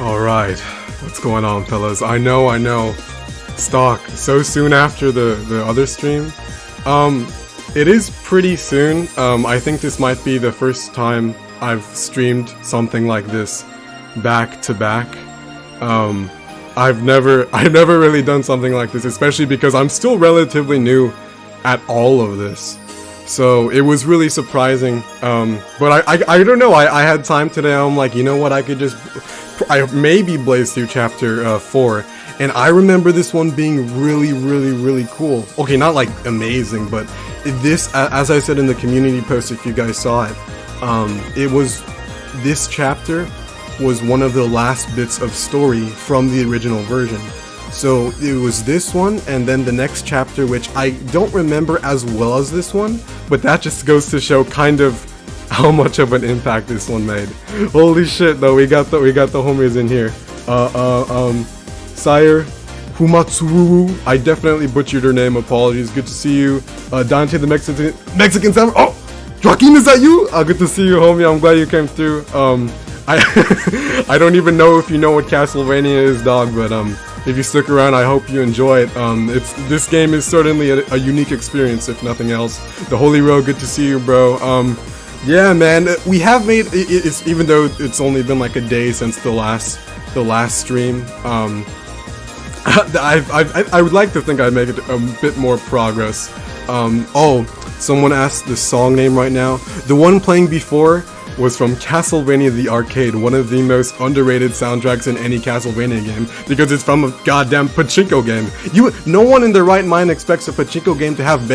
Alright, what's going on, fellas? I know. Stocke, so soon after the other stream. It is pretty soon. I think this might be the first time I've streamed something like this back to back. I've never really done something like this, especially because I'm still relatively new at all of this. So it was really surprising. But I don't know, I had time today. I'm like, you know what, I could just maybe blaze through chapter 4. And I remember this one being really cool. Okay, not like amazing, but this, as I said in the community post, if you guys saw it, this chapter was one of the last bits of story from the original version. So it was this one, and then the next chapter, which I don't remember as well as this one, but that just goes to show kind of how much of an impact this one made. Holy shit, though, we got the homies in here. Sire Humatsuru, I definitely butchered her name, apologies. Good to see you. Dante the Mexican Samurai. Oh, Joaquin, is that you? Good to see you, homie. I'm glad you came through. I don't even know if you know what Castlevania is, dog, but if you stick around, I hope you enjoy it. This game is certainly a unique experience, if nothing else. The Holy Road, good to see you, bro. Yeah, man, we have made it's even though it's only been like a day since the last stream. I would like to think I'd make it a bit more progress. Oh, someone asked the song name right now. The one playing before was from Castlevania the Arcade, one of the most underrated soundtracks in any Castlevania game, because it's from a goddamn pachinko game. No one in their right mind expects a pachinko game to have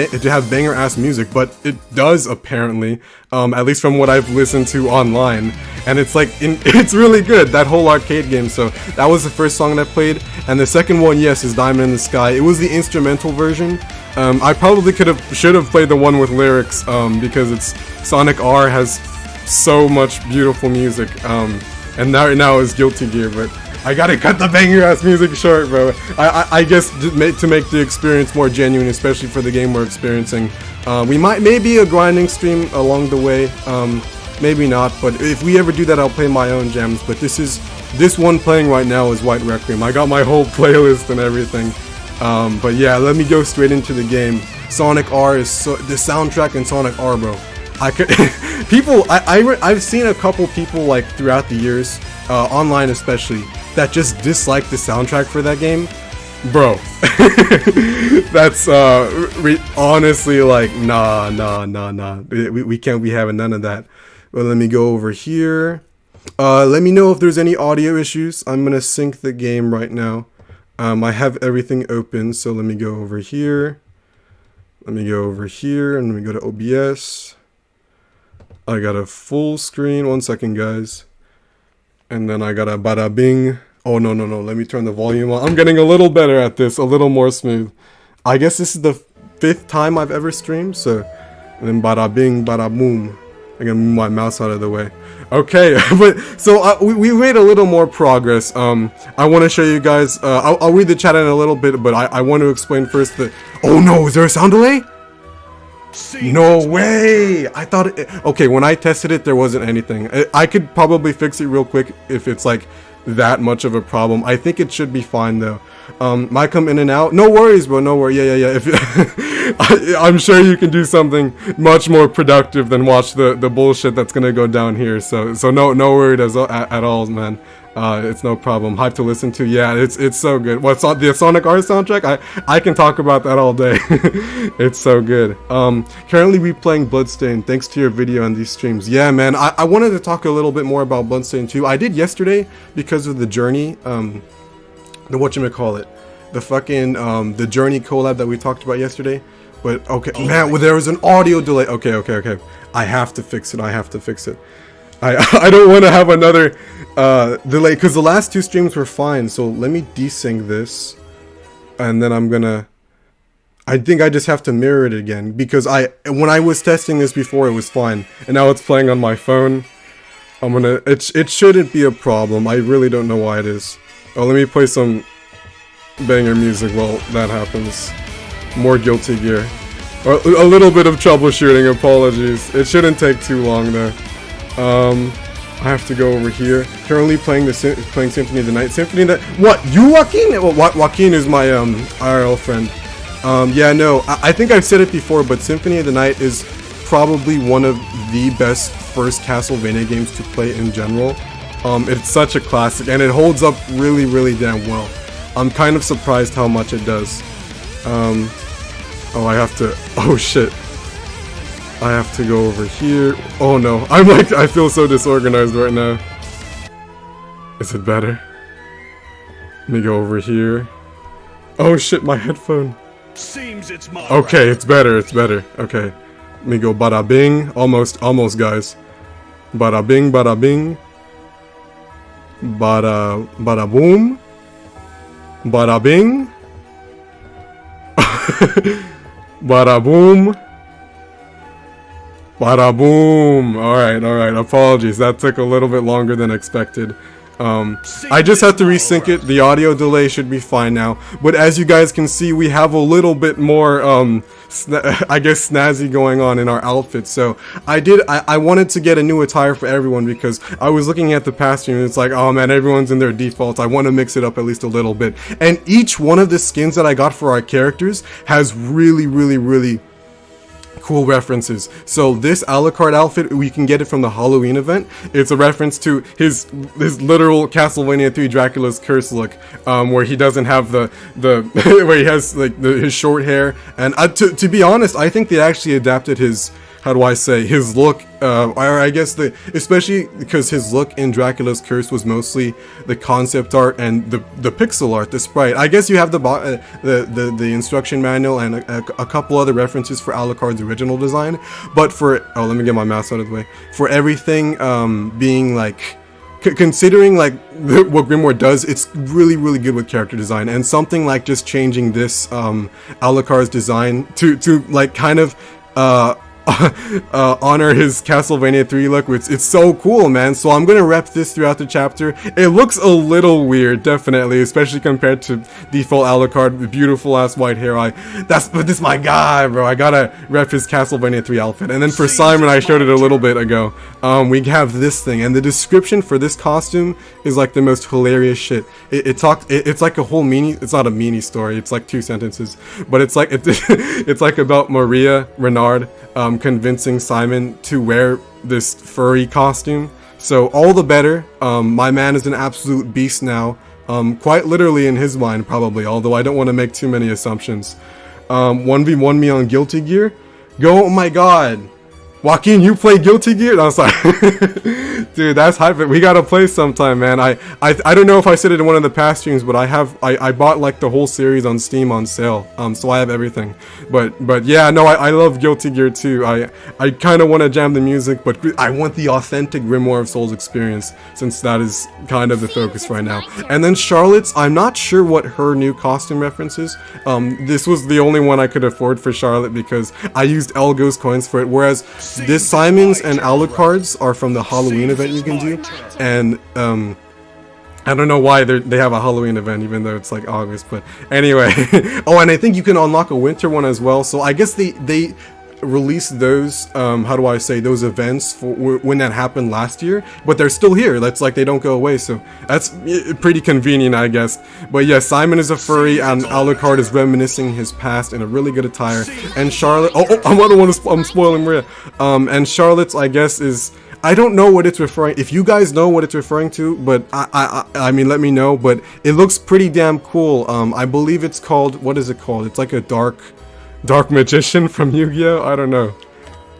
banger ass music, but it does apparently. At least from what I've listened to online, and it's like it's really good, that whole arcade game. So that was the first song that played, and the second one, yes, is Diamond in the Sky. It was the instrumental version. I probably should have played the one with lyrics, because Sonic R has so much beautiful music, and now it's Guilty Gear, but I gotta cut the banger ass music short, bro. I guess to make the experience more genuine, especially for the game we're experiencing. We maybe a grinding stream along the way, maybe not, but if we ever do that, I'll play my own gems. But this one playing right now is White Requiem. I got my whole playlist and everything. But yeah, let me go straight into the game. Sonic R is the soundtrack in Sonic R, bro. I've seen a couple people like throughout the years, online especially, that just dislike the soundtrack for that game. Bro, that's honestly like nah. We can't be having none of that. Well, let me go over here. Let me know if there's any audio issues. I'm gonna sync the game right now. I have everything open, so let me go over here. And let me go to OBS. I got a full screen. 1 second, guys. And then I got a bada bing. Oh, no. Let me turn the volume on. I'm getting a little better at this. A little more smooth. I guess this is the 5th time I've ever streamed. So, and then bada bing, bada boom. I gotta move my mouse out of the way. Okay, but so we made a little more progress. I want to show you guys. I'll read the chat in a little bit, but I want to explain first that. Oh no, is there a sound delay? No way! I thought okay, when I tested it, there wasn't anything. I could probably fix it real quick if it's like that much of a problem. I think it should be fine though. Might come in and out. No worries, bro. No worry. Yeah. If I'm sure you can do something much more productive than watch the bullshit that's gonna go down here. So no worries at all, man. It's no problem. Hype to listen to. Yeah, it's so good. What's on the Sonic R soundtrack? I can talk about that all day. It's so good. Currently replaying Bloodstained thanks to your video on these streams. Yeah, man. I wanted to talk a little bit more about Bloodstained too. I did yesterday because of the Journey. The whatchamacallit, the fucking the Journey collab that we talked about yesterday. But okay, man, well, there was an audio delay. Okay. I have to fix it. I don't want to have another delay because the last 2 streams were fine. So let me desync this, and then I think I just have to mirror it again because when I was testing this before, it was fine, and now it's playing on my phone. It shouldn't be a problem. I really don't know why it is. Oh, let me play some banger music while that happens. More Guilty Gear. A little bit of troubleshooting, apologies. It shouldn't take too long though. I have to go over here. Currently playing playing Symphony of the Night. Symphony of the... What? You, Joaquin? Well, Joaquin is my IRL friend. Yeah, no, I think I've said it before, but Symphony of the Night is probably one of the best first Castlevania games to play in general. It's such a classic, and it holds up really, really damn well. I'm kind of surprised how much it does. Oh, I have to... Oh, shit. I have to go over here. Oh, no. I feel so disorganized right now. Is it better? Let me go over here. Oh, shit, my headphone. Seems it's my okay, it's better, it's better. Okay. Let me go bada bing. Almost, guys. Bada bing, bada bing. Bada boom. Bada bing. Bada boom. Bada boom. Alright. Apologies. That took a little bit longer than expected. I just have to resync it. The audio delay should be fine now. But as you guys can see, we have a little bit more, I guess, snazzy going on in our outfits. So I wanted to get a new attire for everyone because I was looking at the past year and it's like, oh man, everyone's in their defaults. I want to mix it up at least a little bit. And each one of the skins that I got for our characters has really, really, really cool references. So this Alucard outfit, we can get it from the Halloween event. It's a reference to his literal Castlevania 3 Dracula's Curse look, where he doesn't have the where he has like his short hair. And to be honest, I think they actually adapted his, how do I say, his look, or I guess especially because his look in Dracula's Curse was mostly the concept art and the pixel art, the sprite. I guess you have the instruction manual and a couple other references for Alucard's original design, but let me get my mouse out of the way. For everything being like, considering like what Grimoire does, it's really, really good with character design, and something like just changing this Alucard's design to like kind of honor his Castlevania 3 look. It's so cool, man. So I'm gonna rep this throughout the chapter. It looks a little weird, definitely, especially compared to default Alucard with beautiful ass white hair. But this is my guy, bro. I gotta rep his Castlevania 3 outfit. And then for Simon, I showed it a little bit ago. We have this thing, and the description for this costume is like the most hilarious shit. It's like a whole it's not a mini story. It's like 2 sentences, but it's like it's like about Maria Renard convincing Simon to wear this furry costume. So all the better. My man is an absolute beast now. Quite literally in his mind, probably, although I don't want to make too many assumptions. 1v1 me on Guilty Gear. Oh my god. Joaquin, you play Guilty Gear? No, sorry. Dude, that's hype. We gotta play sometime, man. I don't know if I said it in one of the past streams, but I bought like the whole series on Steam on sale. So I have everything. But yeah, no, I love Guilty Gear too. I kind of want to jam the music, but I want the authentic Grimoire of Souls experience, since that is kind of the focus right now. And then Charlotte's, I'm not sure what her new costume reference is. This was the only one I could afford for Charlotte because I used Elgo's coins for it, whereas this Simon's and Alucard's are from the Halloween event you can do, and I don't know why they have a Halloween event even though it's like August, but anyway. Oh, and I think you can unlock a winter one as well, so I guess they released those, how do I say, those events for when that happened last year, but they're still here. That's like, they don't go away, so that's pretty convenient, I guess. But yeah, Simon is a furry and Alucard is reminiscing his past in a really good attire, and Charlotte, I'm spoiling Maria. And Charlotte's, I guess, is, I don't know what it's referring, if you guys know what it's referring to, but I mean, let me know, but it looks pretty damn cool. I believe it's called, what is it called? It's like a dark magician from Yu-Gi-Oh! I don't know.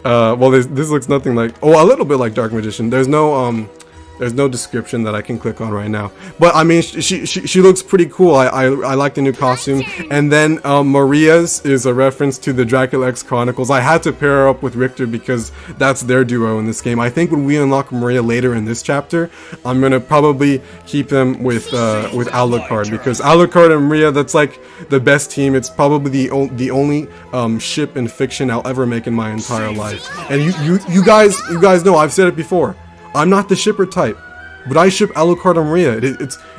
Well, this looks nothing like, a little bit like Dark Magician. There's no description that I can click on right now. But I mean, she looks pretty cool. I like the new costume. And then Maria's is a reference to the Dracula X Chronicles. I had to pair her up with Richter because that's their duo in this game. I think when we unlock Maria later in this chapter, I'm gonna probably keep them with Alucard, because Alucard and Maria, that's like the best team. It's probably the only ship in fiction I'll ever make in my entire life. And you guys know, I've said it before. I'm not the shipper type, but I ship Alucard and Maria.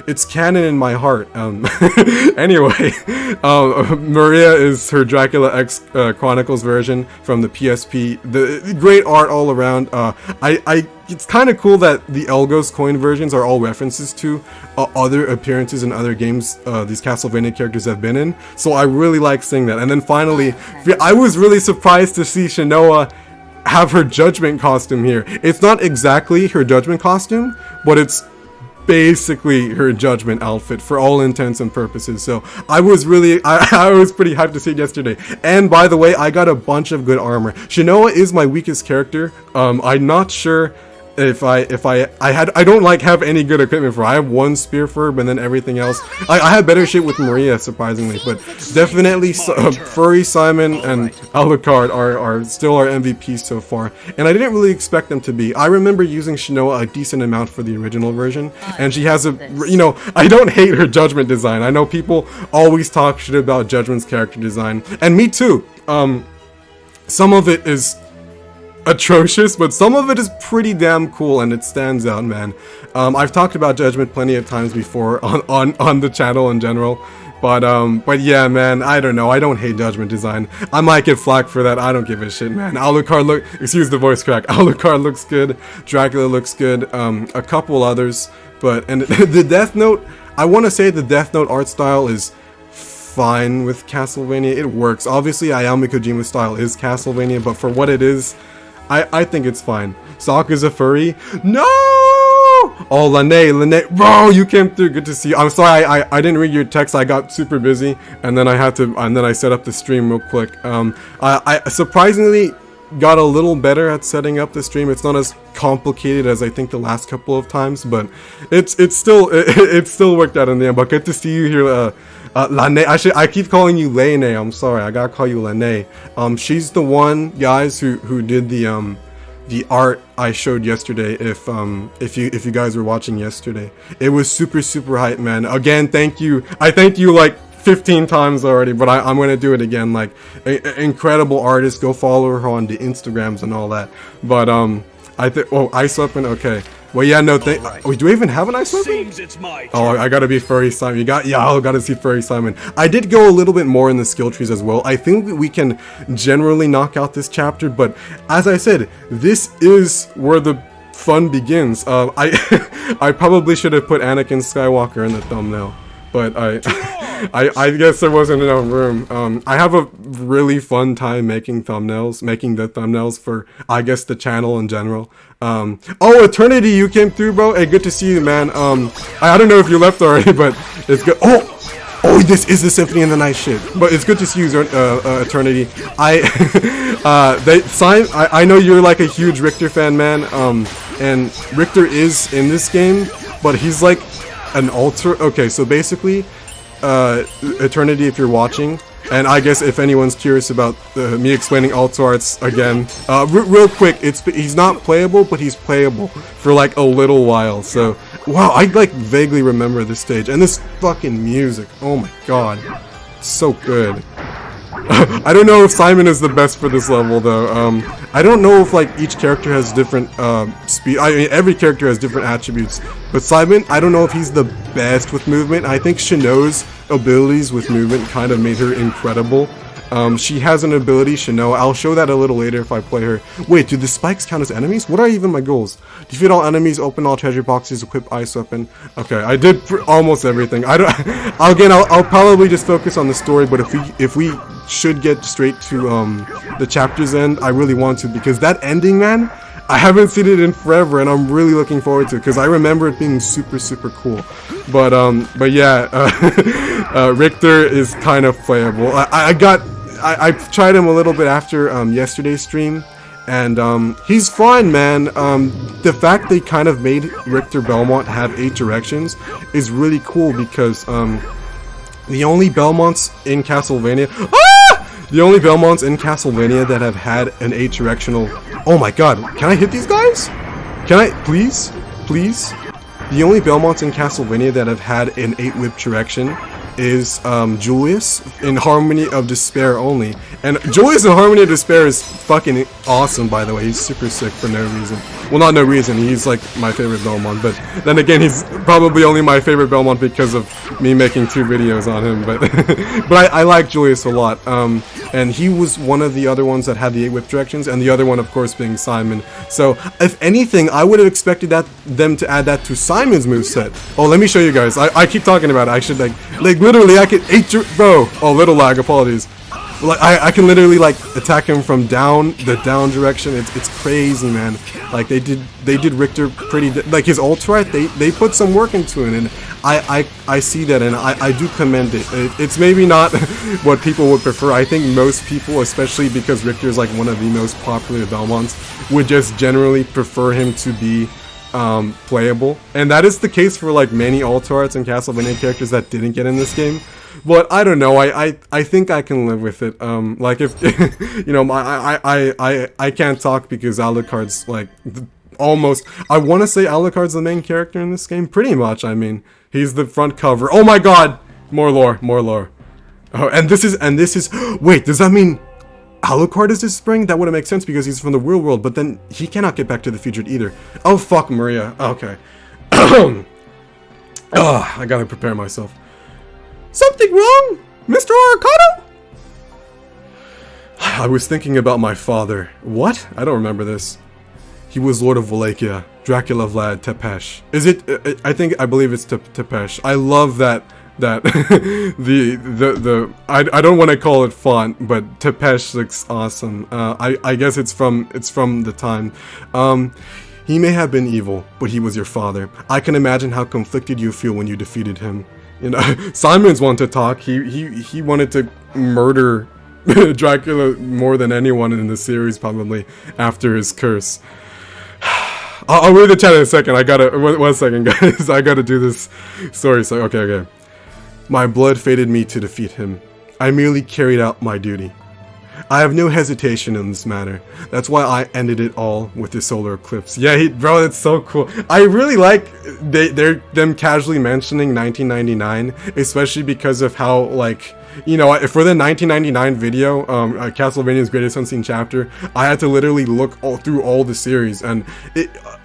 It's canon in my heart. Anyway, Maria is her Dracula X Chronicles version from the PSP. The great art all around. it's kind of cool that the Elgos coin versions are all references to other appearances in other games these Castlevania characters have been in. So I really like seeing that. And then finally, I was really surprised to see Shinoa have her Judgment costume here. It's not exactly her Judgment costume, but it's basically her Judgment outfit for all intents and purposes. So I was really, I was pretty hyped to see it yesterday. And by the way, I got a bunch of good armor. Shinoa is my weakest character. I'm not sure if I don't like have any good equipment for her. I have one spear for her, but then everything else, I have better shit with Maria, surprisingly. But definitely Furry Simon and Alucard are still our MVPs so far, and I didn't really expect them to be. I remember using Shinoa a decent amount for the original version, and she has a, you know, I don't hate her Judgment design. I know people always talk shit about Judgment's character design, and me too. Some of it is atrocious, but some of it is pretty damn cool, and it stands out, man. I've talked about Judgment plenty of times before on the channel in general, but yeah, man, I don't know. I don't hate Judgment design. I might get flack for that. I don't give a shit, man. Alucard excuse the voice crack. Alucard looks good. Dracula looks good. A couple others, and the Death Note. I want to say the Death Note art style is fine with Castlevania. It works. Obviously, Ayami Kojima's style is Castlevania, but for what it is, I think it's fine. Stocke is a furry. No! Oh, Lene, bro, you came through. Good to see you. I'm sorry, I didn't read your text. I got super busy, and then I set up the stream real quick. I surprisingly got a little better at setting up the stream. It's not as complicated as I think the last couple of times, but it still worked out in the end. But good to see you here. Lane, I keep calling you Lane. I'm sorry, I gotta call you Lane. She's the one, guys, who did the art I showed yesterday. If you guys were watching yesterday, it was super hype, man. Again, thank you. I thank you like 15 times already, but I'm gonna do it again. Like, incredible artist. Go follow her on the Instagrams and all that. But I think, oh, Ice Weapon. Okay. Well, yeah, no, right. Wait, do we even have an Ice Weapon? Oh, I gotta be Furry Simon. I gotta see Furry Simon. I did go a little bit more in the skill trees as well. I think we can generally knock out this chapter, but as I said, this is where the fun begins. I probably should have put Anakin Skywalker in the thumbnail, but I guess there wasn't enough room. I have a really fun time making the thumbnails for, I guess, the channel in general. Oh, Eternity, you came through, bro. Hey, good to see you, man. I don't know if you left already, but it's good. Oh, this is the Symphony in the Night shit. But it's good to see you, Eternity. I know you're like a huge Richter fan, man. And Richter is in this game, but he's like an alter. Okay, so basically, Eternity, if you're watching, and I guess if anyone's curious about me explaining alto arts again, real quick, he's not playable, but he's playable for like a little while. So, wow, I like vaguely remember this stage, and this fucking music. Oh my god, so good. I don't know if Simon is the best for this level though. I don't know if like each character has different speed. I mean, every character has different attributes, but Simon, I don't know if he's the best with movement. I think Shinoa's abilities with movement kind of made her incredible. She has an ability, Shinoa. I'll show that a little later if I play her. Wait, do the spikes count as enemies? What are even my goals? Defeat all enemies, open all treasure boxes, equip Ice Weapon. Okay, I did almost everything. I'll probably just focus on the story, but if we should get straight to the chapter's end, I really want to, because that ending, man, I haven't seen it in forever, and I'm really looking forward to it, because I remember it being super cool. But yeah, Richter is kind of playable. I tried him a little bit after yesterday's stream, and he's fine, man. The fact they kind of made Richter Belmont have 8 directions is really cool, because the only Belmonts in Castlevania, the only Belmonts in Castlevania that have had an 8-directional. Oh my god, can I hit these guys? Can I, please? The only Belmonts in Castlevania that have had an 8-whip direction is Julius in Harmony of Despair only. And Julius in Harmony of Despair is fucking awesome, by the way. He's super sick for no reason. Well, not no reason. He's like my favorite Belmont, but then again, he's probably only my favorite Belmont because of me making 2 videos on him. But but I like Julius a lot. And he was one of the other ones that had the 8 whip directions, and the other one, of course, being Simon. So if anything, I would have expected them to add that to Simon's moveset. Oh, let me show you guys. I keep talking about it. I should like literally I could bro. Oh, little lag. Apologies. Like I can literally like attack him from the down direction. It's crazy, man. Like they did Richter pretty like his ult right. They put some work into it, and I see that, and I do commend it. It's maybe not what people would prefer. I think most people, especially because Richter is like one of the most popular Belmonts, would just generally prefer him to be playable, and that is the case for like many alt-arts and Castlevania characters that didn't get in this game. But I don't know. I think I can live with it. Like if you know, I can't talk because Alucard's like almost. I want to say Alucard's the main character in this game. Pretty much. I mean, he's the front cover. Oh my God! More lore. Oh, and this is. Wait, does that mean Alucard is this spring? That wouldn't make sense because he's from the real world. But then he cannot get back to the future either. Oh fuck, Maria. Okay. Oh, I gotta prepare myself. Something wrong, Mr. Arcado? I was thinking about my father. What? I don't remember this. He was Lord of Wallachia, Dracula Vlad Tepesh. Is it? I believe it's Tepesh. I love that I don't want to call it font, but Tepesh looks awesome. I guess it's from the time. He may have been evil, but he was your father. I can imagine how conflicted you feel when you defeated him. You know, Simon's wanted to talk. He wanted to murder Dracula more than anyone in the series, probably after his curse. I'll read the chat in a second. I gotta one second, guys. I gotta do this story. So okay. My blood fated me to defeat him. I merely carried out my duty. I have no hesitation in this matter. That's why I ended it all with the solar eclipse. Yeah, bro, that's so cool. I really like them casually mentioning 1999, especially because of how, like, you know, for the 1999 video, Castlevania's Greatest Unseen Chapter, I had to literally look through all the series, and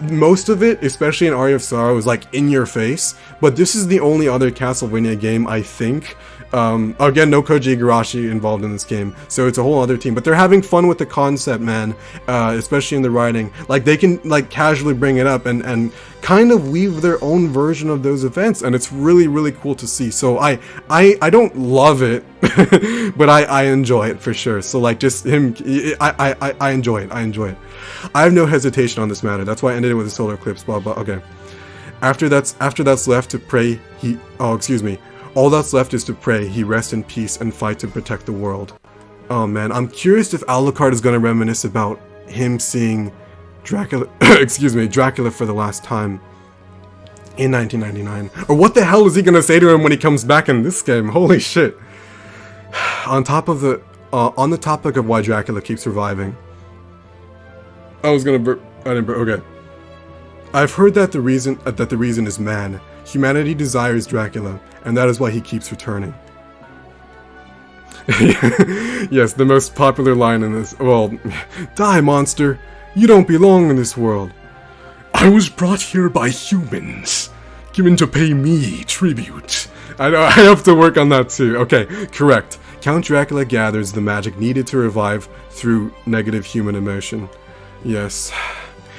most of it, especially in Aria of Sorrow, is like in your face. But this is the only other Castlevania game, I think. Again, no Koji Igarashi involved in this game, so it's a whole other team. But they're having fun with the concept, man. Especially in the writing, like they can like casually bring it up and kind of weave their own version of those events, and it's really cool to see. So I don't love it, but I enjoy it for sure. So like just him, I enjoy it. I have no hesitation on this matter. That's why I ended it with a solar eclipse. Blah blah. Okay. After that's left to pray. All that's left is to pray he rest in peace and fight to protect the world. Oh man, I'm curious if Alucard is going to reminisce about him seeing Dracula, Dracula for the last time in 1999. Or what the hell is he going to say to him when he comes back in this game? Holy shit. On the topic of why Dracula keeps reviving. Okay. I've heard that the reason is man. Humanity desires Dracula, and that is why he keeps returning. Yes, the most popular line in this. Well, die, monster! You don't belong in this world. I was brought here by humans, given to pay me tribute. I know, I have to work on that too. Okay, correct. Count Dracula gathers the magic needed to revive through negative human emotion. Yes.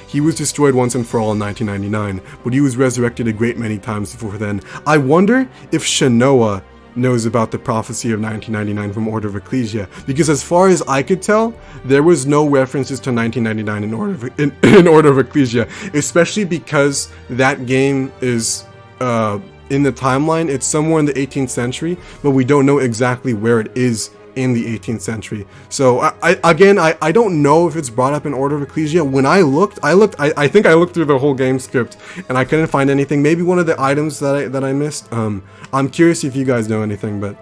He was destroyed once and for all in 1999, but he was resurrected a great many times before then. I wonder if Shanoa knows about the prophecy of 1999 from Order of Ecclesia, because as far as I could tell, there was no references to 1999 in Order of Ecclesia, especially because that game is in the timeline. It's somewhere in the 18th century, but we don't know exactly where it is in the 18th century. So I don't know if it's brought up in Order of Ecclesia. When I think I looked through the whole game script and I couldn't find anything. Maybe one of the items that I missed. I'm curious if you guys know anything, but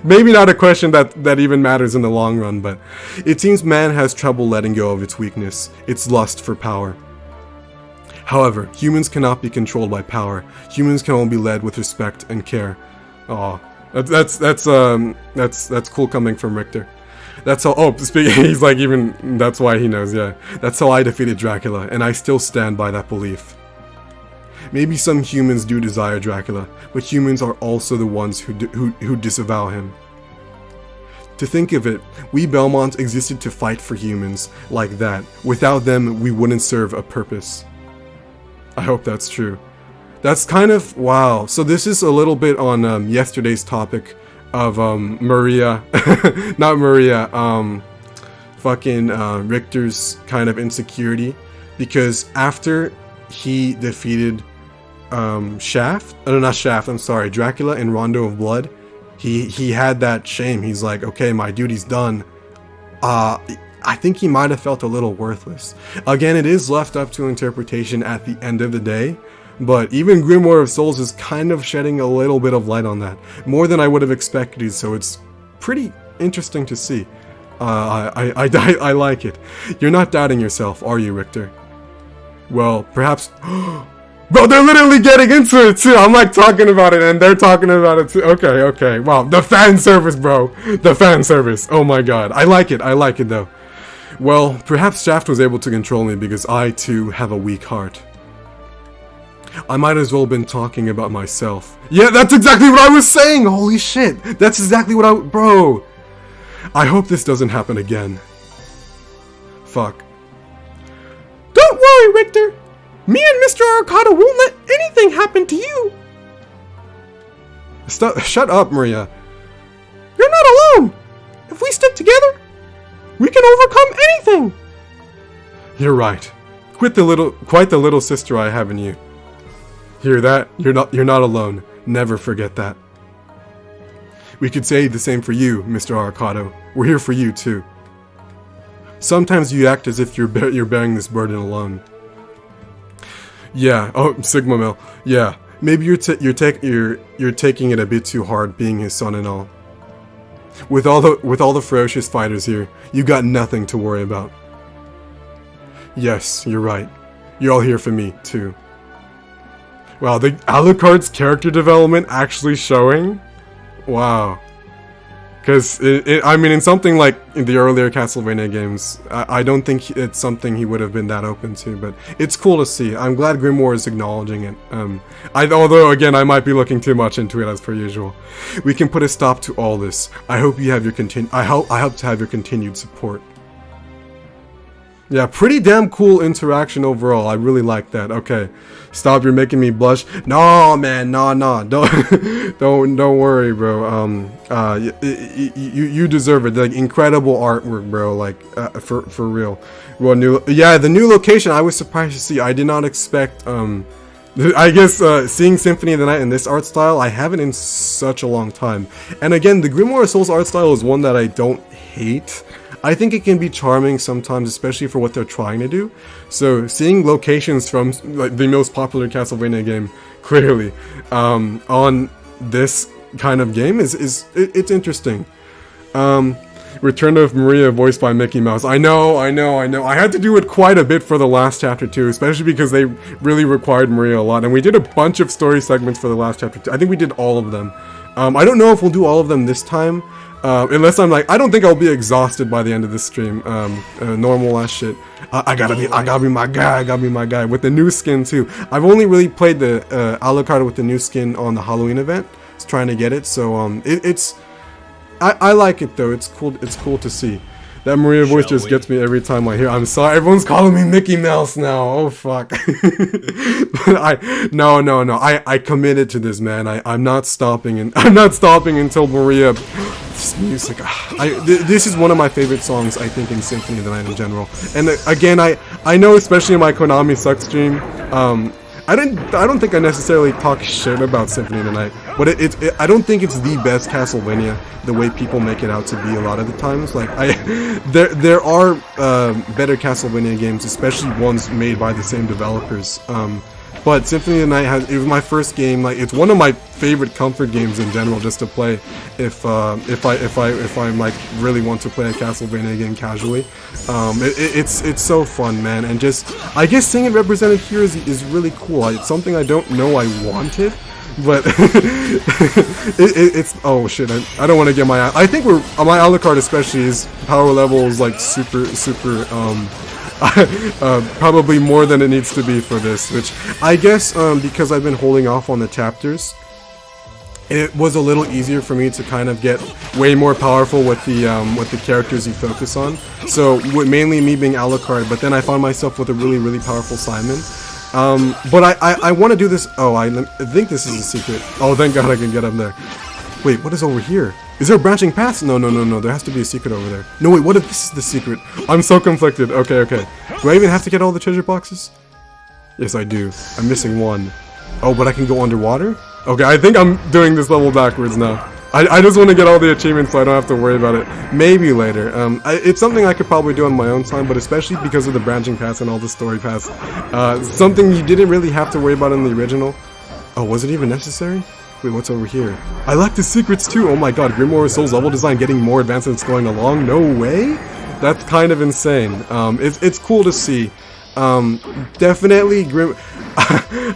maybe not a question that even matters in the long run. But it seems man has trouble letting go of its weakness, its lust for power. However, humans cannot be controlled by power. Humans can only be led with respect and care. Aw. That's cool coming from Richter. That's how, oh, speaking, he's like, even, that's why he knows, yeah. That's how I defeated Dracula, and I still stand by that belief. Maybe some humans do desire Dracula, but humans are also the ones who disavow him. To think of it, we Belmonts existed to fight for humans like that. Without them, we wouldn't serve a purpose. I hope that's true. That's kind of, wow. So this is a little bit on yesterday's topic of Maria, not Maria, fucking Richter's kind of insecurity. Because after he defeated Shaft, no, not Shaft, I'm sorry, Dracula in Rondo of Blood, he had that shame. He's like, okay, my duty's done. I think he might have felt a little worthless. Again, it is left up to interpretation at the end of the day, but even Grimoire of Souls is kind of shedding a little bit of light on that. More than I would have expected, so it's pretty interesting to see. I like it. You're not doubting yourself, are you, Richter? Well, perhaps... Bro, they're literally getting into it too. I'm like talking about it and they're talking about it too. Okay. Wow, the fan service, bro. The fan service. Oh my god. I like it though. Well, perhaps Shaft was able to control me because I too have a weak heart. I might as well have been talking about myself. Yeah, that's exactly what I was saying. Holy shit. That's exactly what bro. I hope this doesn't happen again. Fuck. Don't worry, Richter. Me and Mr. Arcada won't let anything happen to you! Shut up, Maria. You're not alone! If we stick together, we can overcome anything! You're right. Quite the little sister I have in you. Hear that? You're not alone. Never forget that. We could say the same for you, Mr. Arcado. We're here for you, too. Sometimes you act as if you're bearing this burden alone. Yeah. Oh, Sigma Mill. Yeah. Maybe you're taking it a bit too hard, being his son and all. With all the ferocious fighters here, you got nothing to worry about. Yes, you're right. You're all here for me too. Wow, the Alucard's character development actually showing. Wow. Because, I mean, in something like in the earlier Castlevania games, I don't think it's something he would have been that open to, but it's cool to see. I'm glad Grimoire is acknowledging it. Although, again, I might be looking too much into it as per usual. We can put a stop to all this. I hope you have your I hope to have your continued support. Yeah, pretty damn cool interaction overall. I really like that. Okay, stop! You're making me blush. No, man, no, don't worry, bro. You deserve it. Like incredible artwork, bro. Like for real. Well, the new location. I was surprised to see. I did not expect. I guess seeing Symphony of the Night in this art style, I haven't in such a long time. And again, the Grimoire of Souls art style is one that I don't hate. I think it can be charming sometimes, especially for what they're trying to do. So seeing locations from like the most popular Castlevania game, clearly, on this kind of game it's interesting. Return of Maria voiced by Mickey Mouse. I know. I had to do it quite a bit for the last chapter too, especially because they really required Maria a lot. And we did a bunch of story segments for the last chapter too. I think we did all of them. I don't know if we'll do all of them this time. Unless I'm like, I don't think I'll be exhausted by the end of this stream. Normal ass shit. I gotta be my guy. With the new skin too. I've only really played the Alucard with the new skin on the Halloween event. I was trying to get it, so I like it though. It's cool to see. That Maria voice just gets me every time I hear. I'm sorry, everyone's calling me Mickey Mouse now. Oh fuck. But I committed to this, man. I'm not stopping until Maria. This music. This is one of my favorite songs, I think, in Symphony of the Night in general. And again, I know, especially in my Konami Suck stream, I don't think I necessarily talk shit about Symphony of the Night, but I don't think it's the best Castlevania the way people make it out to be a lot of the times. Like there are better Castlevania games, especially ones made by the same developers. But Symphony of the Night it was my first game. Like it's one of my favorite comfort games in general, just to play if I like really want to play a Castlevania game casually. It's so fun, man, and just I guess seeing it represented here is really cool. It's something I don't know I wanted, but it's oh shit. I don't want to get my. I think my Alucard especially is power level is like super probably more than it needs to be for this, which I guess because I've been holding off on the chapters, it was a little easier for me to kind of get way more powerful with the characters you focus on. So mainly me being Alucard, but then I found myself with a really powerful Simon. But I want to do this. Oh, I think this is a secret. Oh, thank God I can get up there. Wait, what is over here? Is there branching paths? No. There has to be a secret over there. No, wait, what if this is the secret? I'm so conflicted. Okay. Do I even have to get all the treasure boxes? Yes, I do. I'm missing one. Oh, but I can go underwater? Okay, I think I'm doing this level backwards now. I just want to get all the achievements so I don't have to worry about it. Maybe later. It's something I could probably do on my own time, but especially because of the branching paths and all the story paths. Something you didn't really have to worry about in the original. Oh, was it even necessary? Wait, what's over here? I like the secrets too! Oh my god, Grimoire of Souls level design getting more advanced as it's going along? No way? That's kind of insane. It's cool to see. Definitely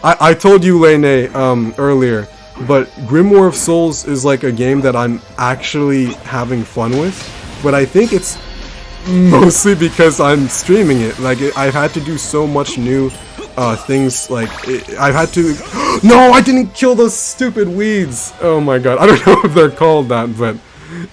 I told you, Lene, earlier, but Grimoire of Souls is like a game that I'm actually having fun with, but I think it's mostly because I'm streaming it. Like, I've had to do so much new things, like, I've had to... No, I didn't kill those stupid weeds! Oh my god, I don't know if they're called that, but...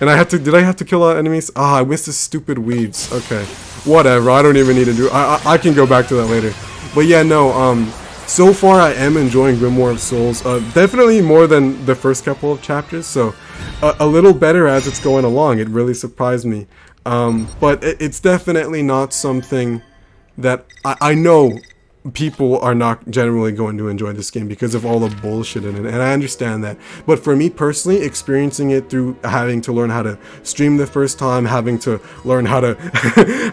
And I had to... Did I have to kill enemies? Ah, I missed the stupid weeds. Okay. Whatever, I don't even need to do... I can go back to that later. But yeah, no, so far I am enjoying Grimoire of Souls. Definitely more than the first couple of chapters, so... a little better as it's going along. It really surprised me. But it's definitely not something that... I know people are not generally going to enjoy this game because of all the bullshit in it, and I understand that. But for me personally, experiencing it through having to learn how to stream the first time, having to learn how to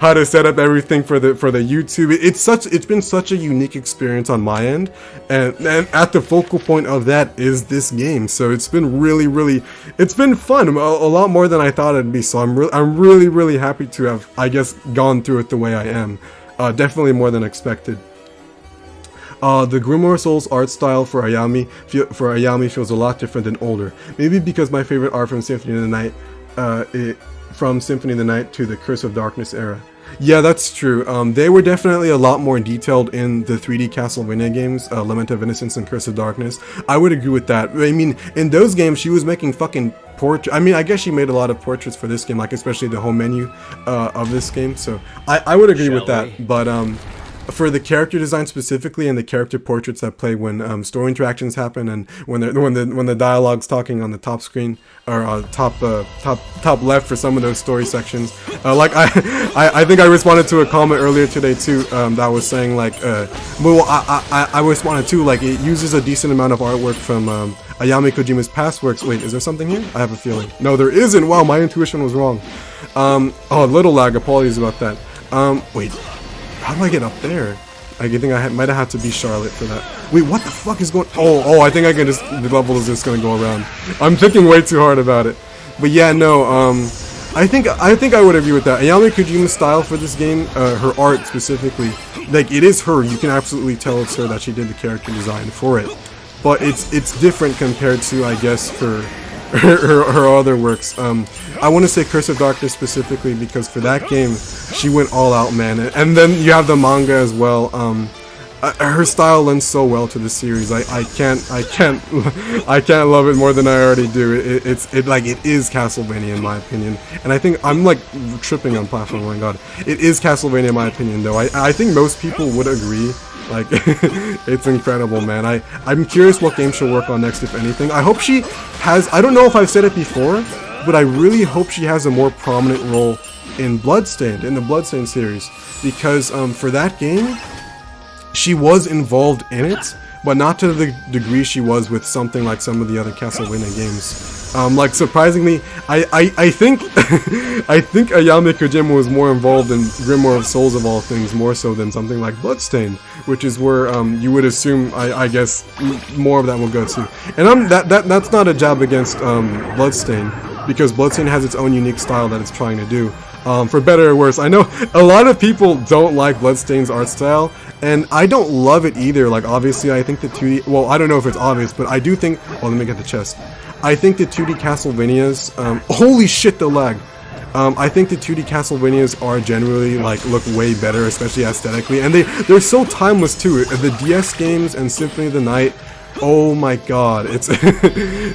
how to set up everything for the YouTube, it's been such a unique experience on my end, and at the focal point of that is this game. So it's been really it's been fun, a lot more than I thought it'd be. So I'm really happy to have, I guess, gone through it the way I am. Definitely more than expected. The Grimoire of Souls art style for Ayami feels a lot different than older. Maybe because my favorite art from Symphony of the Night, to the Curse of Darkness era. Yeah, that's true. They were definitely a lot more detailed in the 3D Castlevania games, Lament of Innocence and Curse of Darkness. I would agree with that. I mean, in those games, she was making fucking portraits. I mean, I guess she made a lot of portraits for this game, like especially the home menu of this game. So I would agree with that. But for the character design specifically and the character portraits that play when story interactions happen and when the dialogue's talking on the top screen or top left for some of those story sections, like I think I responded to a comment earlier today too, that was saying like well I responded to like it uses a decent amount of artwork from Ayami Kojima's past works. Wait, is there something here? I have a feeling. No, there isn't. Wow, my intuition was wrong. Oh, a little lag. Apologies about that. Wait. How do I get up there? I think I might have had to be Charlotte for that. Wait, what the fuck is going... Oh, I think I can just... The level is just gonna go around. I'm thinking way too hard about it. But yeah, no, I think I would agree with that. Ayami Kojima's style for this game, her art specifically, like, it is her. You can absolutely tell it's her that she did the character design for it. But it's different compared to, I guess, her other works. I want to say Curse of Darkness specifically because for that game she went all out, man. And then you have the manga as well. Her style lends so well to the series. I can't love it more than I already do. It is Castlevania in my opinion. And I think I'm like tripping on platform. Oh my god, it is Castlevania in my opinion though. I think most people would agree. Like, it's incredible, man. I'm curious what game she'll work on next, if anything. I hope she has... I don't know if I've said it before, but I really hope she has a more prominent role in Bloodstained, in the Bloodstained series. Because for that game, she was involved in it, but not to the degree she was with something like some of the other Castlevania games. Like, surprisingly, I think I think Ayami Kojima was more involved in Grimoire of Souls of all things, more so than something like Bloodstained, which is where you would assume, I guess, more of that will go to. And that's not a jab against Bloodstained, because Bloodstained has its own unique style that it's trying to do. for better or worse. I know a lot of people don't like Bloodstained's art style, and I don't love it either. Like, obviously, I think the 2D... Well, I don't know if it's obvious, but I do think... Well, let me get the chest. I think the 2D Castlevanias... holy shit, the lag! I think the 2D Castlevanias are generally, like, look way better, especially aesthetically, and they're so timeless, too. The DS games and Symphony of the Night... Oh my god, it's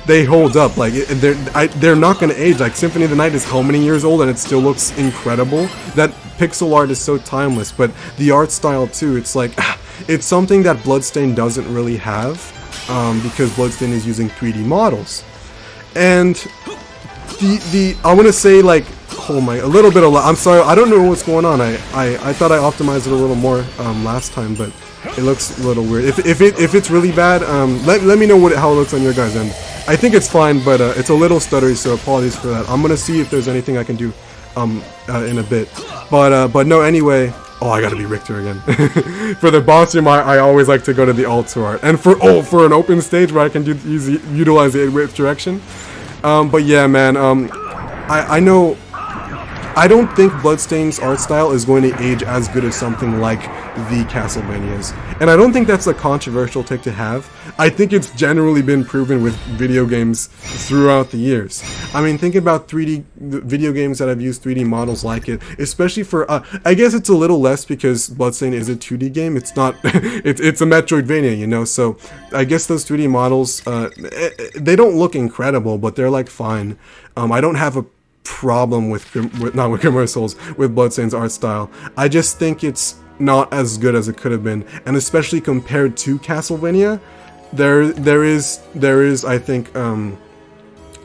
they hold up. Like, they're not gonna age. Like, Symphony of the Night is how many years old and it still looks incredible. That pixel art is so timeless, but the art style too, it's like, it's something that Bloodstained doesn't really have, because Bloodstained is using 3D models. And I want to say, like, oh my, a little bit of, I'm sorry, I don't know what's going on. I thought I optimized it a little more last time, but it looks a little weird. If it's really bad, let me know how it looks on your guys' end. I think it's fine, but it's a little stuttery, so apologies for that. I'm gonna see if there's anything I can do in a bit. But no, anyway. Oh, I gotta be Richter again. For the boss room, I always like to go to the altar art, and for an open stage where I can utilize the 8-whip direction. But yeah, man. I know. I don't think Bloodstained's art style is going to age as good as something like the Castlevanias. And I don't think that's a controversial take to have. I think it's generally been proven with video games throughout the years. I mean, think about 3D video games that have used 3D models like it, especially for, I guess it's a little less because Bloodstained is a 2D game. It's not, it's a Metroidvania, you know, so I guess those 3D models, they don't look incredible, but they're like fine. I don't have a problem with Grimoire of Souls, with Bloodstained's art style. I just think it's not as good as it could have been, and especially compared to Castlevania, there is I think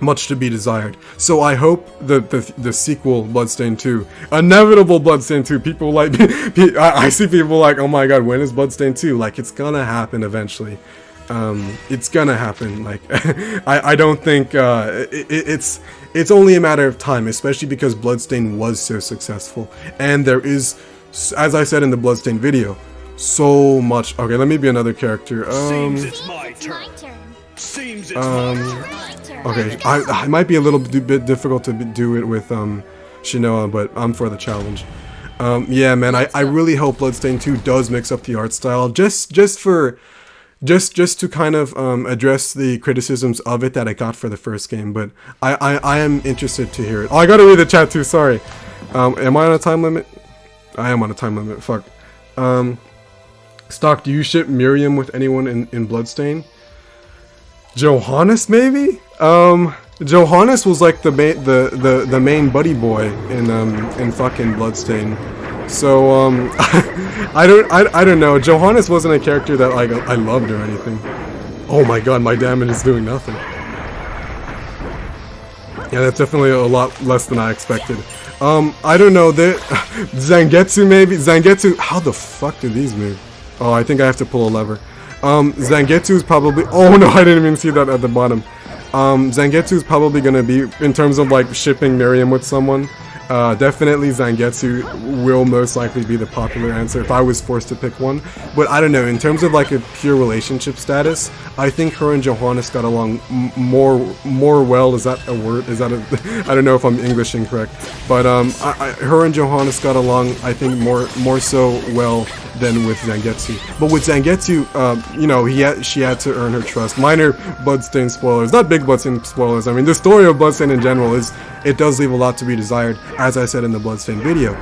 much to be desired. So I hope the sequel, Bloodstained 2, inevitable Bloodstained 2, people like I see people like, oh my god, when is Bloodstained 2? Like, it's gonna happen eventually. It's gonna happen. Like, I don't think it's only a matter of time, especially because Bloodstained was so successful, and there is, as I said in the Bloodstained video, so much. Okay, let me be another character. Seems it's my turn. Seems it's my turn. Okay, I might be a little bit difficult to do it with Shinoa, but I'm for the challenge. Yeah, man, I really hope Bloodstained 2 does mix up the art style, just to kind of address the criticisms of it that I got for the first game. But I am interested to hear it. Oh, I gotta read the chat too, sorry. Am I on a time limit? I am on a time limit, fuck. Stocke, do you ship Miriam with anyone in Bloodstained? Johannes, maybe? Johannes was like the main buddy boy in fucking Bloodstained. So I don't know. Johannes wasn't a character that like I loved or anything. Oh my god, my damage is doing nothing. Yeah, that's definitely a lot less than I expected. I don't know. Zangetsu maybe. Zangetsu. How the fuck do these move? Oh, I think I have to pull a lever. Zangetsu is probably. Oh no, I didn't even see that at the bottom. Zangetsu is probably gonna be, in terms of like shipping Miriam with someone. Definitely Zangetsu will most likely be the popular answer if I was forced to pick one. But I don't know, in terms of like a pure relationship status, I think her and Johannes got along more well. Is that a word? Is that a... I don't know if I'm English incorrect. But her and Johannes got along, I think, more so well than with Zangetsu. But with Zangetsu, you know, she had to earn her trust. Minor Bloodstained spoilers. Not big Bloodstained spoilers. I mean, the story of Bloodstained in general is... It does leave a lot to be desired, as I said in the Bloodstained video.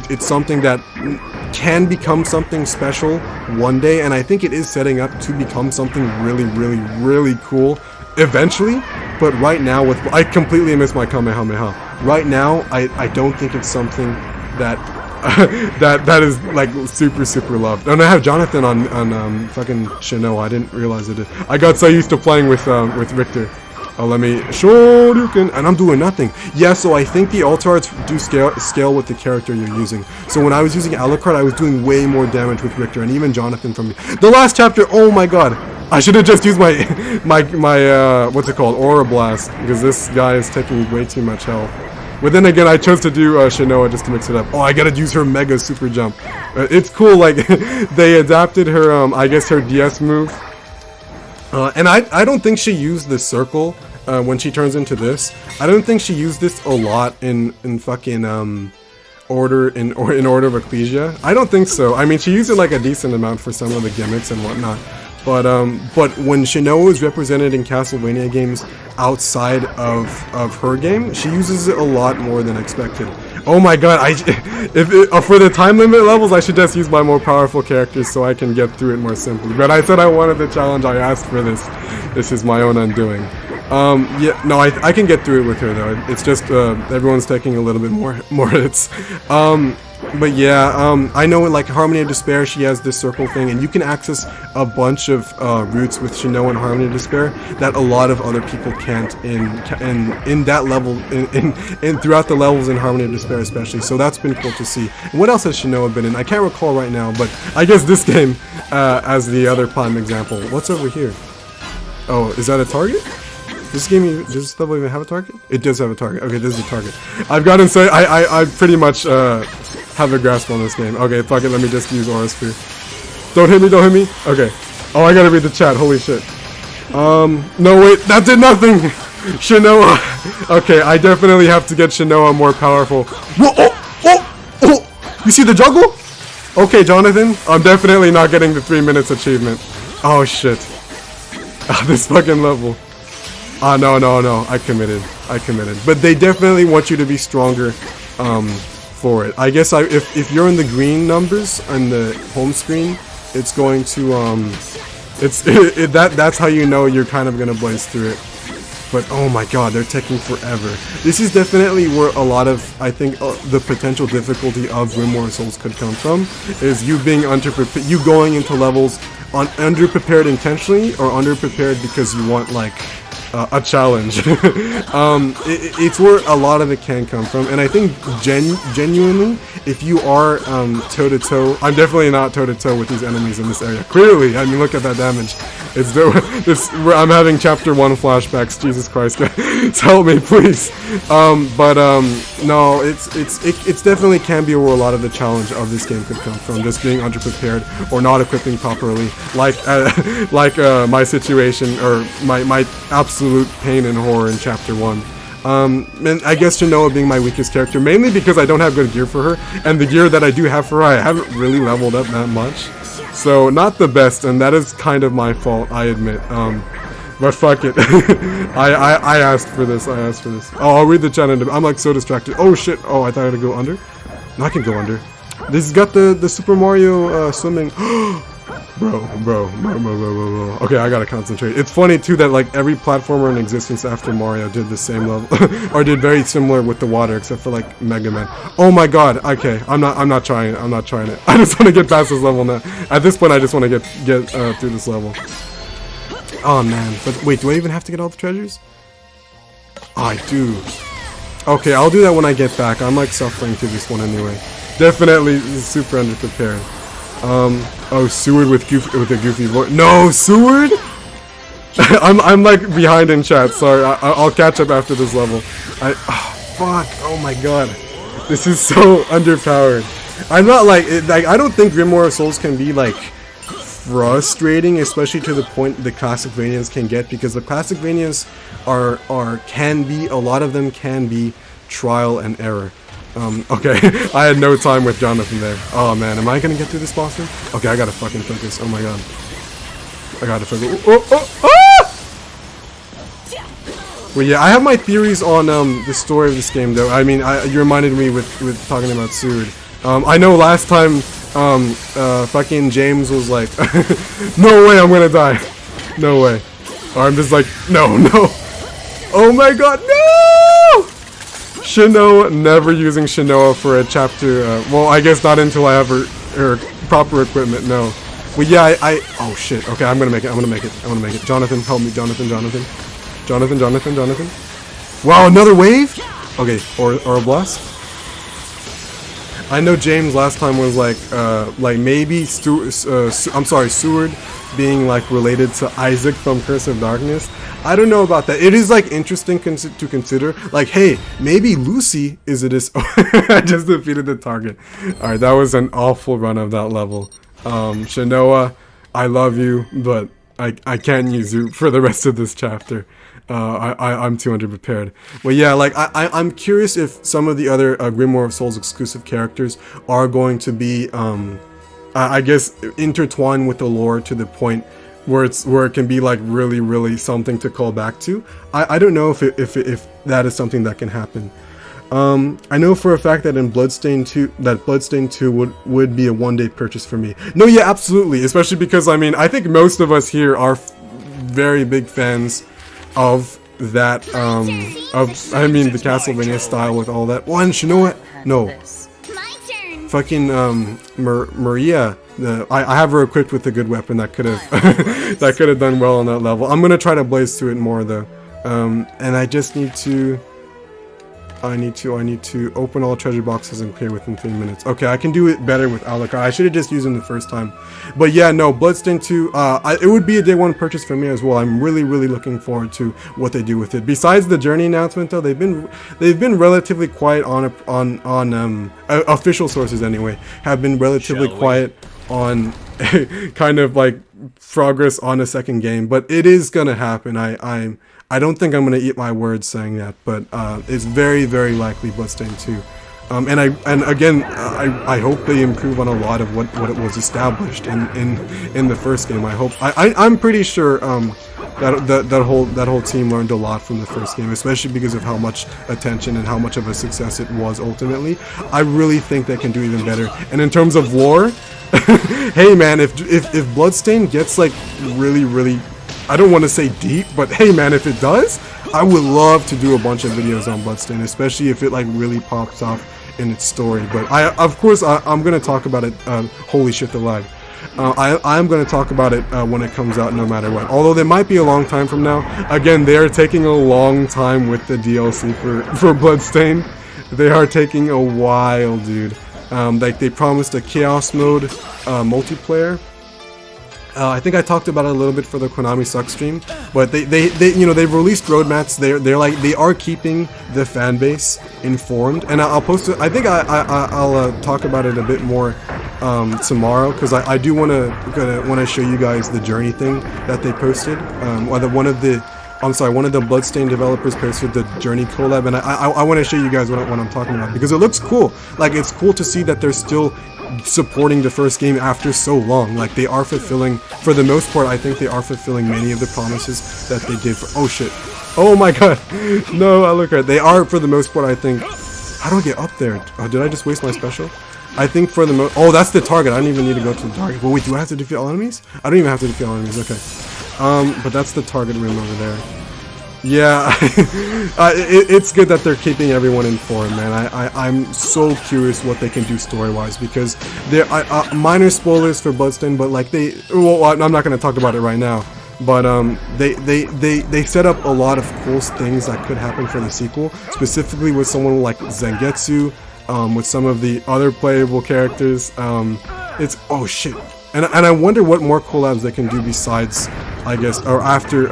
It's something that can become something special one day, and I think it is setting up to become something really, really, really cool eventually. But right now, I completely miss my Kamehameha. Right now, I don't think it's something that that is like super loved. And I have Jonathan on fucking Shinoa. I didn't realize it. I got so used to playing with Richter. Oh, let me show you can, and I'm doing nothing. Yeah, so I think the altar arts do scale with the character you're using. So when I was using Alucard, I was doing way more damage with Richter, and even Jonathan from the last chapter. Oh my god, I should have just used my what's it called, Aura Blast, because this guy is taking way too much health. But then again, I chose to do Shinoa just to mix it up. Oh, I gotta use her Mega Super Jump. It's cool, like they adapted her I guess her DS move. And I don't think she used the circle when she turns into this. I don't think she used this a lot in fucking Order in Order of Ecclesia. I don't think so. I mean, she used it like a decent amount for some of the gimmicks and whatnot. But when Shinoa is represented in Castlevania games outside of her game, she uses it a lot more than expected. Oh my god, for the time limit levels, I should just use my more powerful characters so I can get through it more simply. But I said I wanted the challenge, I asked for this. This is my own undoing. Yeah, no, I can get through it with her though. It's just everyone's taking a little bit more hits. But yeah, I know in like Harmony of Despair she has this circle thing, and you can access a bunch of routes with Shinoa and Harmony of Despair that a lot of other people can't in that level, in throughout the levels in Harmony of Despair especially. So that's been cool to see. And what else has Shinoa been in? I can't recall right now, but I guess this game as the other prime example. What's over here? Oh, is that a target? Does this level even have a target? It does have a target. Okay, this is a target. I've got to say, I pretty much have a grasp on this game. Okay, fuck it, let me just use Aura Sphere. Don't hit me, don't hit me. Okay. Oh, I gotta read the chat, holy shit. No wait, that did nothing! Shinoa! Okay, I definitely have to get Shinoa more powerful. Whoa, oh! You see the juggle? Okay, Jonathan, I'm definitely not getting the 3 minutes achievement. Oh shit. This fucking level. No, I committed. But they definitely want you to be stronger for it. I guess if you're in the green numbers on the home screen, it's going to that's how you know you're kind of gonna blaze through it. But oh my god, they're taking forever. This is definitely where a lot of, I think, the potential difficulty of Grimoire of Souls could come from, is you being underprepared, you going into levels underprepared intentionally or underprepared because you want like a challenge. It's where a lot of it can come from, and I think genuinely, if you are toe-to-toe, I'm definitely not toe-to-toe with these enemies in this area. Clearly, I mean, look at that damage. I'm having chapter 1 flashbacks. Jesus Christ, help me, please. No, it's definitely can be where a lot of the challenge of this game could come from, just being underprepared or not equipping properly, like my situation or my absolute pain and horror in chapter 1. And I guess Shinoa being my weakest character, mainly because I don't have good gear for her, and the gear that I do have for her I haven't really leveled up that much, so not the best, and that is kind of my fault, I admit. But fuck it. I asked for this. Oh, I'll read the chat. I'm like so distracted. Oh shit. Oh, I thought I had to go under. No, I can go under. This has got the Super Mario swimming. Bro. Okay, I gotta concentrate. It's funny too that like every platformer in existence after Mario did the same level, or did very similar with the water, except for like Mega Man. Oh my god. Okay, I'm not trying it. I just want to get past this level now. At this point, I just want to get through this level. Oh man, but wait, do I even have to get all the treasures? Oh, I do. Okay, I'll do that when I get back. I'm like suffering through this one anyway. Definitely super underprepared. Oh, Seward with a goofy voice. No, Seward? I'm like behind in chat. Sorry, I'll catch up after this level. Fuck. Oh my god, this is so underpowered. I'm not like I don't think Grimoire of Souls can be like frustrating, especially to the point the Castlevanias can get, because the Castlevanias a lot of them can be trial and error. Okay, I had no time with Jonathan there. Oh man, am I gonna get through this boss thing? Okay, I gotta fucking focus. Oh my god, I gotta focus. Well, yeah, I have my theories on the story of this game, though. I mean, you reminded me with talking about Seward. I know last time fucking James was like, no way I'm gonna die. No way. Or I'm just like, no. Oh my god, no! Shinoa, never using Shinoa for a chapter, well, I guess not until I have her proper equipment, no. Well, yeah, oh shit, okay, I'm gonna make it. Jonathan, help me, Jonathan. Wow, another wave? Okay, or a blast? I know James last time was like maybe Seward being like related to Isaac from Curse of Darkness. I don't know about that. It is like interesting to consider. Like, hey, maybe Lucy is it is. I just defeated the target. All right, that was an awful run of that level. Shinoa, I love you, but I can't use you for the rest of this chapter. I'm too underprepared. But yeah, like I'm curious if some of the other Grimoire of Souls exclusive characters are going to be, I guess, intertwined with the lore to the point where it can be like really something to call back to. I don't know if that is something that can happen. I know for a fact that in Bloodstained 2 would be a one-day purchase for me. No, yeah, absolutely. Especially because, I mean, I think most of us here are very big fans of that, the Castlevania style with all that. Well, and you know what? No. Fucking, Maria, I have her equipped with a good weapon that could have, that could have done well on that level. I'm gonna try to blaze through it more, though. And I just need to... I need to open all treasure boxes and clear within 3 minutes. Okay, I can do it better with Alucard. I should have just used him the first time. But yeah, no, Bloodstained 2, it would be a day one purchase for me as well. I'm really looking forward to what they do with it. Besides the Journey announcement, though, they've been relatively quiet on official sources anyway, have been relatively quiet on kind of like progress on a second game. But it is gonna happen. I don't think I'm gonna eat my words saying that, but it's very likely Bloodstained 2. And again, I hope they improve on a lot of what it was established in the first game. I'm pretty sure that whole team learned a lot from the first game, especially because of how much attention and how much of a success it was ultimately. I really think they can do even better. And in terms of lore, hey man, if Bloodstained gets like really, I don't want to say deep, but hey man, if it does, I would love to do a bunch of videos on Bloodstained, especially if it like really pops off in its story. But of course, I'm gonna talk about it. Holy shit, the lag. I'm gonna talk about it when it comes out, no matter what. Although there might be a long time from now. Again, they are taking a long time with the DLC for Bloodstained. They are taking a while, dude. Like they promised a Chaos mode multiplayer. I think I talked about it a little bit for the Konami Suck stream, but they they've released roadmaps. They are keeping the fan base informed, and I'll post it. I think I'll talk about it a bit more tomorrow, because I do want to show you guys the Journey thing that they posted. One of the Bloodstained developers posted the Journey collab, and I want to show you guys what I'm talking about, because it looks cool. Like, it's cool to see that they're still supporting the first game after so long. Like, they are fulfilling, for the most part, I think they are fulfilling many of the promises that they did for... Oh shit. Oh my god. No, Alucard. They are, for the most part, I think... How do I get up there? Oh, did I just waste my special? I think for the most... Oh, that's the target. I don't even need to go to the target. Well, wait, do I have to defeat all enemies? I don't even have to defeat all enemies. Okay. But that's the target room over there. Yeah, it's good that they're keeping everyone informed, man. I'm so curious what they can do story-wise, because there minor spoilers for Bloodstained, but like well, I'm not going to talk about it right now, but they set up a lot of cool things that could happen for the sequel, specifically with someone like Zangetsu, with some of the other playable characters. It's oh shit. And I wonder what more collabs they can do besides, I guess, or after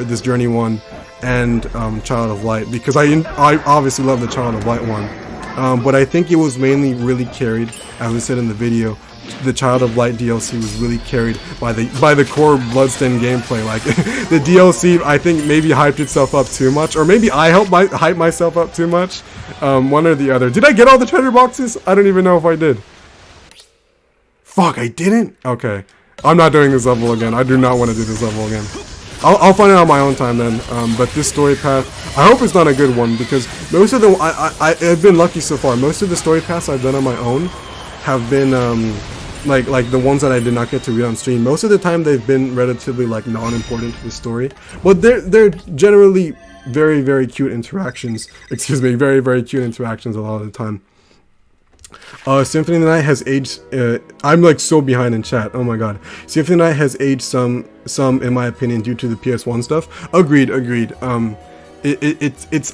this Journey one and Child of Light, because I obviously love the Child of Light one, but I think it was mainly really carried, as I said in the video, the Child of Light DLC was really carried by the core Bloodstained gameplay. Like the DLC, I think maybe hyped itself up too much, or maybe I hype myself up too much. One or the other. Did I get all the treasure boxes? I don't even know if I did. Fuck, I didn't? Okay. I'm not doing this level again. I do not want to do this level again. I'll find it on my own time then. But this story path, I hope it's not a good one, because most of the... I've been lucky so far. Most of the story paths I've done on my own have been, like the ones that I did not get to read on stream. Most of the time they've been relatively, like, non-important to the story. But they're generally very cute interactions. Excuse me, very cute interactions a lot of the time. Symphony of the Night has aged, I'm like so behind in chat, oh my god. Symphony of the Night has aged some in my opinion due to the PS1 stuff. Agreed.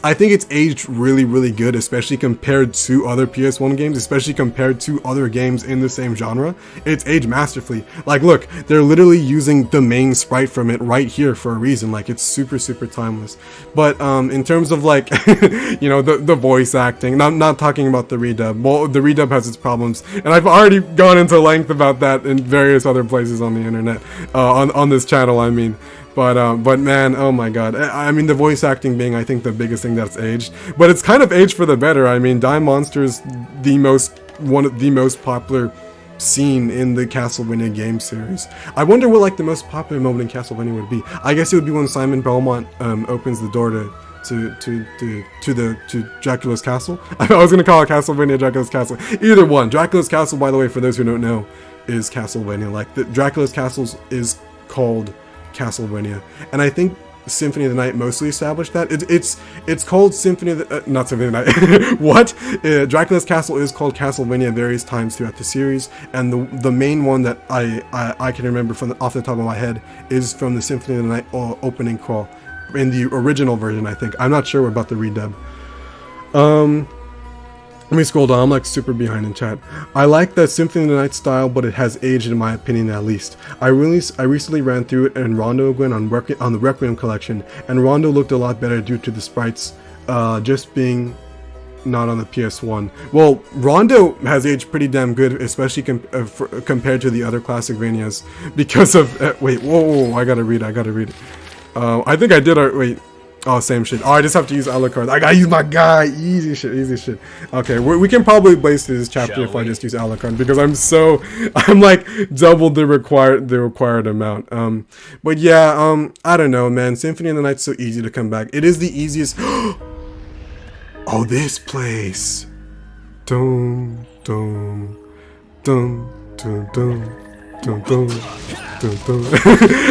I think it's aged really good, especially compared to other PS1 games, especially compared to other games in the same genre. It's aged masterfully. Like, look, they're literally using the main sprite from it right here for a reason. Like, it's super timeless. But in terms of, like, you know, the voice acting, not talking about the redub. Well, the redub has its problems, and I've already gone into length about that in various other places on the internet, on this channel, I mean. But man, oh my god. I mean, the voice acting being, I think, the biggest thing that's aged. But it's kind of aged for the better. I mean, Dime Monster's one of the most popular scene in the Castlevania game series. I wonder what like the most popular moment in Castlevania would be. I guess it would be when Simon Belmont opens the door to Dracula's castle. I was gonna call it Castlevania Dracula's Castle. Either one. Dracula's Castle, by the way, for those who don't know, is Castlevania. Like Dracula's Castles is called Castlevania, and I think Symphony of the Night mostly established that. It's called Symphony of the not Symphony of the Night. What? Dracula's Castle is called Castlevania various times throughout the series, and the main one that I can remember off the top of my head is from the Symphony of the Night opening crawl in the original version. I think I'm not sure about the redub. Let me scroll down. I'm like super behind in chat. I like the Symphony of the Night style, but it has aged in my opinion at least. I recently ran through it in Rondo again on the Requiem collection, and Rondo looked a lot better due to the sprites just being not on the PS1. Well, Rondo has aged pretty damn good, especially compared to the other classic Vanias, because of wait, whoa, I gotta read it. I think I did. Wait. Oh, same shit. Oh, I just have to use Alucard. I gotta use my guy. Easy shit. Okay, we can probably blaze through this chapter if I just use Alucard, because I'm like double the required amount. But yeah, I don't know, man. Symphony of the Night's so easy to come back. It is the easiest. Oh, this place. Dum dum dum dum dum. Dun, dun, dun, dun.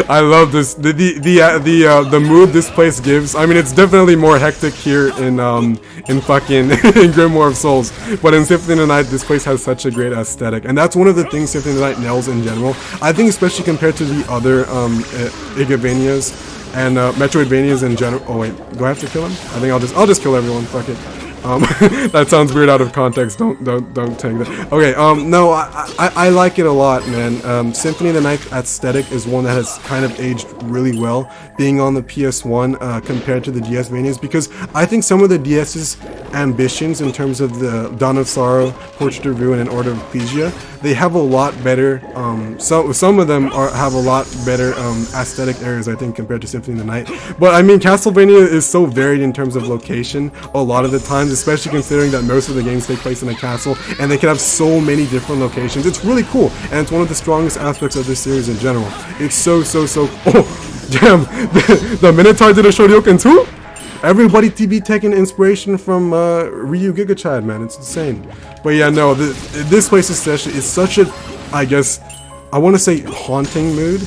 I love this. The mood this place gives. I mean, it's definitely more hectic here in fucking in Grimoire of Souls, but in Symphony of the Night, this place has such a great aesthetic, and that's one of the things Symphony of the Night nails in general. I think, especially compared to the other Igavanias and Metroidvanias in general. Oh wait, do I have to kill him? I think I'll just kill everyone. Fuck it. That sounds weird out of context. Don't take that. Okay. No, I like it a lot, man. Symphony of the Night aesthetic is one that has kind of aged really well, being on the PS1 compared to the DS Vanias, because I think some of the DS's ambitions in terms of the Dawn of Sorrow, Portrait of Ruin, and Order of Ecclesia, they have a lot better. Some of them have a lot better aesthetic areas, I think, compared to Symphony of the Night. But I mean, Castlevania is so varied in terms of location a lot of the times, especially considering that most of the games take place in a castle, and they can have so many different locations. It's really cool, and it's one of the strongest aspects of this series in general. It's so. Oh, damn! The Minotaur did a Shoryuken too. Everybody be taking inspiration from Ryu Giga Chad, man. It's insane. But yeah, no, this place especially is such a, I guess, I want to say haunting mood.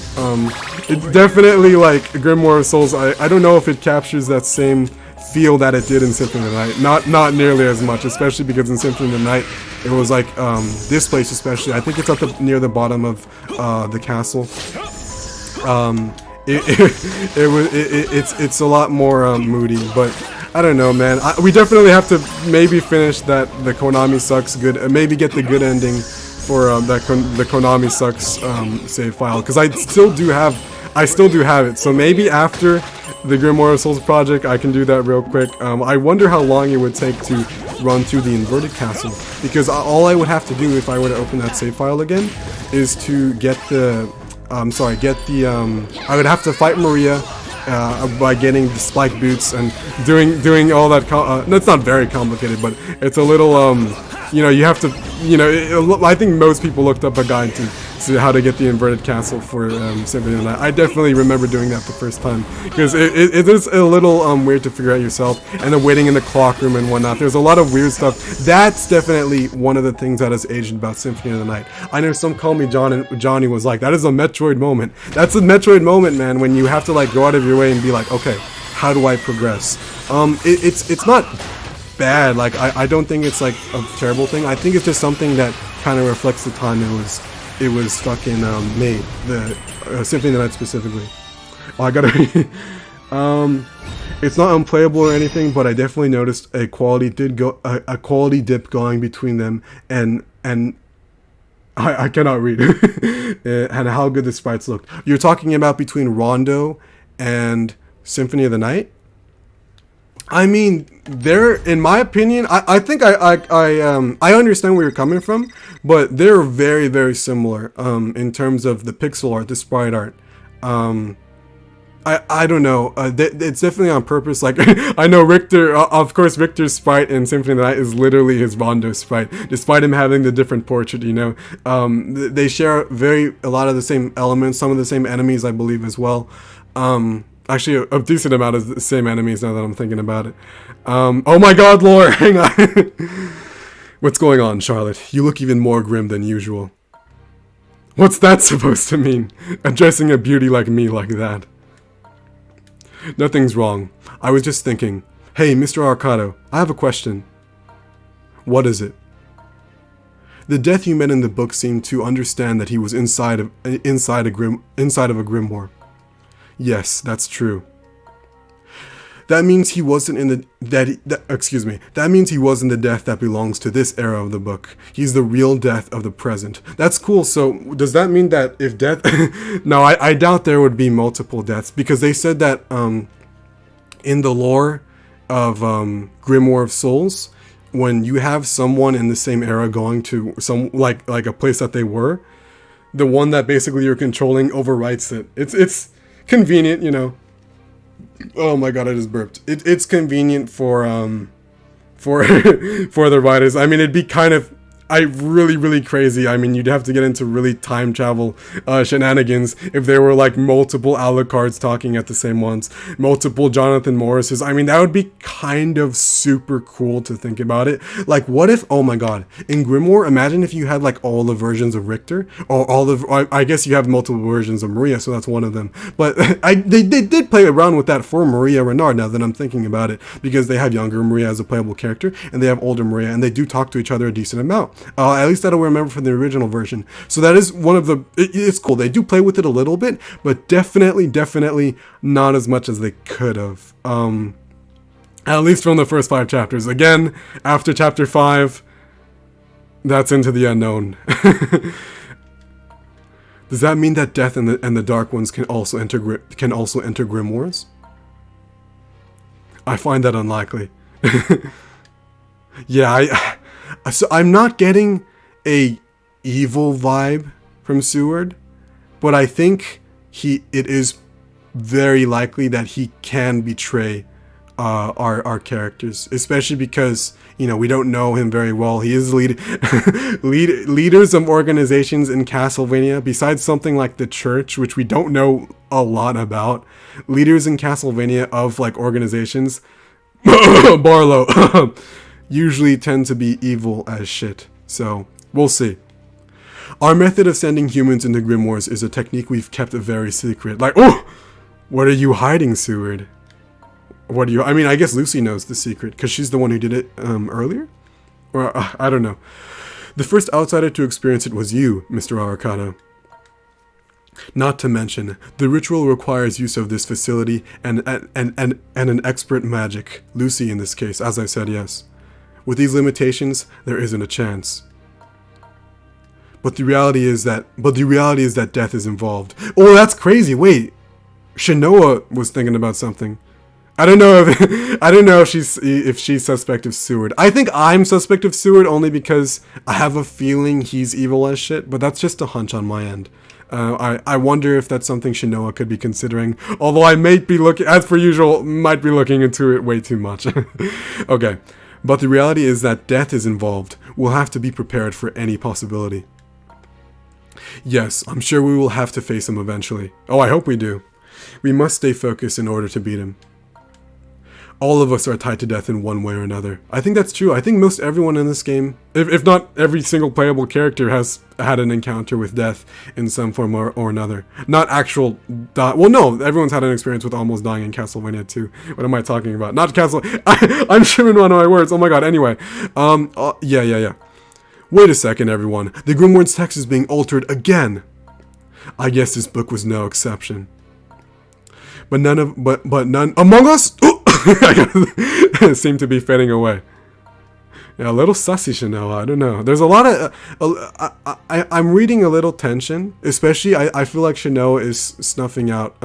It's definitely like Grimoire of Souls. I don't know if it captures that same feel that it did in Symphony of the Night. Not nearly as much, especially because in Symphony of the Night, it was like this place especially. I think it's at near the bottom of the castle. It's a lot more moody, but I don't know, man. We definitely have to maybe finish the Konami sucks good, maybe get the good ending for the Konami sucks save file, because I still do have it. So maybe after the Grimoire of Souls project, I can do that real quick. I wonder how long it would take to run through the inverted castle, because all I would have to do if I were to open that save file again is to get I would have to fight Maria by getting the spike boots and doing all that. That's not very complicated, but it's a little you have to, I think most people looked up a guide to see how to get the inverted castle for Symphony of the Night. I definitely remember doing that the first time, because it is a little weird to figure out yourself, and the waiting in the clock room and whatnot. There's a lot of weird stuff. That's definitely one of the things that has aged about Symphony of the Night. I know some call me John, and Johnny was like, that is a Metroid moment. That's a Metroid moment, man, when you have to like go out of your way and be like, okay, how do I progress? It's not bad. Like I don't think it's like a terrible thing. I think it's just something that kind of reflects the time it was fucking made, the Symphony of the Night specifically. Oh, I gotta it's not unplayable or anything, but I definitely noticed a quality dip going between them, and I cannot read and how good the sprites looked. You're talking about between Rondo and Symphony of the Night? I mean, they're, in my opinion, I think I understand where you're coming from, but they're very, very similar in terms of the pixel art, the sprite art. I don't know. It's definitely on purpose. Like, I know Richter, of course, Richter's sprite in Symphony of the Night is literally his Rondo sprite, despite him having the different portrait, you know. They share a lot of the same elements, some of the same enemies, I believe, as well. Actually, a decent amount of the same enemies now that I'm thinking about it. Oh my god, Lore, hang on. What's going on, Charlotte? You look even more grim than usual. What's that supposed to mean? Addressing a beauty like me like that. Nothing's wrong. I was just thinking. Hey, Mr. Arcado, I have a question. What is it? The death you met in the book seemed to understand that he was inside of a grimoire. Yes, that's true. That means he wasn't in the That means he wasn't the death that belongs to this era of the book. He's the real death of the present. That's cool. So does that mean that if death No, I doubt there would be multiple deaths, because they said that in the lore of Grimoire of Souls, when you have someone in the same era going to some like a place that they were, the one that basically you're controlling overwrites it. It's convenient, you know. Oh my god, I just burped. It's convenient for for the writers. I mean, it'd be kind of really crazy. I mean, you'd have to get into really time travel shenanigans if there were like multiple Alucards talking at the same once, multiple Jonathan Morrises. I mean, that would be kind of super cool to think about it. Like, what if, oh my god, in Grimoire, imagine if you had like all the versions of Richter, or I guess you have multiple versions of Maria, so that's one of them. But they did play around with that for Maria Renard, now that I'm thinking about it, because they have younger Maria as a playable character, and they have older Maria, and they do talk to each other a decent amount. At least I don't remember from the original version. So that is one of the... It's cool. They do play with it a little bit, but definitely not as much as they could have. At least from the first 5 chapters. Again, after chapter 5, that's into the unknown. Does that mean that Death and the Dark Ones can also enter grimoires? I find that unlikely. Yeah, so I'm not getting a evil vibe from Seward, but I think it is very likely that he can betray our characters, especially because, you know, we don't know him very well. He is leaders of organizations in Castlevania, besides something like the church, which we don't know a lot about. Leaders in Castlevania of like organizations, Barlow, usually tend to be evil as shit. So we'll see. Our method of sending humans into grimoires is a technique we've kept very secret. Like, oh, what are you hiding, Seward? What do you... I mean, I guess Lucy knows the secret, because she's the one who did it earlier? Or, I don't know. The first outsider to experience it was you, Mr. Arcano. Not to mention, the ritual requires use of this facility and an expert magic. Lucy in this case, as I said, yes. With these limitations, there isn't a chance. But the reality is that death is involved. Oh, that's crazy. Wait. Shinoa was thinking about something. I don't know if she's suspect of Seward. I think I'm suspect of Seward only because I have a feeling he's evil as shit, but that's just a hunch on my end. I wonder if that's something Shinoa could be considering, although I may be looking, as per usual, might be looking into it way too much. Okay, but the reality is that death is involved. We'll have to be prepared for any possibility. Yes, I'm sure we will have to face him eventually. Oh, I hope we do. We must stay focused in order to beat him. All of us are tied to death in one way or another. I think that's true. I think most everyone in this game, if not every single playable character, has had an encounter with death in some form or another. Not actual well, no, everyone's had an experience with almost dying in Castlevania 2. What am I talking about? Not I'm shimming one of my words. Oh my god, anyway. Yeah. Wait a second, everyone. The Grimoire's text is being altered again. I guess this book was no exception. But none among us seem to be fading away. Yeah, a little sussy, Chanel. I don't know. There's a lot of... I'm reading a little tension. Especially, I feel like Chanel is snuffing out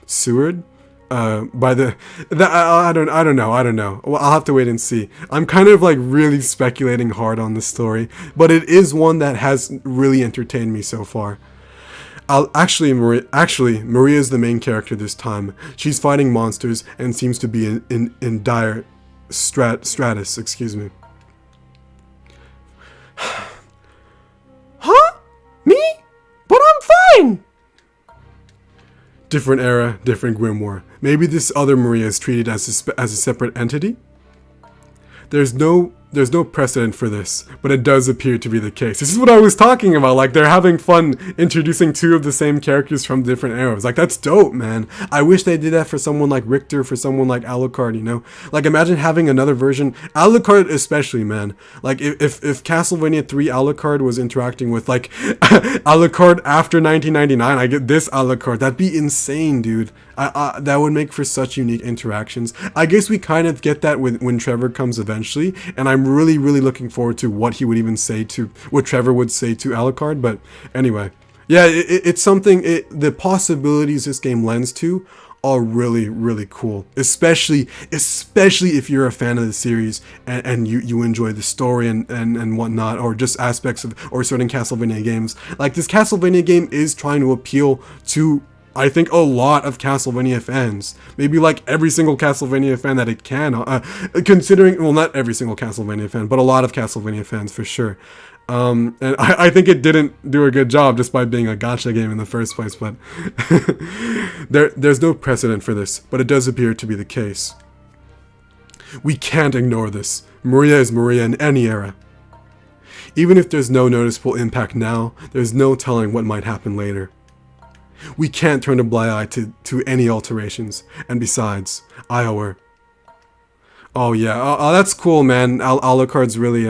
Seward. By the... I don't know. Well, I'll have to wait and see. I'm kind of like really speculating hard on this story. But it is one that has really entertained me so far. Maria is the main character this time. She's fighting monsters and seems to be in dire stratus. Excuse me. Huh? Me? But I'm fine! Different era, different Grimoire. Maybe this other Maria is treated as a separate entity? There's no precedent for this, but it does appear to be the case. This is what I was talking about, like they're having fun introducing two of the same characters from different eras. Like that's dope, man. I wish they did that for someone like Richter, for someone like Alucard, you know? Like imagine having another version, Alucard especially, man. Like if Castlevania 3 Alucard was interacting with like Alucard after 1999, I get this Alucard. That'd be insane, dude. That would make for such unique interactions. I guess we kind of get that when Trevor comes eventually, and I'm really looking forward to what he would even say to, what Trevor would say to Alucard. But anyway, yeah, it's something, the possibilities this game lends to are really cool, especially if you're a fan of the series and you enjoy the story and whatnot, or just aspects of, or certain Castlevania games. Like this Castlevania game is trying to appeal to, I think, a lot of Castlevania fans. Maybe like every single Castlevania fan that it can, considering, well, not every single Castlevania fan, but a lot of Castlevania fans for sure. And I think it didn't do a good job just by being a gacha game in the first place, but there's no precedent for this, but it does appear to be the case. We can't ignore this. Maria is Maria in any era. Even if there's no noticeable impact now, there's no telling what might happen later. We can't turn a blind eye to any alterations, and besides, I owe her. Oh yeah, that's cool, man. Alucard's really,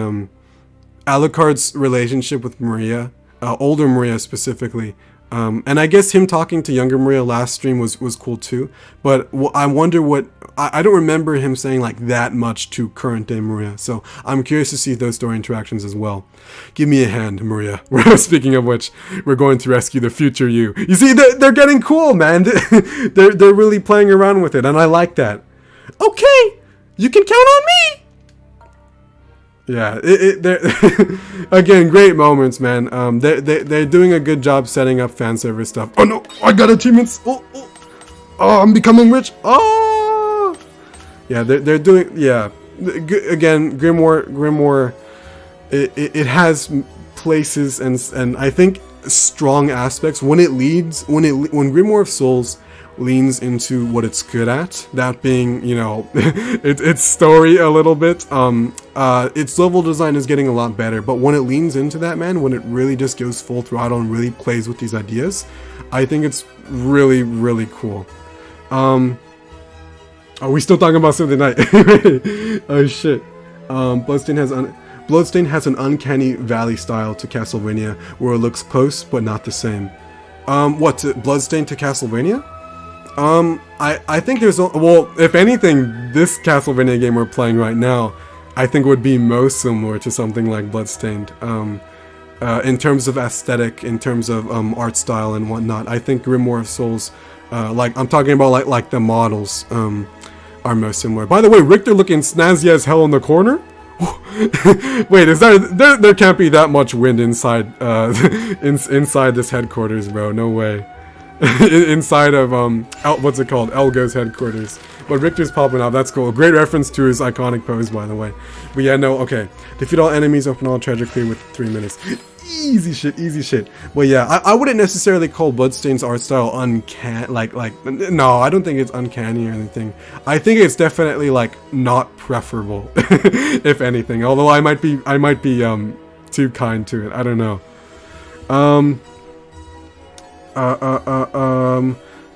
Alucard's relationship with Maria, older Maria specifically, and I guess him talking to younger Maria last stream was cool too, but I wonder what, I don't remember him saying like that much to current day Maria, so I'm curious to see those story interactions as well. Give me a hand, Maria. Speaking of which, we're going to rescue the future you. You see, they're getting cool, man. They're really playing around with it, and I like that. Okay, you can count on me. Yeah, again, great moments, man. They're doing a good job setting up fan service stuff. Oh no, I got achievements. Oh, I'm becoming rich. Oh, yeah, they're doing, yeah. Again, Grimoire. It has places and I think strong aspects when Grimoire of Souls leans into what it's good at, that being, you know, its story a little bit. Its level design is getting a lot better, but when it leans into that, man, when it really just goes full throttle and really plays with these ideas, I think it's really cool. Are we still talking about Symphony Night? Oh shit. Bloodstained has an uncanny valley style to Castlevania, where it looks close but not the same. Bloodstained to Castlevania? I think there's well, if anything, this Castlevania game we're playing right now, I think would be most similar to something like Bloodstained. In terms of aesthetic, in terms of art style and whatnot, I think Grimoire of Souls, like I'm talking about like the models, are most similar. By the way, Richter looking snazzy as hell in the corner. Wait, is there can't be that much wind inside inside this headquarters, bro? No way. Inside of what's it called, Elgo's headquarters. But Richter's popping out. That's cool. Great reference to his iconic pose, by the way. But yeah, no, okay. Defeat all enemies, open all treasure, clear with 3 minutes. Easy shit. But yeah, I wouldn't necessarily call Bloodstained's art style uncanny. No, I don't think it's uncanny or anything. I think it's definitely like not preferable, if anything. Although I might be too kind to it. I don't know.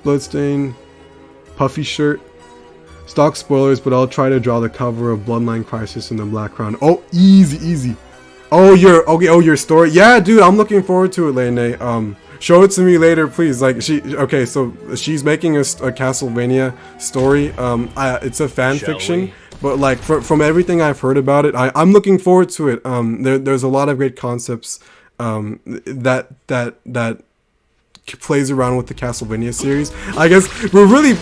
Bloodstained, puffy shirt. Stocke spoilers, but I'll try to draw the cover of Bloodline Crisis in the background. Oh, easy. Oh, your story. Yeah, dude, I'm looking forward to it, Lene. Show it to me later, please. Like, so she's making a Castlevania story. It's a fan fiction, but like from everything I've heard about it, I'm looking forward to it. There's a lot of great concepts that plays around with the Castlevania series. I guess we're really,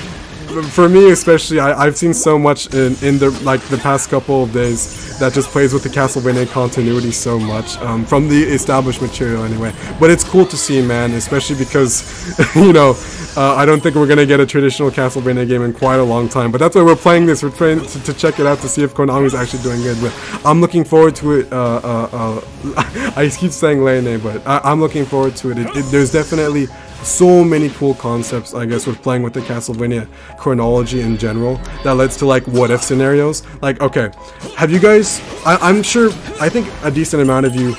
for me especially, I've seen so much in the past couple of days that just plays with the Castlevania continuity so much, from the established material anyway. But it's cool to see, man, especially because, you know, I don't think we're gonna get a traditional Castlevania game in quite a long time. But that's why we're playing this. We're trying to check it out to see if Konami's actually doing good. But I'm looking forward to it. I keep saying Lene, but I'm looking forward to it. There's definitely so many cool concepts, I guess, with playing with the Castlevania chronology in general that leads to like what if scenarios. Like, okay, have you guys, I'm sure, I think a decent amount of you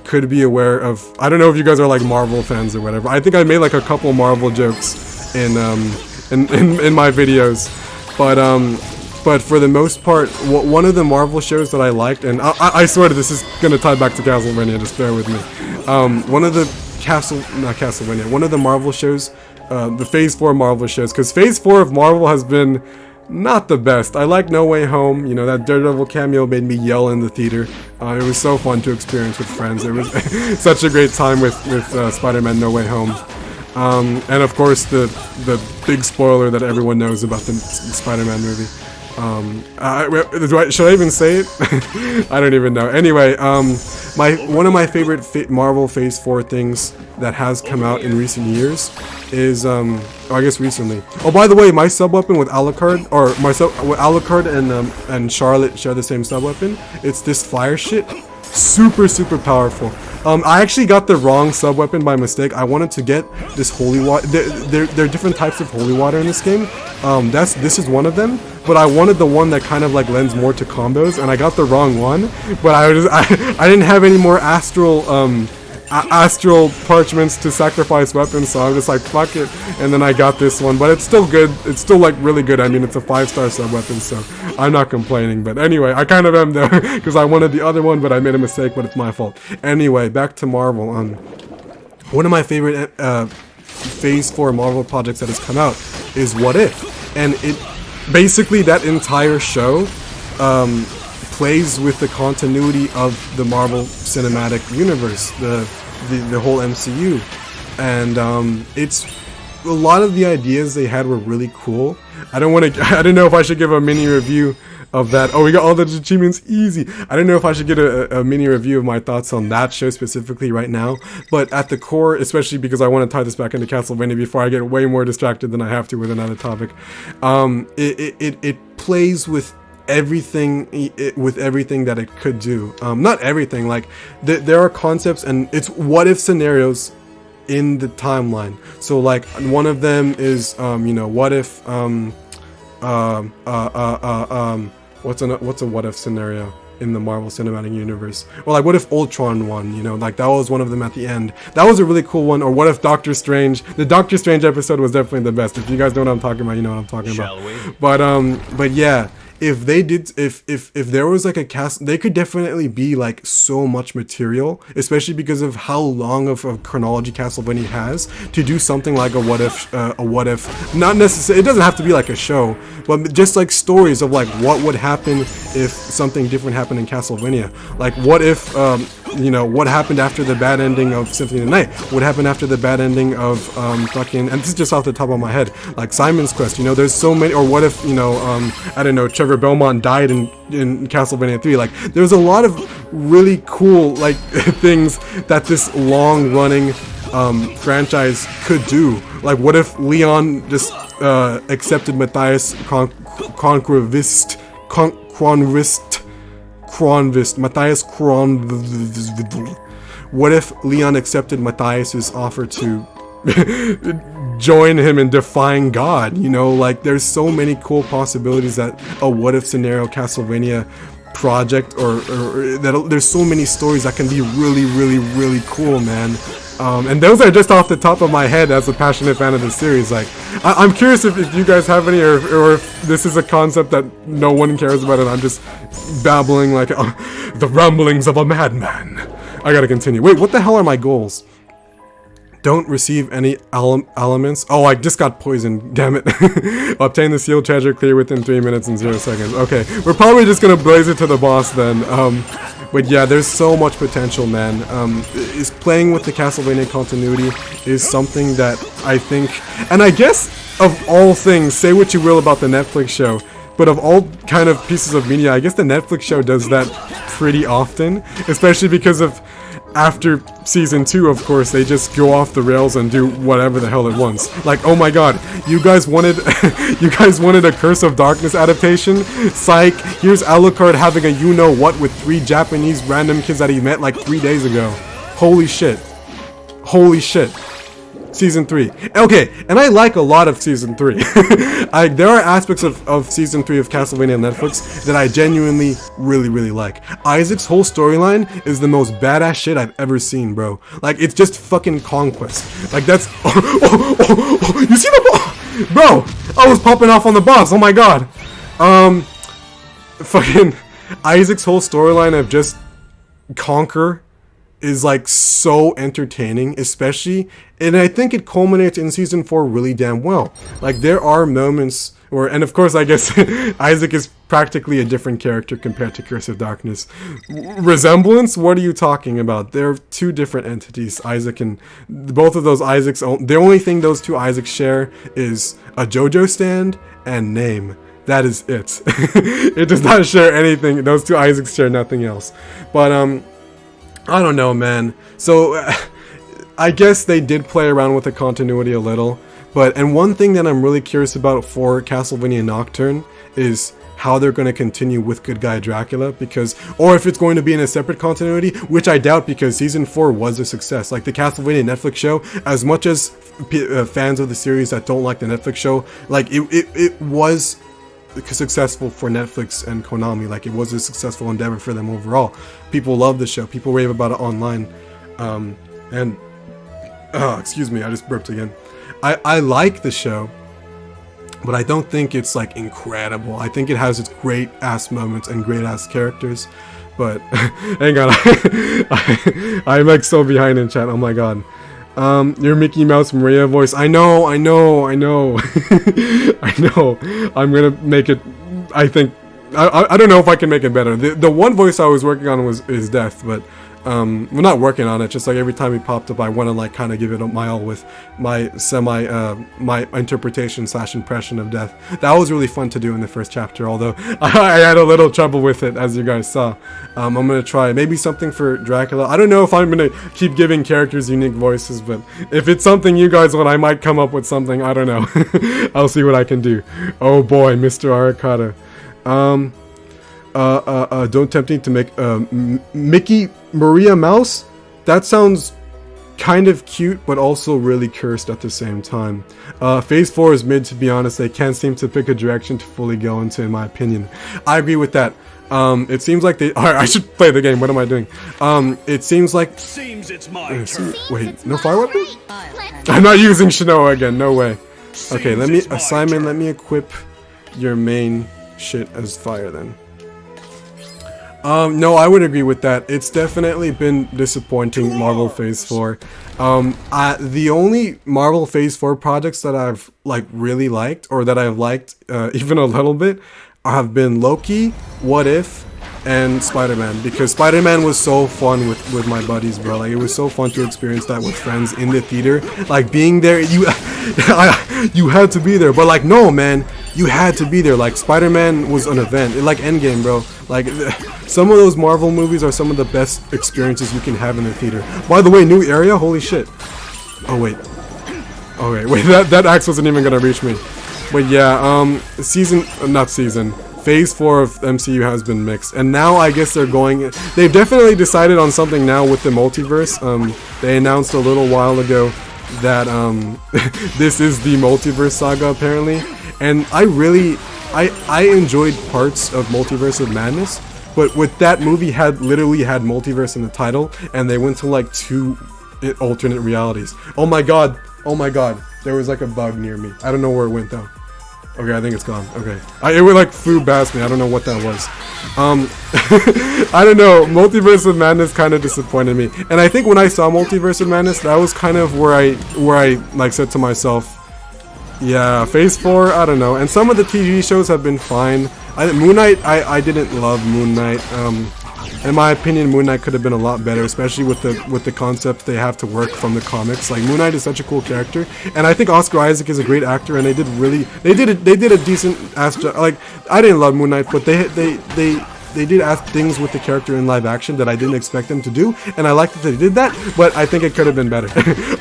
could be aware of, I don't know if you guys are like Marvel fans or whatever. I think I made like a couple Marvel jokes in my videos, but for the most part, one of the Marvel shows that I liked, and I swear this is gonna tie back to Castlevania, just bear with me. One of the one of the Marvel shows, the Phase 4 Marvel shows, because Phase 4 of Marvel has been not the best. I like No Way Home, you know, that Daredevil cameo made me yell in the theater. It was so fun to experience with friends. It was such a great time with Spider-Man No Way Home. And of course the big spoiler that everyone knows about the Spider-Man movie. Should I even say it? I don't even know. Anyway, one of my favorite Marvel Phase 4 things that has come out in recent years is, I guess recently. Oh, by the way, my sub-weapon with Alucard, or with Alucard and Charlotte share the same sub-weapon. It's this fire shit. Super powerful. I actually got the wrong sub-weapon by mistake. I wanted to get this holy water. There are different types of holy water in this game. This is one of them, but I wanted the one that kind of like lends more to combos, and I got the wrong one. But I didn't have any more astral parchments to sacrifice weapons, so I'm just like, fuck it, and then I got this one. But it's still good. It's still like really good. I mean, it's a 5-star sub weapon, so I'm not complaining. But anyway, I kind of am though, because I wanted the other one, but I made a mistake, but it's my fault. Anyway, back to Marvel. One of my favorite Phase 4 Marvel projects that has come out is What If, and it basically, that entire show plays with the continuity of the Marvel Cinematic Universe, the whole MCU, and it's a lot of the ideas they had were really cool. I don't know if I should give a mini review of that. Oh, we got all the achievements easy. I don't know if I should get a mini review of my thoughts on that show specifically right now, but at the core, especially because I want to tie this back into Castlevania before I get way more distracted than I have to with another topic, it plays with everything that it could do. Not everything, like there are concepts, and it's what if scenarios in the timeline. So like one of them is you know, what if what's a what if scenario in the Marvel Cinematic Universe? Or like, what if Ultron won? You know, like that was one of them at the end. That was a really cool one. Or what if Doctor Strange? The Doctor Strange episode was definitely the best. If you guys know what I'm talking about, you know what I'm talking about. But yeah, if they did, if there was like a cast, they could definitely be like so much material, especially because of how long of a chronology Castlevania has, to do something like a what if, not necessarily, it doesn't have to be like a show, but just like stories of like what would happen if something different happened in Castlevania. Like what if, you know, what happened after the bad ending of Symphony of the Night? What happened after the bad ending of fucking, and this is just off the top of my head, like Simon's Quest, you know, there's so many. Or what if, you know, I don't know, Richter Belmont died in Castlevania 3. Like there's a lot of really cool like things that this long running franchise could do. Like what if Leon just accepted Matthias Matthias What if Leon accepted Matthias's offer to join him in defying God? You know, like there's so many cool possibilities that a what if scenario Castlevania project, or that there's so many stories that can be really cool, man. And those are just off the top of my head as a passionate fan of the series. Like, I'm curious if you guys have any, or if this is a concept that no one cares about and I'm just babbling like the rumblings of a madman. I gotta continue. Wait, what the hell are my goals? Don't receive any elements. Oh, I just got poisoned. Damn it. Obtain the sealed treasure, clear within 3 minutes and 0 seconds. Okay, we're probably just gonna blaze it to the boss then. But yeah, there's so much potential, man. Is playing with the Castlevania continuity is something that I think, and I guess of all things, say what you will about the Netflix show, but of all kind of pieces of media, I guess the Netflix show does that pretty often, especially because of after season 2, of course, they just go off the rails and do whatever the hell it wants. Like, oh my god, you guys wanted a Curse of Darkness adaptation? Psych, here's Alucard having a you-know-what with 3 Japanese random kids that he met like 3 days ago. Holy shit. Holy shit. Season 3. Okay, and I like a lot of Season 3. There are aspects of Season 3 of Castlevania Netflix that I genuinely really like. Isaac's whole storyline is the most badass shit I've ever seen, bro. Like, it's just fucking conquest. Like, that's... you see the... Bro! I was popping off on the boss, oh my god! Fucking... Isaac's whole storyline of just conquer is like so entertaining, especially, and I think it culminates in season 4 really damn well. Like, there are moments where, and of course I guess Isaac is practically a different character compared to Curse of Darkness. Resemblance? What are you talking about? They're 2 different entities. Isaac and both of those Isaacs, the only thing those 2 Isaacs share is a JoJo stand and name. That is it. It does not share anything. Those 2 Isaacs share nothing else. But I don't know, man. So, I guess they did play around with the continuity a little. And one thing that I'm really curious about for Castlevania Nocturne is how they're going to continue with Good Guy Dracula, or if it's going to be in a separate continuity, which I doubt, because Season 4 was a success. Like, the Castlevania Netflix show, as much as fans of the series that don't like the Netflix show, like, it was successful for Netflix and Konami. Like, it was a successful endeavor for them overall. People love the show. People rave about it online. Excuse me, I just burped again. I like the show, but I don't think it's like incredible. I think it has its great ass moments and great ass characters. But hang on, I'm like so behind in chat. Oh my god. Your Mickey Mouse Maria voice. I know. I know. I'm gonna make it. I think. I don't know if I can make it better. The one voice I was working on is Death, but well, not working on it. Just like every time he popped up, I want to like kind of give it my all with my my interpretation / impression of Death. That was really fun to do in the first chapter. Although I had a little trouble with it, as you guys saw. I'm gonna try maybe something for Dracula. I don't know if I'm gonna keep giving characters unique voices, but if it's something you guys want, I might come up with something. I don't know. I'll see what I can do. Oh boy, Mr. Arcata. Don't tempt me to make Mickey Maria Mouse. That sounds kind of cute, but also really cursed at the same time. Phase 4 is mid, to be honest. They can't seem to pick a direction to fully go into, in my opinion. I agree with that. It seems like they... Alright, I should play the game. What am I doing? It seems like... It's my turn. Wait, no fire weapon? I'm not using Shinoa again. No way. Okay, let me... Simon, let me equip your main shit as fire then. No, I would agree with that. It's definitely been disappointing, Marvel Phase 4. The only Marvel Phase 4 projects that I've like really liked, or that I've liked even a little bit, have been Loki, What If, and Spider-Man, because Spider-Man was so fun with my buddies, bro. Like, it was so fun to experience that with friends in the theater. Like, being there, you had to be there. But like, no, man, you had to be there. Like, Spider-Man was an event. Like Endgame, bro. Like, some of those Marvel movies are some of the best experiences you can have in the theater. By the way, new area? Holy shit. Oh, wait. Okay, wait, that axe wasn't even gonna reach me. But yeah, Phase 4 of MCU has been mixed, and now I guess they've definitely decided on something now with the multiverse. They announced a little while ago that this is the multiverse saga apparently, and I enjoyed parts of Multiverse of Madness, but with that movie literally had multiverse in the title, and they went to like 2 alternate realities. Oh my god, there was like a bug near me. I don't know where it went though. Okay, I think it's gone. Okay. It would like flew past me. I don't know what that was. I don't know. Multiverse of Madness kind of disappointed me. And I think when I saw Multiverse of Madness, that was kind of where I like said to myself, yeah, Phase 4, I don't know. And some of the TV shows have been fine. Moon Knight, I didn't love Moon Knight. In my opinion, Moon Knight could have been a lot better, especially with the concepts they have to work from the comics. Like, Moon Knight is such a cool character, and I think Oscar Isaac is a great actor, and they did a decent ass job. Like, I didn't love Moon Knight, but they did add things with the character in live action that I didn't expect them to do, and I liked that they did that, but I think it could have been better.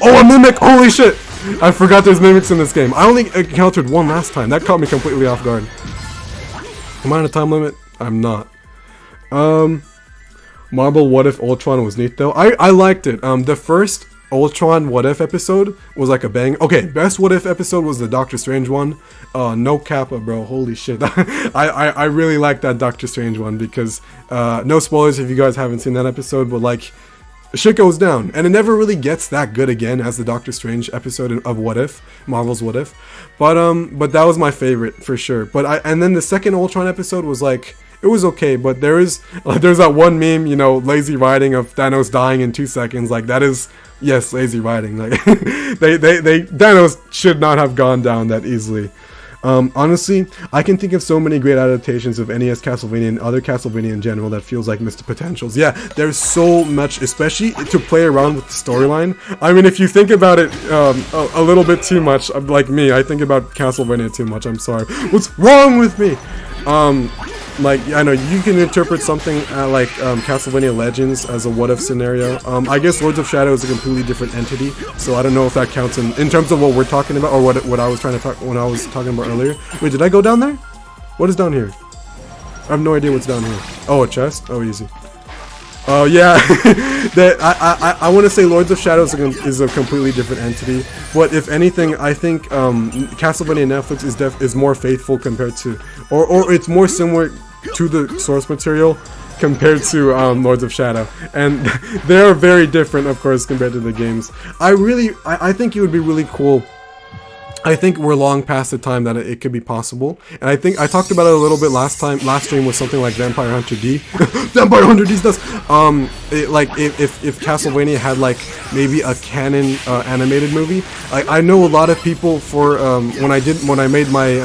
Oh, a mimic! Holy shit! I forgot there's mimics in this game. I only encountered one last time. That caught me completely off guard. Am I on a time limit? I'm not. Marvel What If Ultron was neat though. I liked it. The first Ultron What If episode was like a bang. Okay, best What If episode was the Doctor Strange one. No kappa, bro. Holy shit. I really like that Doctor Strange one because no spoilers if you guys haven't seen that episode, but like shit goes down, and it never really gets that good again as the Doctor Strange episode of What If, Marvel's What If. But that was my favorite for sure. And then the second Ultron episode was like, it was okay, but there's that one meme, you know, lazy writing of Thanos dying in 2 seconds. Like, that is, yes, lazy writing. Like, Thanos should not have gone down that easily. Honestly, I can think of so many great adaptations of NES Castlevania and other Castlevania in general that feels like missed potentials. Yeah, there's so much, especially to play around with the storyline. I mean, if you think about it a little bit too much, like me, I think about Castlevania too much. I'm sorry. What's wrong with me? Like, I know you can interpret something like Castlevania Legends as a what-if scenario. I guess Lords of Shadow is a completely different entity, so I don't know if that counts in terms of what we're talking about, or what I was trying to talk when I was talking about earlier. Wait, did I go down there? What is down here? I have no idea what's down here. Oh, a chest? Oh, easy. Oh, yeah. I want to say Lords of Shadow is a completely different entity, but if anything, I think Castlevania Netflix is more faithful compared to, or it's more similar to the source material compared to Lords of Shadow, and they are very different, of course, compared to the games. I think it would be really cool. I think we're long past the time that it could be possible, and I think I talked about it a little bit last stream with something like Vampire Hunter D. Vampire Hunter D does. Like if Castlevania had like maybe a canon animated movie. I know a lot of people when I made my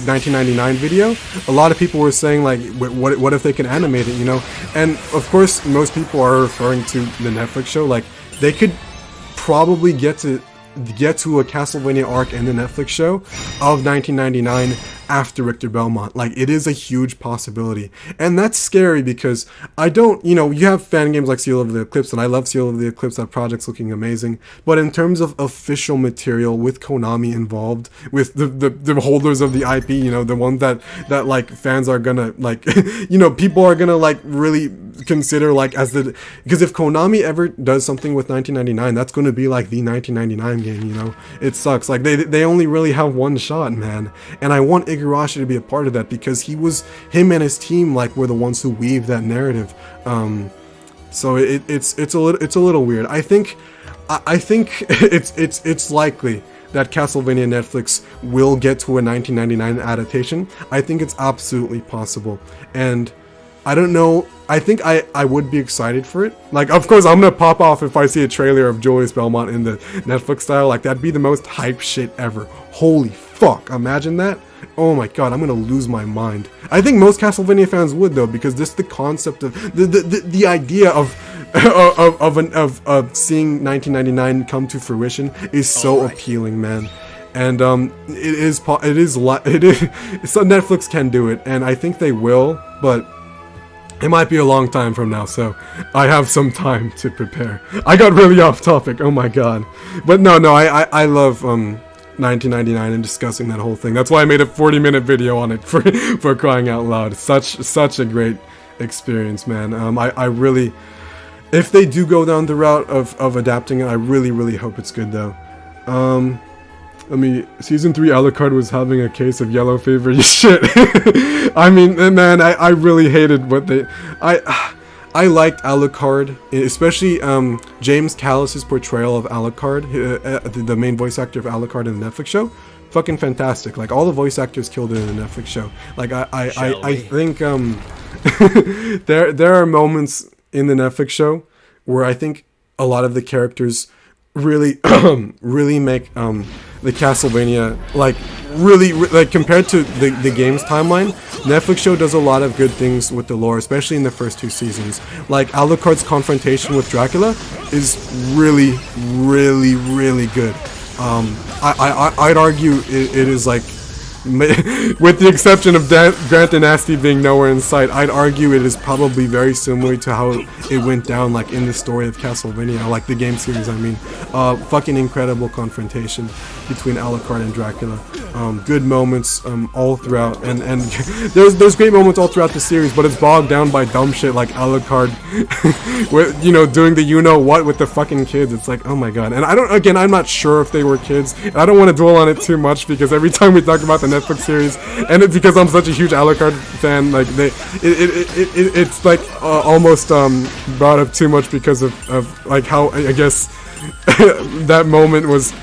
1999 video, a lot of people were saying like, what if they can animate it, you know? And of course, most people are referring to the Netflix show. Like, they could probably get to a Castlevania arc in the Netflix show of 1999 after Richter Belmont. Like, it is a huge possibility, and that's scary because I don't, you know, you have fan games like Seal of the Eclipse, and I love Seal of the Eclipse. That project's looking amazing, but in terms of official material with Konami involved, with the holders of the IP, you know, the ones that like fans are gonna like, you know, people are gonna like really consider like because if Konami ever does something with 1999, that's gonna be like the 1999 game, you know. It sucks. Like, they only really have one shot, man, and I want Igarashi to be a part of that because him and his team like were the ones who weave that narrative. So it's a little weird. I think it's likely that Castlevania Netflix will get to a 1999 adaptation. I think it's absolutely possible, and I don't know. I think I would be excited for it. Like, of course, I'm gonna pop off if I see a trailer of Julius Belmont in the Netflix style. Like, that'd be the most hype shit ever. Holy fuck! Imagine that. Oh my god, I'm gonna lose my mind. I think most Castlevania fans would though, because just the concept of the idea of seeing 1999 come to fruition is so appealing, man. And so Netflix can do it, and I think they will, but it might be a long time from now, so I have some time to prepare. I got really off topic, oh my god. But no, I love 1999 and discussing that whole thing. That's why I made a 40-minute video on it, for crying out loud. Such a great experience, man. I really, if they do go down the route of adapting it, I really hope it's good though. Season 3 Alucard was having a case of yellow fever. Shit. I mean, man, I really hated what I liked Alucard, especially James Callis's portrayal of Alucard, the main voice actor of Alucard in the Netflix show. Fucking fantastic. Like, all the voice actors killed it in the Netflix show. Like, I think there are moments in the Netflix show where I think a lot of the characters really really make the Castlevania, like really like compared to the game's timeline, Netflix show does a lot of good things with the lore, especially in the first 2 seasons. Like Alucard's confrontation with Dracula is really, really, really good. I'd argue it is like, with the exception of Grant the Nasty being nowhere in sight, I'd argue it is probably very similar to how it went down, like in the story of Castlevania, like the game series. I mean, fucking incredible confrontation between Alucard and Dracula. Good moments all throughout, and there's great moments all throughout the series, but it's bogged down by dumb shit like Alucard, with, you know, doing the you know what with the fucking kids. It's like, oh my god. And I'm not sure if they were kids, and I don't want to dwell on it too much because every time we talk about the Netflix series, and it's because I'm such a huge Alucard fan, like it's like almost brought up too much because of like how I guess that moment was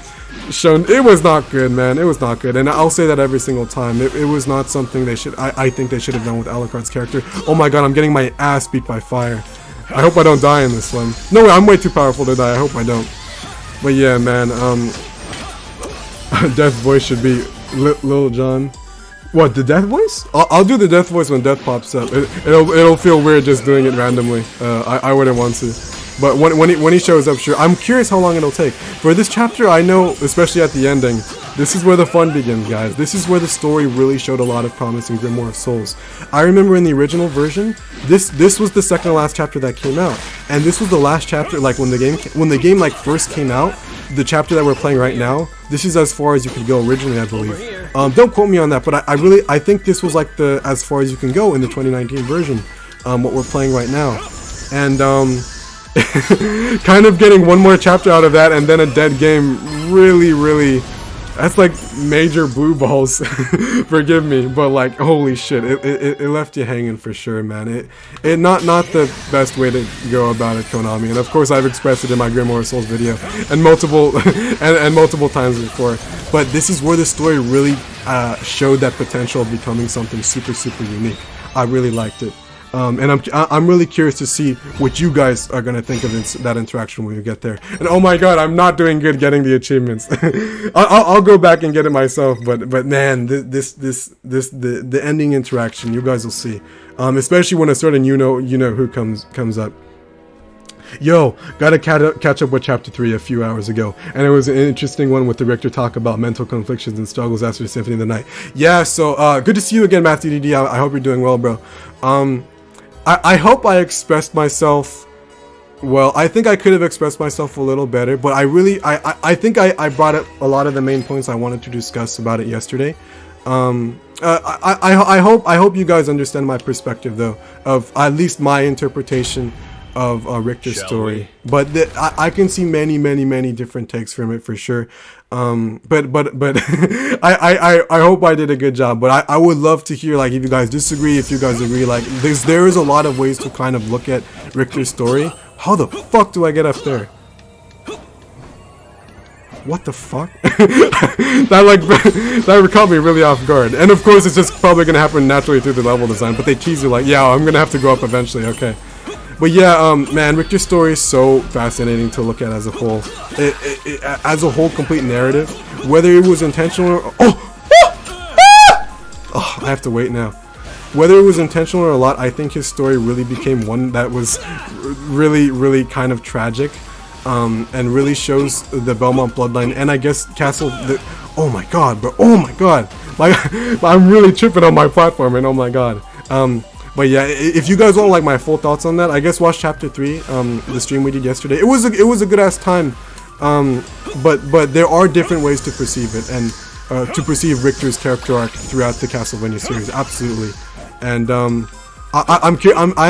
shown. It was not good, man. It was not good, and I'll say that every single time. It was not something they should. I think they should have done with Alucard's character. Oh my god, I'm getting my ass beat by fire. I hope I don't die in this one. No way, I'm way too powerful to die. I hope I don't. But yeah, man. Death voice should be Lil Jon. What, the death voice? I'll do the death voice when death pops up. It'll feel weird just doing it randomly. I wouldn't want to. But when he shows up, sure. I'm curious how long it'll take. For this chapter, I know, especially at the ending, this is where the fun begins, guys. This is where the story really showed a lot of promise in Grimoire of Souls. I remember in the original version, this was the second to last chapter that came out, and this was the last chapter. Like when the game like first came out, the chapter that we're playing right now, this is as far as you could go originally, I believe. Don't quote me on that, but I think this was like the as far as you can go in the 2019 version. What we're playing right now, and kind of getting one more chapter out of that and then a dead game, really, that's like major blue balls. Forgive me, but like holy shit, it left you hanging for sure, man. It not the best way to go about it, Konami, and of course I've expressed it in my Grimoire of Souls video and multiple and multiple times before. But this is where the story really showed that potential of becoming something super unique. I really liked it. And I'm really curious to see what you guys are gonna think of that interaction when we get there. And oh my god, I'm not doing good getting the achievements. I'll go back and get it myself. But man, the ending interaction, you guys will see. Especially when a certain you know who comes up. Yo, gotta catch up with chapter 3 a few hours ago, and it was an interesting one with the Richter talk about mental conflictions and struggles after Symphony of the Night. Yeah, so good to see you again, Matthew DD. I hope you're doing well, bro. I hope I expressed myself well. I think I could have expressed myself a little better, but I think I brought up a lot of the main points I wanted to discuss about it yesterday. I hope you guys understand my perspective though, of at least my interpretation of Richter's story. But I can see many different takes from it for sure. But I hope I did a good job. But I would love to hear, like, if you guys disagree, if you guys agree. Like, there is a lot of ways to kind of look at Richter's story. How the fuck do I get up there? What the fuck? that caught me really off guard. And of course, it's just probably gonna happen naturally through the level design. But they tease you like, yeah, I'm gonna have to go up eventually. Okay. But yeah, man, Richter's story is so fascinating to look at as a whole. As a whole, complete narrative, whether it was intentional or I have to wait now. Whether it was intentional or not, I think his story really became one that was really kind of tragic, and really shows the Belmont bloodline. And I guess oh my god, bro! Oh my god! Like, I'm really tripping on my platform, and oh my god. But yeah, if you guys want like my full thoughts on that, I guess watch chapter 3, the stream we did yesterday. It was a good ass time, but there are different ways to perceive it, and to perceive Richter's character arc throughout the Castlevania series, absolutely. And I am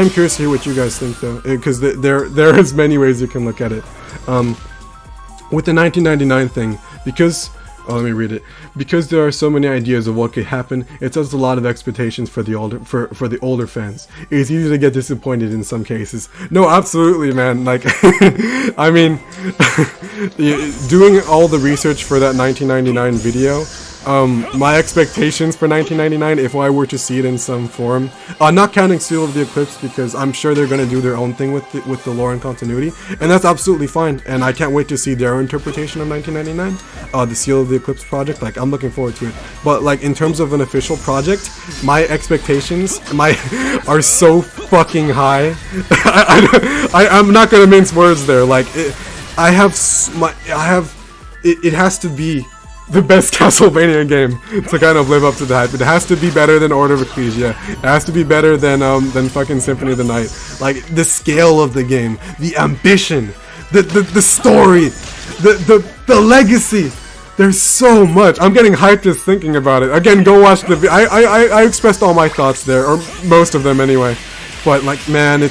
curious to hear what you guys think though, because there is many ways you can look at it. With the 1999 thing, because. Oh, let me read it. Because there are so many ideas of what could happen, it sets a lot of expectations for the older fans. It's easy to get disappointed in some cases. No, absolutely, man. Like, I mean, doing all the research for that 1999 video, My expectations for 1999, if I were to see it in some form, not counting Seal of the Eclipse, because I'm sure they're going to do their own thing with the lore and continuity, and that's absolutely fine, and I can't wait to see their interpretation of 1999, the Seal of the Eclipse project. Like, I'm looking forward to it. But like, in terms of an official project, my expectations are so fucking high. I'm not going to mince words there. Like, it has to be the best Castlevania game to kind of live up to the hype. It has to be better than Order of Ecclesia. It has to be better than fucking Symphony of the Night. Like, the scale of the game, the ambition, the story, the legacy. There's so much. I'm getting hyped just thinking about it. Again, go watch the I expressed all my thoughts there, or most of them anyway. But like, man, it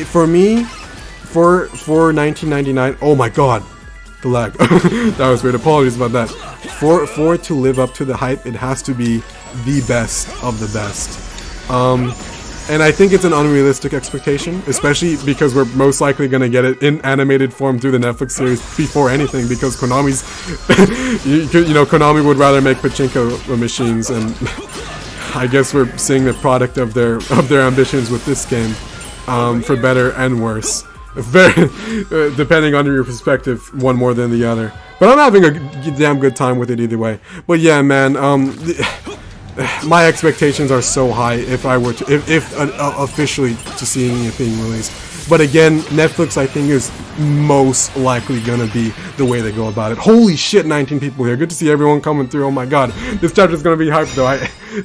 for me, for 1999. Oh my god. The lag. That was weird. Apologies about that. For it to live up to the hype, it has to be the best of the best. And I think it's an unrealistic expectation, especially because we're most likely going to get it in animated form through the Netflix series before anything, because Konami's, Konami would rather make pachinko machines, and I guess we're seeing the product of their ambitions with this game, for better and worse. Very, depending on your perspective, one more than the other. But I'm having a damn good time with it either way. But yeah, man, my expectations are so high if I were to, if officially to seeing it being released. But again, Netflix, I think, is most likely gonna be the way they go about it. Holy shit, 19 people here. Good to see everyone coming through. Oh my god, this chapter's gonna be hyped though.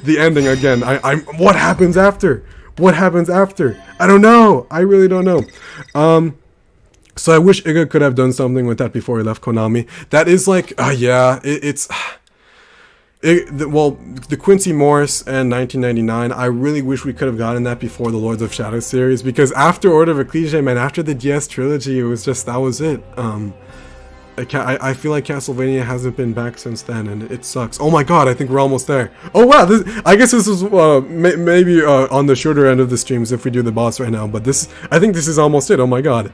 The ending again. What happens after? What happens after? I don't know. I really don't know. So I wish Iga could have done something with that before he left Konami. That is like, the Quincy Morris and 1999, I really wish we could have gotten that before the Lords of Shadow series, because after Order of Ecclesia, man, after the DS trilogy, it was just, that was it. I feel like Castlevania hasn't been back since then, and it sucks. Oh my god, I think we're almost there. Oh wow, I guess this is maybe on the shorter end of the streams if we do the boss right now, but I think this is almost it. Oh my god.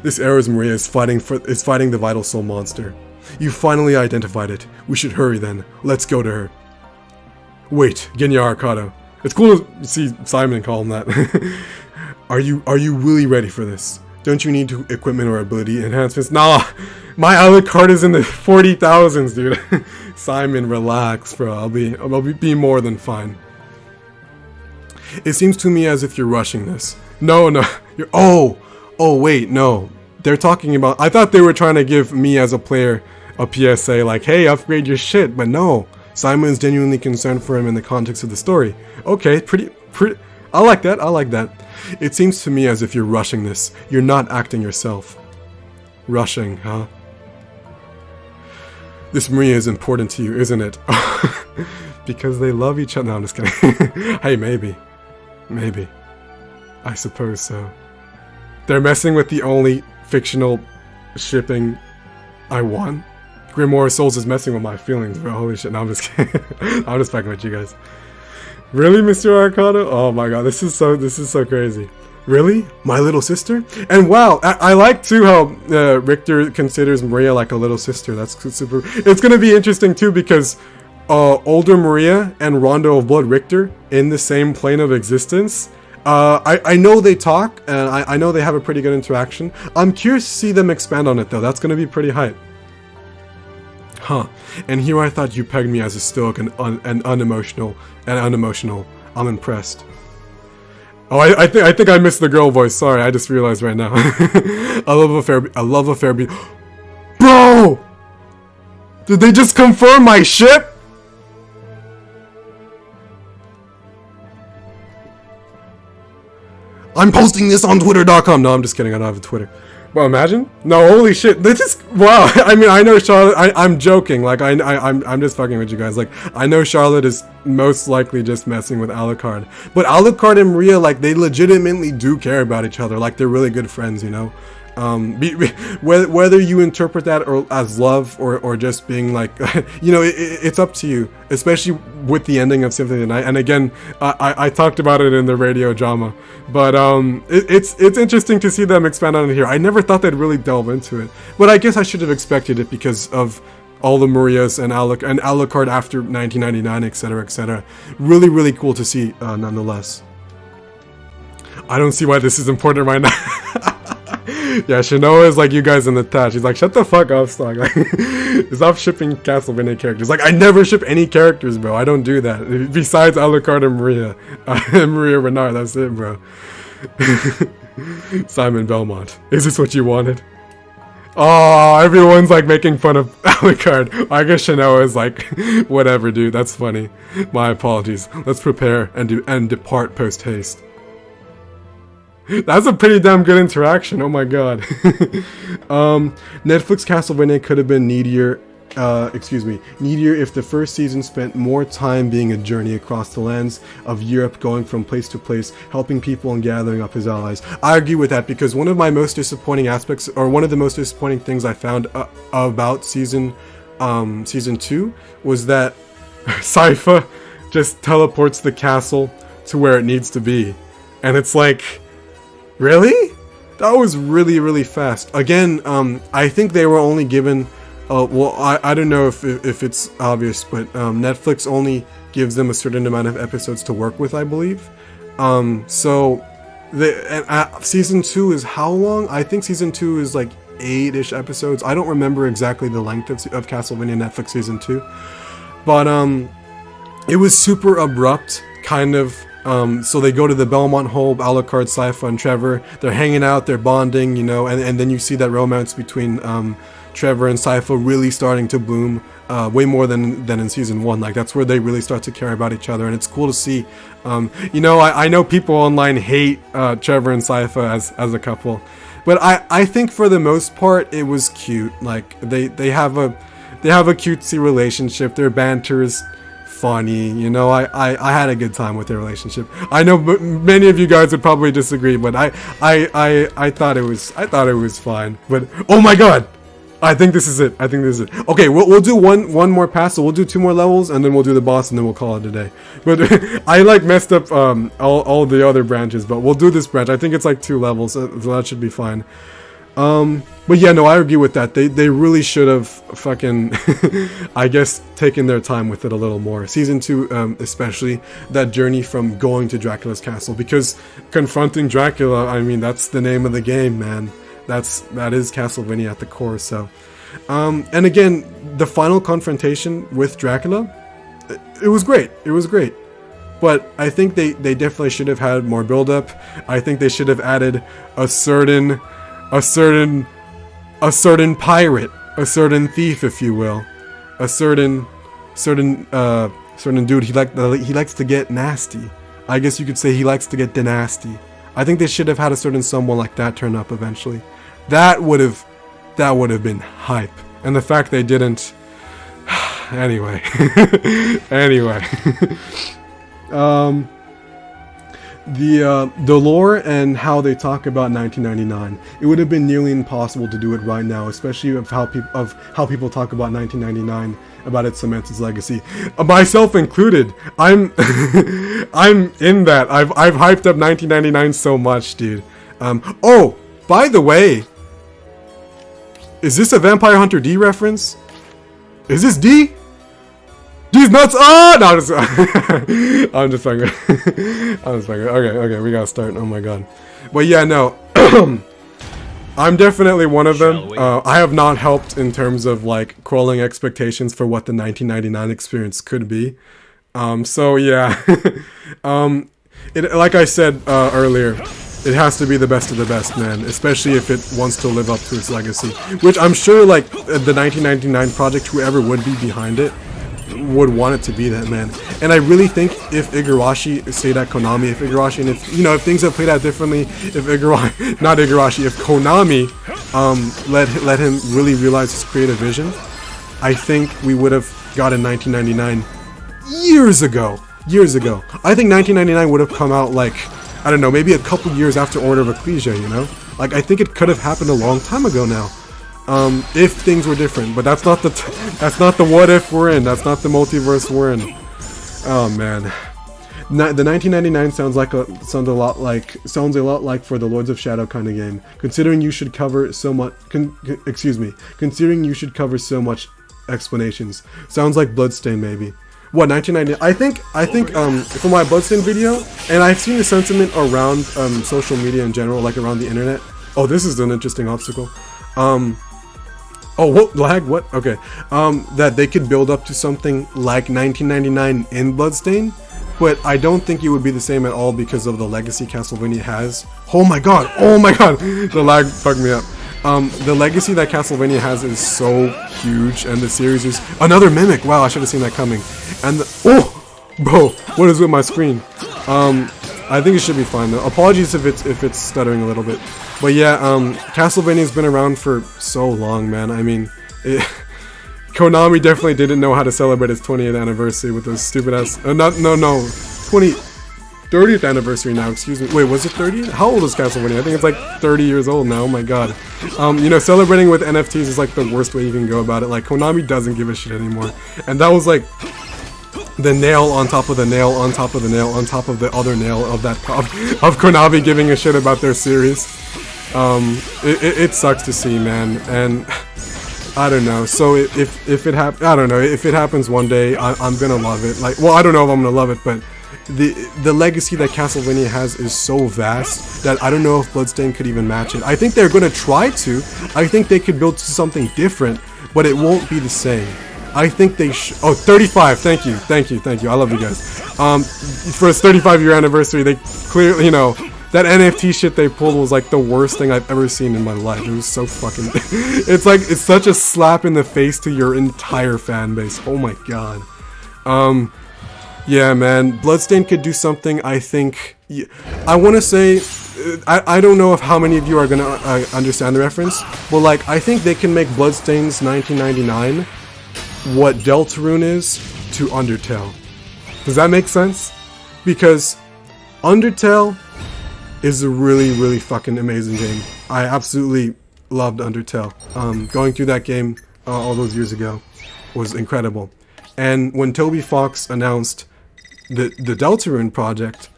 This Eros Maria is fighting the Vital Soul monster. You finally identified it. We should hurry then. Let's go to her. Wait, Genya Arcado. It's cool to see Simon call him that. Are you really ready for this? Don't you need equipment or ability enhancements? Nah, my Alucard is in the 40,000s, dude. Simon, relax, bro. I'll be more than fine. It seems to me as if you're rushing this. No, you're. Oh, wait, no. They're talking about. I thought they were trying to give me as a player a PSA, like, hey, upgrade your shit, but no. Simon's genuinely concerned for him in the context of the story. Okay, pretty. I like that. It seems to me as if you're rushing this. You're not acting yourself. Rushing, huh? This Maria is important to you, isn't it? Because they love each other. No, I'm just kidding. Hey, maybe. I suppose so. They're messing with the only fictional shipping I want. Grimoire of Souls is messing with my feelings, bro. Holy shit. No, I'm just kidding. I'm just fucking with you guys. Really, Mr. Arcado? Oh my god, this is so crazy. Really? My little sister? And wow, I like too how Richter considers Maria like a little sister. That's super. It's gonna be interesting too, because older Maria and Rondo of Blood Richter in the same plane of existence. I know they talk, and I know they have a pretty good interaction. I'm curious to see them expand on it though. That's gonna be pretty hype. Huh. And here I thought you pegged me as a stoic and unemotional. I'm impressed. Oh, I think I missed the girl voice. Sorry, I just realized right now. I love a fair beat. Bro! Did they just confirm my ship? I'm posting this on Twitter.com. No, I'm just kidding. I don't have a Twitter. Well, imagine. No, holy shit. This is wow. I mean, I know Charlotte. I'm joking. Like, I'm just fucking with you guys. Like, I know Charlotte is most likely just messing with Alucard, but Alucard and Maria, like, they legitimately do care about each other. Like, they're really good friends, you know. Whether you interpret that or as love or just being like, you know, it's up to you, especially with the ending of Symphony of the Night. And again, I talked about it in the radio drama, but it's interesting to see them expand on it here. I never thought they'd really delve into it, but I guess I should have expected it because of all the Marias and Alucard after 1999, etc., etc. Really, really cool to see, nonetheless. I don't see why this is important right now. Yeah, Shinoa is like, you guys in the chat. She's like, shut the fuck up, Stocke. Like, stop shipping Castlevania characters. Like, I never ship any characters, bro. I don't do that. Besides Alucard and Maria. And Maria Renard, that's it, bro. Simon Belmont. Is this what you wanted? Oh, everyone's like making fun of Alucard. I guess Shinoa is like, whatever, dude. That's funny. My apologies. Let's prepare and depart post-haste. That's a pretty damn good interaction. Oh my god. Netflix Castlevania could have been needier if the first season spent more time being a journey across the lands of Europe, going from place to place, helping people and gathering up his allies. I agree with that, because one of my most disappointing aspects, or one of the most disappointing things I found about season 2 was that Sypha just teleports the castle to where it needs to be. And it's like, really? That was really, really fast. Again, I think they were only given... well, I don't know if it's obvious, but Netflix only gives them a certain amount of episodes to work with, I believe. So, Season 2 is how long? I think Season 2 is like 8-ish episodes. I don't remember exactly the length of Castlevania Netflix Season 2. But it was super abrupt, kind of. So they go to the Belmont home, Alucard, Sypha, and Trevor. They're hanging out, they're bonding, you know, and then you see that romance between Trevor and Sypha really starting to bloom, way more than in Season 1. Like, that's where they really start to care about each other, and it's cool to see. You know, I know people online hate Trevor and Sypha as a couple, but I think for the most part it was cute. Like, they have a cutesy relationship. Their banter is funny, you know. I had a good time with their relationship. I know many of you guys would probably disagree, but I thought it was fine. But oh my god, I think this is it. Okay, we'll do one more pass, so we'll do 2 more levels, and then we'll do the boss, and then we'll call it a day. But I like messed up all the other branches, but we'll do this branch. I think it's like 2 levels, so that should be fine. But yeah, no, I agree with that. They really should have fucking, I guess, taken their time with it a little more. Season 2, especially, that journey from going to Dracula's castle, because confronting Dracula, I mean, that's the name of the game, man. That is Castlevania at the core. So, and again, the final confrontation with Dracula, it was great. But I think they definitely should have had more build-up. I think they should have added a certain pirate, a certain thief, if you will, a certain dude. He likes to get nasty. I guess you could say he likes to get nasty. I think they should have had a certain someone like that turn up eventually. That would have been hype. And the fact they didn't. Anyway. The lore and how they talk about 1999, it would have been nearly impossible to do it right now, especially of how people talk about 1999, about its cements its legacy. Myself included. I'm in that. I've hyped up 1999 so much, dude. Oh, by the way, is this a Vampire Hunter D reference? Is this D? D's nuts! Oh! No, I'm just fucking. Okay, we gotta start. Oh my god. But yeah, no. I'm definitely one of them. I have not helped in terms of, like, crawling expectations for what the 1999 experience could be. So yeah. Like I said earlier, it has to be the best of the best, man. Especially if it wants to live up to its legacy. Which I'm sure, like, the 1999 project, whoever would be behind it, would want it to be that, man. And I really think if Igarashi stayed at Konami, if things have played out differently, if Konami let him really realize his creative vision, I think we would have gotten 1999 years ago. I think 1999 would have come out, like, I don't know, maybe a couple years after Order of Ecclesia, you know? Like, I think it could have happened a long time ago now. If things were different, but that's not the what if we're in. That's not the multiverse we're in. Oh man, the 1999 sounds a lot like for the Lords of Shadow kind of game. Considering you should cover so much explanations. Sounds like Bloodstained maybe. What, 1990? I think for my Bloodstained video, and I've seen the sentiment around social media in general, like around the internet. Oh, this is an interesting obstacle. Oh, what lag? What? Okay. That they could build up to something like 1999 in Bloodstained, but I don't think it would be the same at all because of the legacy Castlevania has. Oh my god! Oh my god! The lag fucked me up. The legacy that Castlevania has is so huge, and the series is another Mimic. Wow, I should have seen that coming. And oh, bro, what is with my screen? I think it should be fine though. Apologies if it's stuttering a little bit. But yeah, Castlevania's been around for so long, man. I mean, Konami definitely didn't know how to celebrate its 20th anniversary with those stupid ass. No, 30th anniversary now. Excuse me. Wait, was it 30? How old is Castlevania? I think it's like 30 years old now. Oh my god. You know, celebrating with NFTs is like the worst way you can go about it. Like Konami doesn't give a shit anymore, and that was like the nail on top of the nail on top of the nail on top of the other nail of that of Konami giving a shit about their series. It sucks to see, man, and I don't know. So if it I don't know, if it happens one day, I'm gonna love it. Like, well, I don't know if I'm gonna love it, but the legacy that Castlevania has is so vast that I don't know if Bloodstained could even match it. I think they're gonna try to. I think they could build something different, but it won't be the same. I think they oh, 35, thank you, I love you guys. For its 35-year anniversary, they clearly, you know, that NFT shit they pulled was like the worst thing I've ever seen in my life. It was so fucking, it's like, it's such a slap in the face to your entire fan base. Oh my god. Yeah, man, Bloodstained could do something, I think, I want to say, I don't know if how many of you are gonna understand the reference, but like, I think they can make Bloodstained's 1999 what Deltarune is to Undertale. Does that make sense? Because Undertale is a really, really fucking amazing game. I absolutely loved Undertale. Going through that game all those years ago was incredible. And when Toby Fox announced the Deltarune project,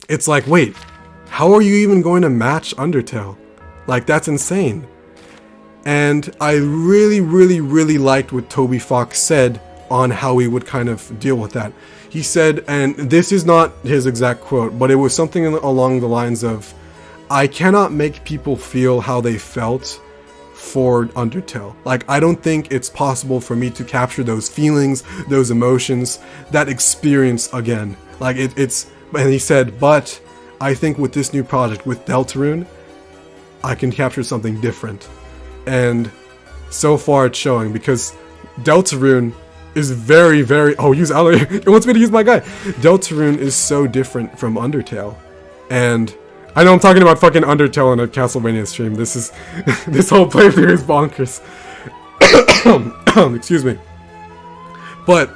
it's like, wait, how are you even going to match Undertale? Like, that's insane. And I really, really, really liked what Toby Fox said on how he would kind of deal with that. He said, and this is not his exact quote, but it was something along the lines of, I cannot make people feel how they felt for Undertale. Like, I don't think it's possible for me to capture those feelings, those emotions, that experience again. Like, it's, and he said, but I think with this new project, with Deltarune, I can capture something different. And so far it's showing, because Deltarune is very, very, oh, use Aria, it wants me to use my guy. Deltarune is so different from Undertale. And I know I'm talking about fucking Undertale in a Castlevania stream. This is, this whole playthrough is bonkers. Excuse me. But,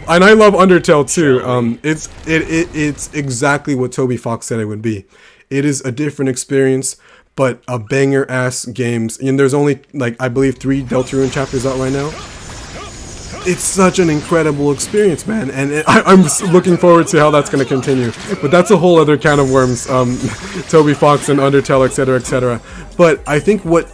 and I love Undertale too. It's exactly what Toby Fox said it would be. It is a different experience, but a banger ass games. And there's only, like, I believe 3 Deltarune chapters out right now. It's such an incredible experience, man, and I'm looking forward to how that's going to continue. But that's a whole other can of worms, Toby Fox and Undertale, etc., etc. But I think what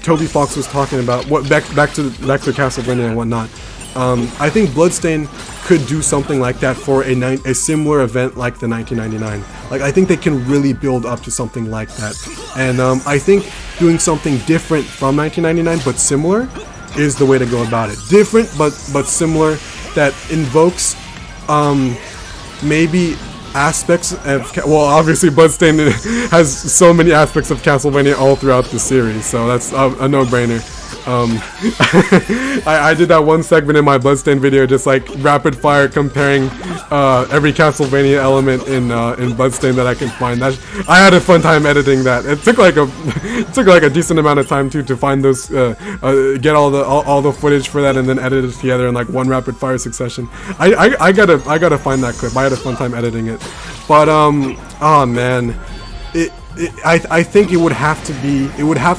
Toby Fox was talking about, what back to Castlevania and whatnot, I think Bloodstained could do something like that for a similar event like the 1999. Like, I think they can really build up to something like that, and I think doing something different from 1999 but similar is the way to go about it. Different but similar, that invokes maybe aspects of, well, obviously Bloodstained has so many aspects of Castlevania all throughout the series, so that's a no-brainer. I did that one segment in my Bloodstained video, just like rapid fire comparing every Castlevania element in Bloodstained that I can find. I had a fun time editing that. It took like a decent amount of time too to find those, get all the footage for that, and then edit it together in like one rapid fire succession. I gotta find that clip. I had a fun time editing it, but oh man, I think it would have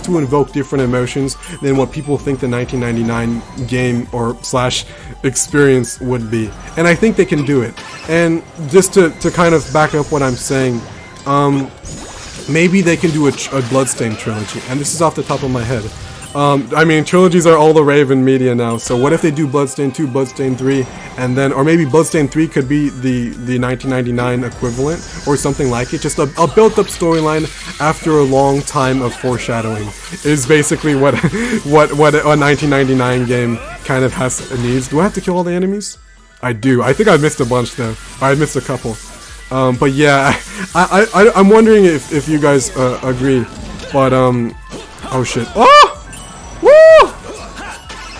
to invoke different emotions than what people think the 1999 game or / experience would be, and I think they can do it. And just to kind of back up what I'm saying, maybe they can do a Bloodstained trilogy, and this is off the top of my head. I mean, trilogies are all the rave in media now, so what if they do Bloodstained 2, Bloodstained 3, and then, or maybe Bloodstained 3 could be the 1999 equivalent, or something like it, just a built-up storyline after a long time of foreshadowing, is basically what a 1999 game kind of needs. Do I have to kill all the enemies? I do. I think I missed a bunch though. I missed a couple. But yeah, I'm wondering if you guys agree, but oh shit. Oh! Woo!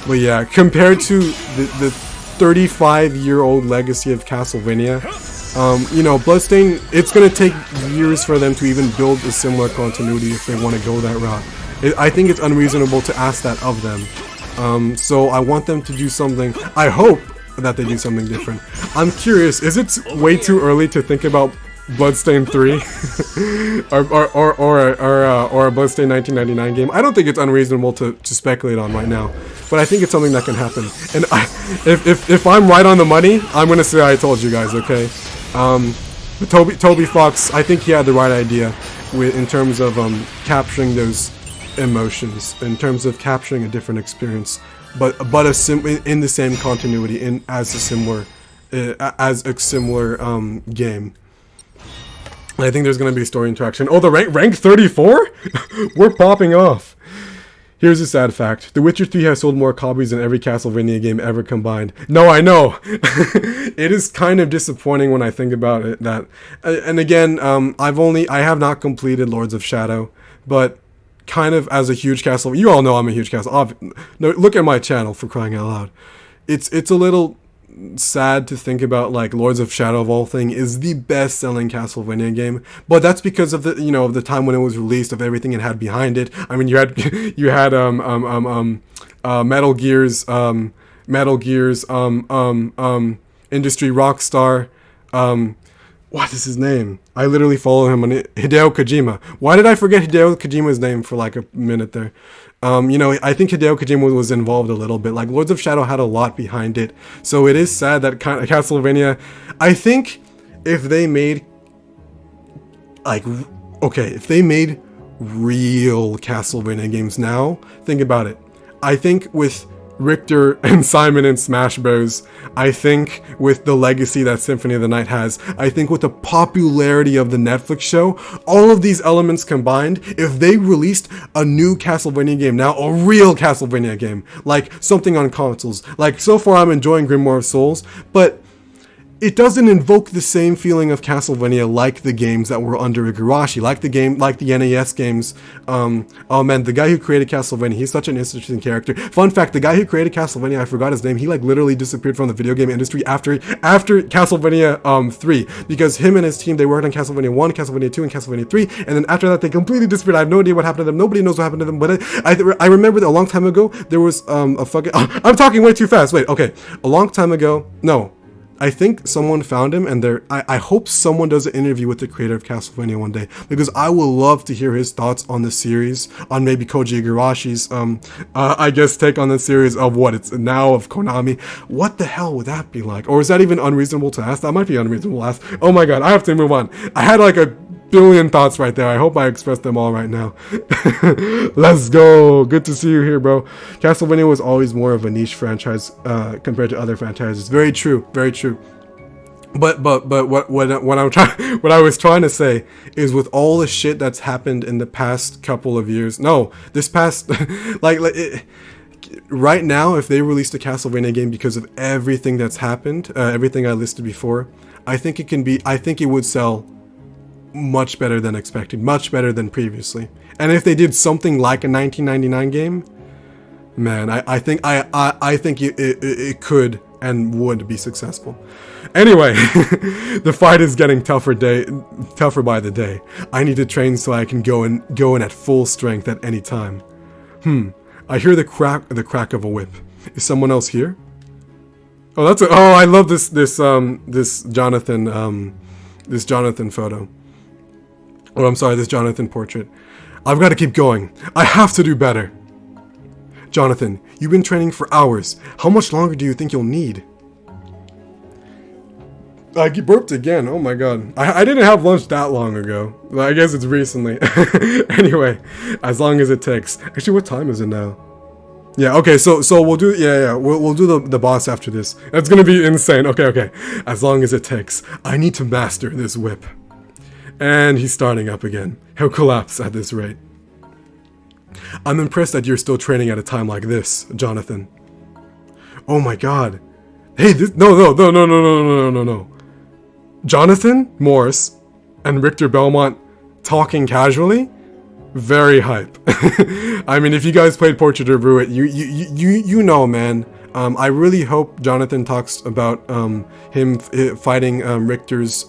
But yeah, compared to the 35-year-old legacy of Castlevania, you know, Bloodstained, it's gonna take years for them to even build a similar continuity if they want to go that route. I think it's unreasonable to ask that of them. So I want them to do something. I hope that they do something different. I'm curious, is it way too early to think about Bloodstained 3 or a Bloodstained 1999 game? I don't think it's unreasonable to speculate on right now, but I think it's something that can happen. And if I'm right on the money, I'm gonna say I told you guys, okay? But Toby Fox, I think he had the right idea in terms of capturing those emotions, in terms of capturing a different experience, but in the same continuity, as a similar game. I think there's going to be story interaction. Oh, the rank 34? We're popping off. Here's a sad fact. The Witcher 3 has sold more copies than every Castlevania game ever combined. No, I know. It is kind of disappointing when I think about it. And again, I have not completed Lords of Shadow, but kind of as a huge Castlevania, you all know I'm a huge Castlevania. No, look at my channel, for crying out loud. It's a little sad to think about, like, Lords of Shadow of all thing is the best-selling Castlevania game, but that's because of the, you know, of the time when it was released, of everything it had behind it. I mean, you had Metal Gear's industry rockstar, what is his name? I literally follow him on Hideo Kojima. Why did I forget Hideo Kojima's name for like a minute there? You know, I think Hideo Kojima was involved a little bit. Like, Lords of Shadow had a lot behind it. So it is sad that Castlevania, I think if they made, like, okay, if they made real Castlevania games now, think about it. I think with Richter and Simon in Smash Bros. I think with the legacy that Symphony of the Night has, I think with the popularity of the Netflix show, all of these elements combined, if they released a new Castlevania game now, a real Castlevania game, like something on consoles, like so far I'm enjoying Grimoire of Souls, but it doesn't invoke the same feeling of Castlevania like the games that were under Igarashi, like the NES games. Oh man, the guy who created Castlevania, he's such an interesting character. Fun fact, the guy who created Castlevania, I forgot his name, he like literally disappeared from the video game industry after Castlevania 3, because him and his team, they worked on Castlevania 1, Castlevania 2, and Castlevania 3, and then after that they completely disappeared. I have no idea what happened to them, nobody knows what happened to them, but I remember that a long time ago, there was a fucking, I'm talking way too fast, wait, okay, a long time ago, no, I think someone found him, and I hope someone does an interview with the creator of Castlevania one day, because I would love to hear his thoughts on the series, on maybe Koji Igarashi's, I guess, take on the series of what it's now of Konami. What the hell would that be like? Or is that even unreasonable to ask? That might be unreasonable to ask. Oh my god, I have to move on. I had like a billion thoughts right there. I hope I expressed them all right now. Let's go. Good to see you here, bro. Castlevania was always more of a niche franchise compared to other franchises. Very true. Very true. But what I was trying to say is, with all the shit that's happened in the past couple of years, this past right now, if they released a Castlevania game because of everything that's happened, everything I listed before, I think it would sell much better than expected, much better than previously. And if they did something like a 1999 game, man, I think it could and would be successful. Anyway, the fight is getting tougher by the day. I need to train so I can go in at full strength at any time. I hear the crack of a whip. Is someone else here? Oh, I love this Jonathan photo. Oh, I'm sorry, this Jonathan portrait. I've got to keep going. I have to do better. Jonathan, you've been training for hours. How much longer do you think you'll need? I burped again. Oh my god. I didn't have lunch that long ago. I guess it's recently. Anyway, as long as it takes. Actually, what time is it now? Yeah, okay, so we'll do, we'll do the boss after this. That's gonna be insane. Okay. As long as it takes. I need to master this whip. And he's starting up again. He'll collapse at this rate. I'm impressed that you're still training at a time like this, Jonathan. Oh my god. Hey, this, no. Jonathan Morse and Richter Belmont talking casually? Very hype. I mean, if you guys played Portrait of Ruin, you know, man. I really hope Jonathan talks about him fighting Richter's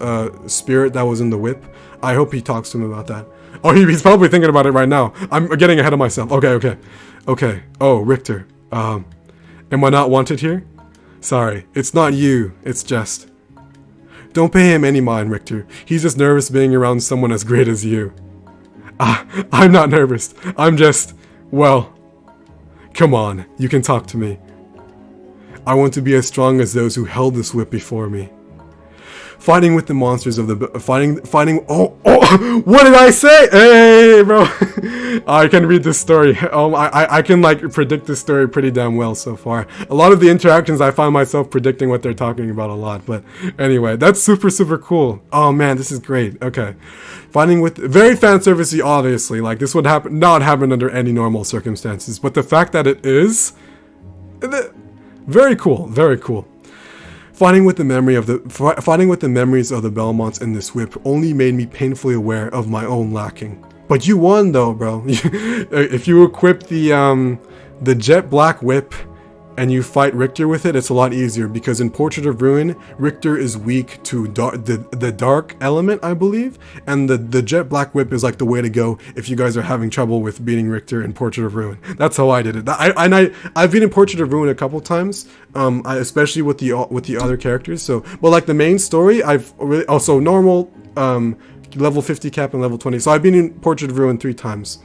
spirit that was in the whip. I hope he talks to him about that. Oh, he's probably thinking about it right now. I'm getting ahead of myself. Okay. Oh, Richter. Am I not wanted here? Sorry, it's not you. It's just... Don't pay him any mind, Richter. He's just nervous being around someone as great as you. I'm not nervous. I'm just... Well... Come on, you can talk to me. I want to be as strong as those who held this whip before me. Fighting with the monsters of the... Fighting... Oh! What did I say? Hey, bro! I can read this story. I can, like, predict this story pretty damn well so far. A lot of the interactions, I find myself predicting what they're talking about a lot. But anyway, that's super, super cool. Oh, man, this is great. Okay. Fighting with... Very fan servicey, obviously. Like, this would not happen under any normal circumstances. But the fact that it is... Very cool. Very cool. Fighting with the memories of the Belmonts in this whip only made me painfully aware of my own lacking. But you won though, bro. If you equip the jet black whip and you fight Richter with it, it's a lot easier because in Portrait of Ruin, Richter is weak to the dark element, I believe, and the jet black whip is like the way to go if you guys are having trouble with beating Richter in Portrait of Ruin. That's how I did it. I've been in Portrait of Ruin a couple times, especially with the other characters. So, but like the main story, I've really also normal level 50 cap and level 20. So I've been in Portrait of Ruin 3 times.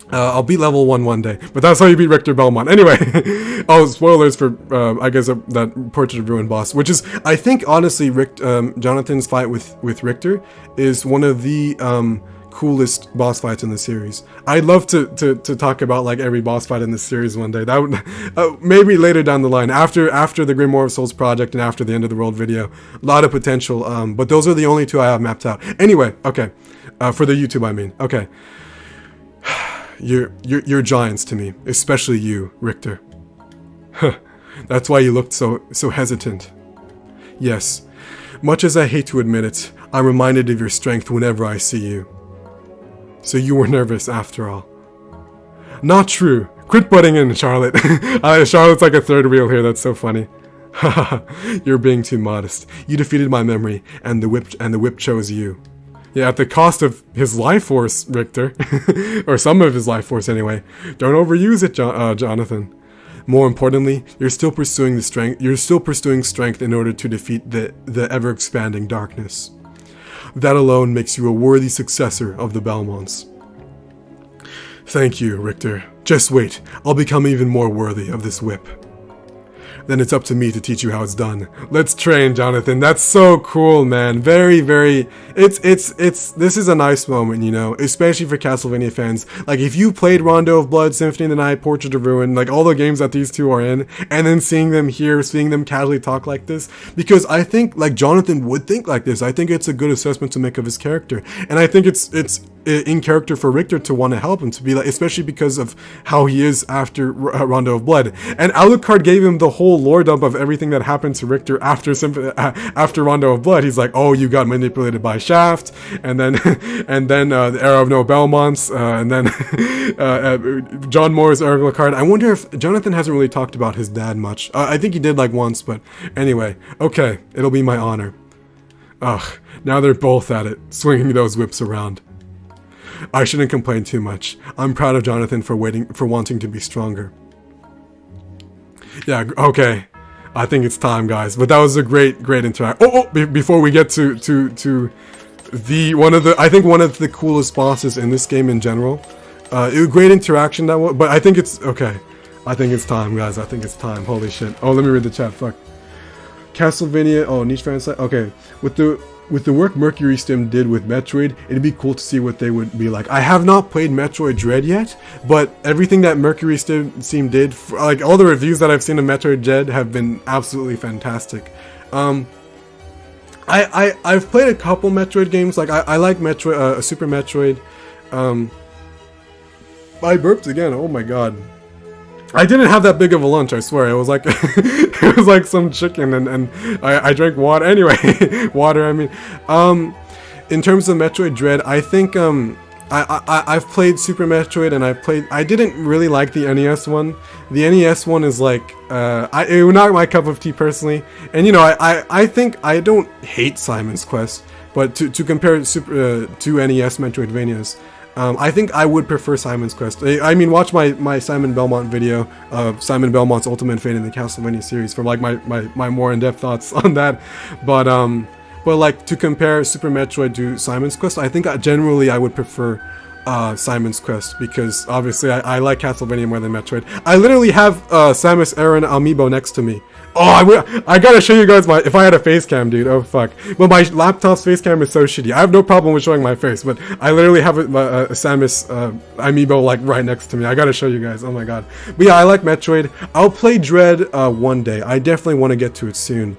I'll beat level 1 one day, but that's how you beat Richter Belmont. Anyway, oh, spoilers for, I guess, that Portrait of Ruin boss, which is, I think, honestly, Jonathan's fight with Richter is one of the coolest boss fights in the series. I'd love to talk about, like, every boss fight in this series one day. That would, maybe later down the line, after the Grimoire of Souls project and after the End of the World video. A lot of potential, but those are the only 2 I have mapped out. Anyway, okay, for the YouTube, I mean. Okay. You're giants to me, especially you, Richter. That's why you looked so hesitant. Yes, much as I hate to admit it, I'm reminded of your strength whenever I see you. So you were nervous after all. Not true. Quit butting in, Charlotte. Charlotte's like a third wheel here, that's so funny. You're being too modest. You defeated my memory, and the whip chose you. Yeah, at the cost of his life force, Richter. Or some of his life force, anyway. Don't overuse it, Jonathan. More importantly, you're still pursuing strength in order to defeat the ever-expanding darkness. That alone makes you a worthy successor of the Belmonts. Thank you, Richter. Just wait, I'll become even more worthy of this whip. Then it's up to me to teach you how it's done. Let's train, Jonathan. That's so cool, man. Very, very... This is a nice moment, you know, especially for Castlevania fans. Like, if you played Rondo of Blood, Symphony of the Night, Portrait of Ruin, like, all the games that these 2 are in, and then seeing them here, seeing them casually talk like this, because I think, like, Jonathan would think like this. I think it's a good assessment to make of his character. And I think it's in character for Richter to want to help him, to be like, especially because of how he is after Rondo of Blood. And Alucard gave him the whole lore dump of everything that happened to Richter after Rondo of Blood. He's like, oh, you got manipulated by Shaft, and then the Era of No Belmonts, and then John Moore's Alucard. I wonder if Jonathan hasn't really talked about his dad much. I think he did like once, but anyway, okay, it'll be my honor. Ugh, now they're both at it, swinging those whips around. I shouldn't complain too much. I'm proud of Jonathan for wanting to be stronger. Yeah, okay. I think it's time, guys. But that was a great interaction. Before we get to one of the coolest bosses in this game in general. It was a great interaction that was, but I think it's okay. I think it's time, guys. I think it's time. Holy shit. Oh, let me read the chat. Fuck. Castlevania. Oh, niche fan site. Okay, with the with the work Mercury Steam did with Metroid, it'd be cool to see what they would be like. I have not played Metroid Dread yet, but everything that Mercury Steam did, like all the reviews that I've seen of Metroid Dread have been absolutely fantastic. I've played a couple Metroid games. Like I like Metroid, Super Metroid. I burped again. Oh my god. I didn't have that big of a lunch, I swear. It was like it was like some chicken and I drank water. Anyway, water, I mean. In terms of Metroid Dread, I think I've played Super Metroid and I didn't really like the NES one. The NES one is like it was not my cup of tea personally. And you know, I think I don't hate Simon's Quest, but to compare Super to NES Metroidvanias, I think I would prefer Simon's Quest. I mean, watch my Simon Belmont video of Simon Belmont's Ultimate Fate in the Castlevania series for like my more in-depth thoughts on that. But like to compare Super Metroid to Simon's Quest, I think generally I would prefer Simon's Quest because obviously I like Castlevania more than Metroid. I literally have Samus Aran amiibo next to me. Oh, I gotta show you guys if I had a face cam, dude. Oh, fuck. But my laptop's face cam is so shitty. I have no problem with showing my face, but I literally have a Samus amiibo, like, right next to me. I gotta show you guys. Oh, my god. But yeah, I like Metroid. I'll play Dread one day. I definitely want to get to it soon.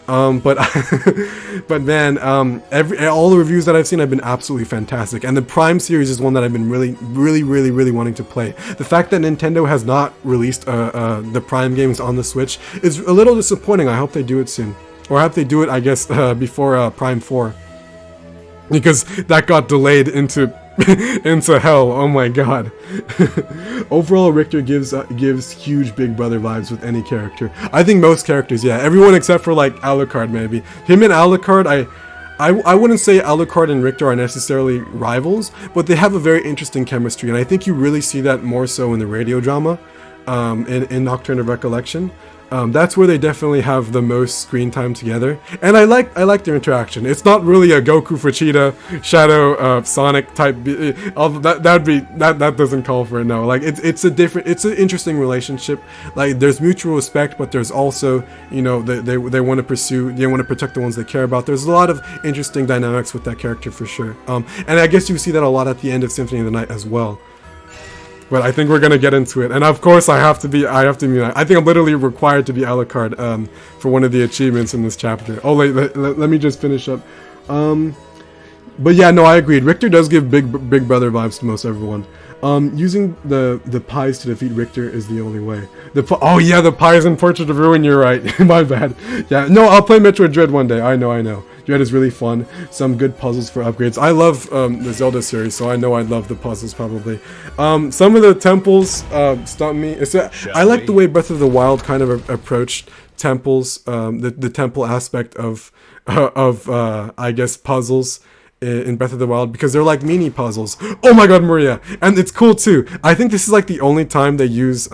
But man, all the reviews that I've seen have been absolutely fantastic, and the Prime series is one that I've been really wanting to play. The fact that Nintendo has not released the Prime games on the Switch is a little disappointing. I hope they do it soon, or I hope they do it, I guess, before Prime 4, because that got delayed into hell. Oh my god. Overall, Richter gives huge Big Brother vibes with any character. I think most characters, yeah. Everyone except for like Alucard, maybe. Him and Alucard, I wouldn't say Alucard and Richter are necessarily rivals, but they have a very interesting chemistry, and I think you really see that more so in the radio drama, in Nocturne of Recollection. That's where they definitely have the most screen time together, and I like their interaction. It's not really a Goku Vegeta Shadow Sonic type. That doesn't call for it. No, like it's an interesting relationship. Like there's mutual respect, but there's also, you know, they want to protect the ones they care about. There's a lot of interesting dynamics with that character for sure. And I guess you see that a lot at the end of Symphony of the Night as well. But I think we're gonna get into it, and of course I have to be. I think I'm literally required to be Alucard for one of the achievements in this chapter. Oh, let me just finish up. But yeah, no, I agreed. Richter does give Big Brother vibes to most everyone. Using the pies to defeat Richter is the only way. Oh yeah, the pies in Portrait of Ruin. You're right. My bad. Yeah, no, I'll play Metroid Dread one day. I know. Dread is really fun. Some good puzzles for upgrades. I love the Zelda series, so I know I'd love the puzzles probably. Some of the temples stump me. I like the way Breath of the Wild kind of approached temples, the temple aspect of I guess puzzles in Breath of the Wild, because they're like mini puzzles. Oh my god, Maria! And it's cool too. I think this is like the only time they use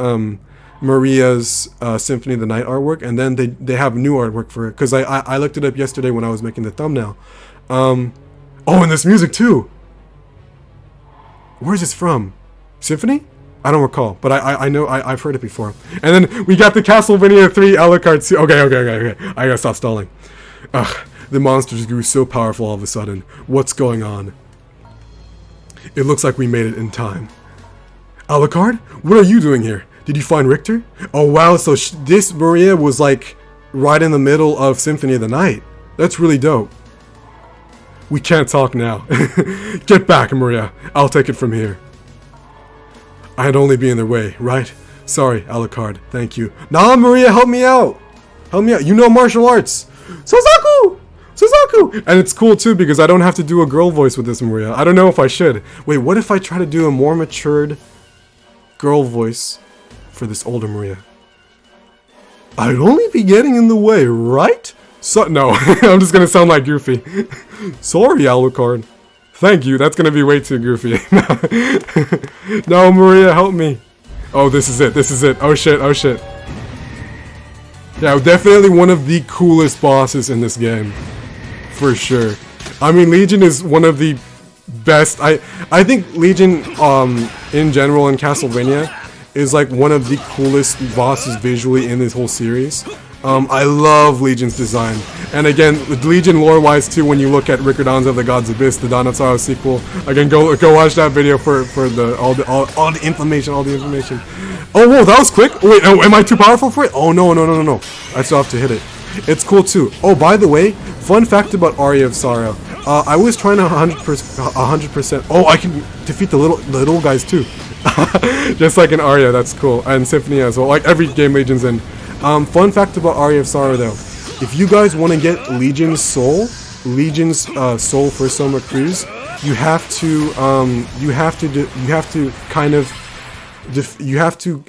Maria's Symphony of the Night artwork, and then they have new artwork for it, because I looked it up yesterday when I was making the thumbnail. Oh, and this music too! Where's this from? Symphony? I don't recall, but I know I've heard it before. And then we got the Castlevania 3 Alucard. Okay. I gotta stop stalling. Ugh. The monsters grew so powerful all of a sudden. What's going on? It looks like we made it in time. Alucard? What are you doing here? Did you find Richter? Oh wow, so this Maria was like right in the middle of Symphony of the Night. That's really dope. We can't talk now. Get back, Maria. I'll take it from here. I'd only be in their way, right? Sorry, Alucard. Thank you. Nah, Maria, help me out. Help me out. You know martial arts. Suzaku! And it's cool too, because I don't have to do a girl voice with this Maria. I don't know if I should. Wait, what if I try to do a more matured girl voice for this older Maria? I'd only be getting in the way, right? No, I'm just gonna sound like Goofy. Sorry, Alucard. Thank you, that's gonna be way too goofy. No, Maria, help me. Oh, this is it. Oh shit. Yeah, definitely one of the coolest bosses in this game. For sure. I mean, Legion is one of the best. I think Legion, in general in Castlevania, is like one of the coolest bosses visually in this whole series. I love Legion's design. And again, with Legion lore-wise too, when you look at Richter Belmont of the Gods Abyss, the Dawn of Sorrow sequel, again, go watch that video for all the information, Oh, whoa, that was quick. Wait, oh, am I too powerful for it? Oh, no. I still have to hit it. It's cool too. Oh, by the way, fun fact about Aria of Sorrow. I was trying to 100%. Oh, I can defeat the little guys too. Just like in Aria, that's cool. And Symphony as well, like every game Legion's in. Fun fact about Aria of Sorrow though. If you guys want to get Legion's soul for Soma Cruz, you have to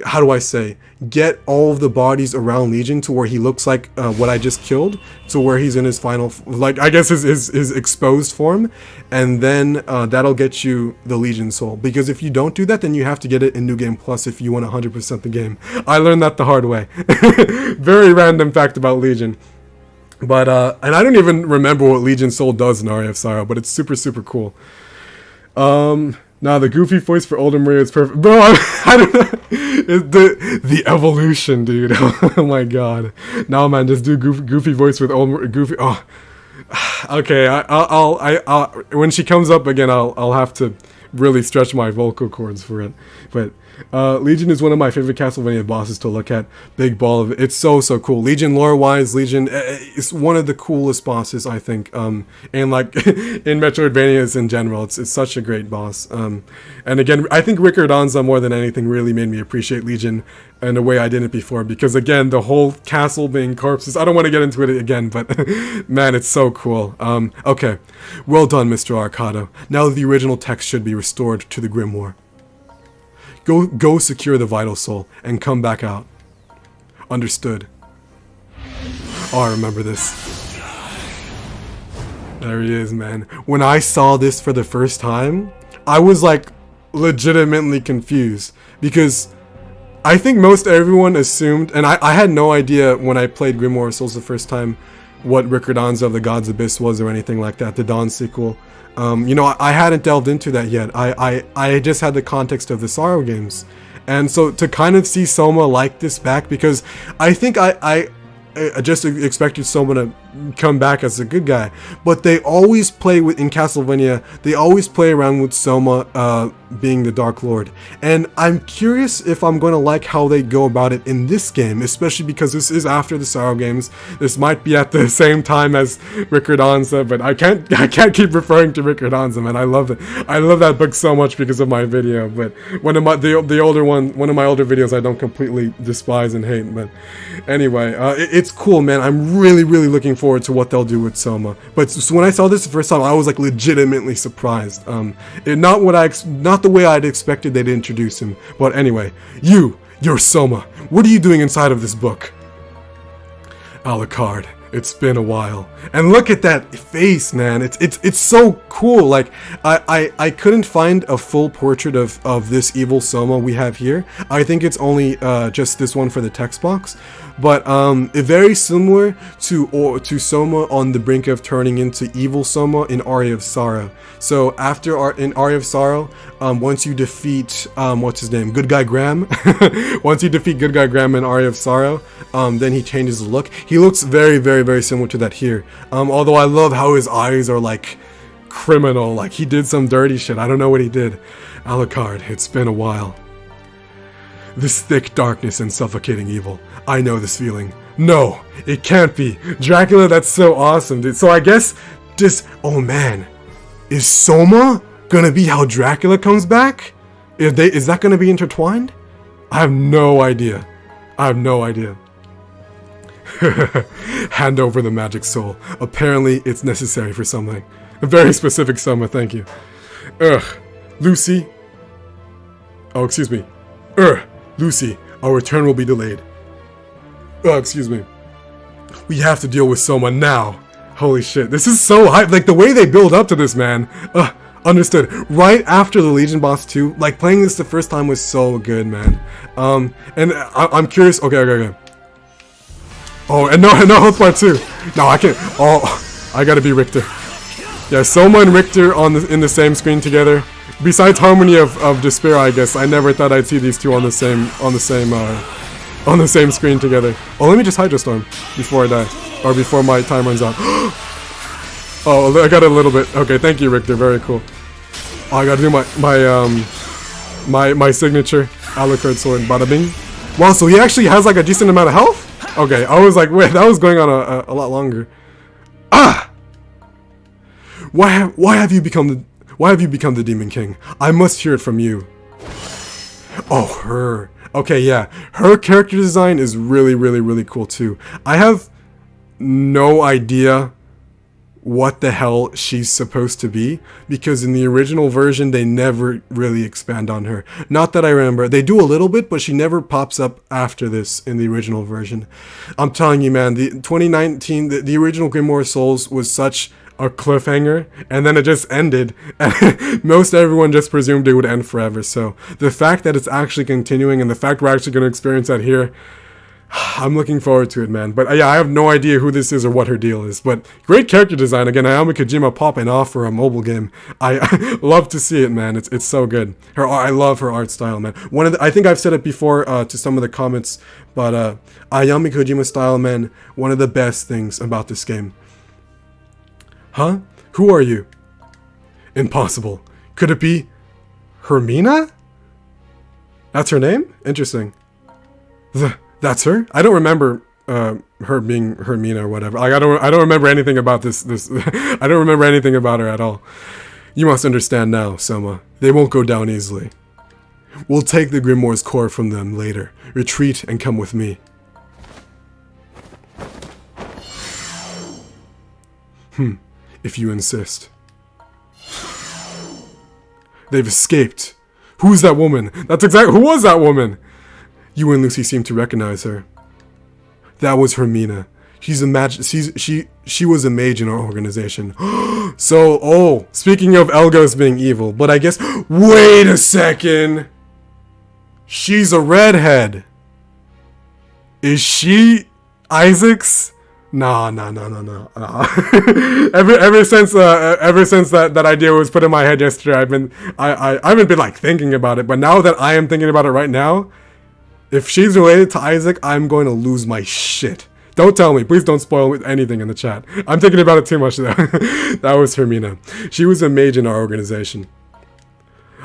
how do I say, get all of the bodies around Legion to where he looks like what I just killed, to where he's in his final, like I guess his exposed form, and then that'll get you the Legion soul. Because if you don't do that, then you have to get it in New Game Plus if you want 100% the game. I learned that the hard way. Very random fact about Legion. But and I don't even remember what Legion soul does in Aria of Sorrow, but it's super cool. Nah, the goofy voice for older Mario is perfect. Bro, I don't know. The evolution, dude. Oh my god. Nah, man, just do goofy voice with old goofy. Oh, okay. I'll when she comes up again, I'll have to really stretch my vocal cords for it. But Legion is one of my favorite Castlevania bosses to look at. Big ball of it. It's so cool. Legion lore-wise, Legion is one of the coolest bosses, I think. And like in Metroidvanias in general, it's such a great boss. And again, I think Richter Belmont more than anything really made me appreciate Legion in a way I didn't before. Because again, the whole castle being corpses. I don't want to get into it again, but man, it's so cool. Okay, well done, Mr. Arcado. Now the original text should be restored to the Grimoire. Go secure the Vital Soul and come back out. Understood. Oh, I remember this. There he is, man. When I saw this for the first time, I was like legitimately confused because I think most everyone assumed, and I had no idea when I played Grimoire of Souls the first time what Richter Belmont of the Gods Abyss was or anything like that, the Dawn sequel. You know, I hadn't delved into that yet. I just had the context of the Sorrow games. And so to kind of see Soma like this back, because I think I just expected Soma to come back as a good guy, but they always play in Castlevania, they always play around with Soma being the Dark Lord, and I'm curious if I'm going to like how they go about it in this game, especially because this is after the Sorrow games. This might be at the same time as Richter Belmont, but I can't keep referring to Richter Belmont, man. I love it. I love that book so much because of my video, but one of my older videos I don't completely despise and hate. But anyway, it's cool, man. I'm really looking forward to what they'll do with Soma. But so when I saw this the first time, I was like legitimately surprised. Not the way I'd expected they'd introduce him. But anyway, you're Soma. What are you doing inside of this book? Alucard, it's been a while. And look at that face, man. It's so cool. Like I couldn't find a full portrait of this evil Soma we have here. I think it's only just this one for the text box. But very similar to Soma on the brink of turning into evil Soma in Aria of Sorrow. So in Aria of Sorrow, once you defeat what's his name, Good Guy Graham, once you defeat Good Guy Graham in Aria of Sorrow, then he changes his look. He looks very similar to that here. Although I love how his eyes are like criminal, like he did some dirty shit. I don't know what he did. Alucard, it's been a while. This thick darkness and suffocating evil. I know this feeling. No, it can't be. Dracula, that's so awesome, dude. So I guess oh man, is Soma gonna be how Dracula comes back? Is that gonna be intertwined? I have no idea. Hand over the magic soul. Apparently, it's necessary for something. A very specific Soma, thank you. Lucy. Oh, excuse me. Lucy, our return will be delayed. Excuse me. We have to deal with Soma now. Holy shit, this is so hype. Like, the way they build up to this, man. Understood. Right after the Legion boss 2, like, playing this the first time was so good, man. And I'm curious. Okay. Oh, and no health bar 2. No, I can't. Oh, I gotta be Richter. Yeah, Soma and Richter in the same screen together. Besides Harmony of Despair, I guess I never thought I'd see these two on the same on the same screen together. Oh, let me just Hydro Storm before I die. Or before my time runs out. Oh, I got a little bit. Okay, thank you, Richter. Very cool. Oh, I gotta do my signature Alucard sword. Bada bing. Wow, so he actually has like a decent amount of health? Okay, I was like, wait, that was going on a lot longer. Ah! Why have you become the Demon King? I must hear it from you. Oh, her. Okay, yeah. Her character design is really, really, really cool too. I have no idea what the hell she's supposed to be, because in the original version they never really expand on her. Not that I remember. They do a little bit, but she never pops up after this in the original version. I'm telling you, man, the 2019, the original Grimoire of Souls was such a cliffhanger, and then it just ended, and most everyone just presumed it would end forever. So the fact that it's actually continuing, and the fact we're actually going to experience that here, I'm looking forward to it, man. But yeah, I have no idea who this is or what her deal is. But great character design. Again, Naomi Kojima popping off for a mobile game. I love to see it, man. It's so good. I love her art style, man. I think I've said it before to some of the comments, but Ayami Kojima style, man, one of the best things about this game. Huh? Who are you? Impossible. Could it be Hermina? That's her name? Interesting. That's her? I don't remember her being Hermina or whatever. Like I don't remember anything about this I don't remember anything about her at all. You must understand now, Soma. They won't go down easily. We'll take the Grimoire's core from them later. Retreat and come with me. If you insist. They've escaped. Who's that woman? That's exactly who was that woman? You and Lucy seem to recognize her. That was Hermina. She was a mage in our organization. So, speaking of Elgos being evil, but I guess, wait a second. She's a redhead. Is she Isaac's? No. ever since that idea was put in my head yesterday, I haven't been like thinking about it, but now that I am thinking about it right now, if she's related to Isaac, I'm going to lose my shit. Don't tell me. Please don't spoil anything in the chat. I'm thinking about it too much though. That was Hermina. She was a mage in our organization.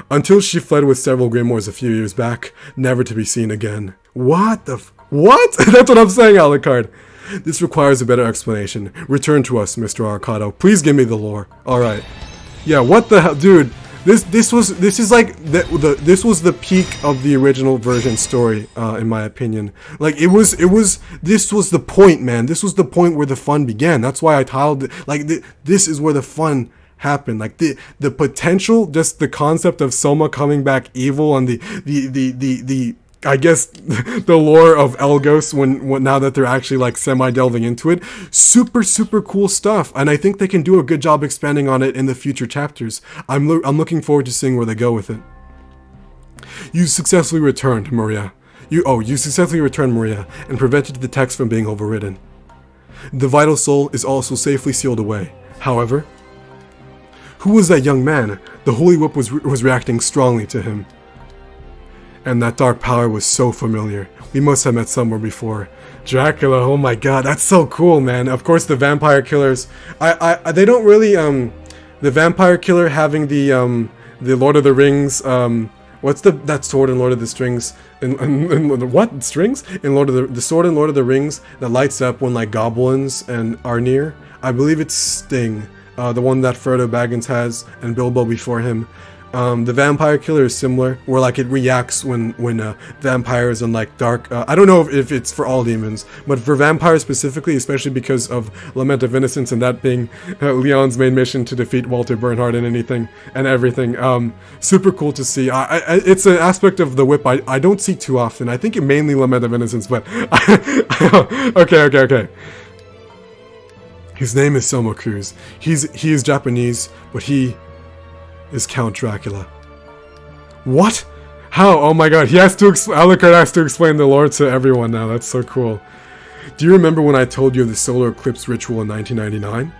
Until she fled with several grimoires a few years back, never to be seen again. What? That's what I'm saying, Alucard. This requires a better explanation. Return to us, Mr. Arcado. Please give me the lore. Alright. Yeah, what the hell? Dude. This was the peak of the original version story, in my opinion. Like this was the point, man. This was the point where the fun began. That's why I titled it, like this is where the fun happened. Like the potential, just the concept of Soma coming back evil, and the I guess the lore of Elgos when now that they're actually like semi-delving into it. Super cool stuff, and I think they can do a good job expanding on it in the future chapters. I'm looking forward to seeing where they go with it. You successfully returned, Maria. You successfully returned, Maria, and prevented the text from being overridden. The vital soul is also safely sealed away. However, who was that young man? The Holy Whip was reacting strongly to him. And that dark power was so familiar. We must have met somewhere before. Dracula, oh my god, that's so cool, man. Of course, the vampire killers. They don't really, the vampire killer having the Lord of the Rings, what's that sword in Lord of the Strings? In what? Strings? In the sword in Lord of the Rings that lights up when, like, goblins are near? I believe it's Sting. The one that Frodo Baggins has, and Bilbo before him. The vampire killer is similar, where like it reacts when vampires and like dark. I don't know if it's for all demons, but for vampires specifically, especially because of Lament of Innocence and that being Leon's main mission to defeat Walter Bernhardt and everything. Super cool to see. It's an aspect of the whip I don't see too often. I think it mainly Lament of Innocence, but okay. His name is Soma Cruz. He is Japanese, but he is Count Dracula. What? How? Oh my god, Alucard has to explain the lore to everyone now. That's so cool. Do you remember when I told you of the solar eclipse ritual in 1999?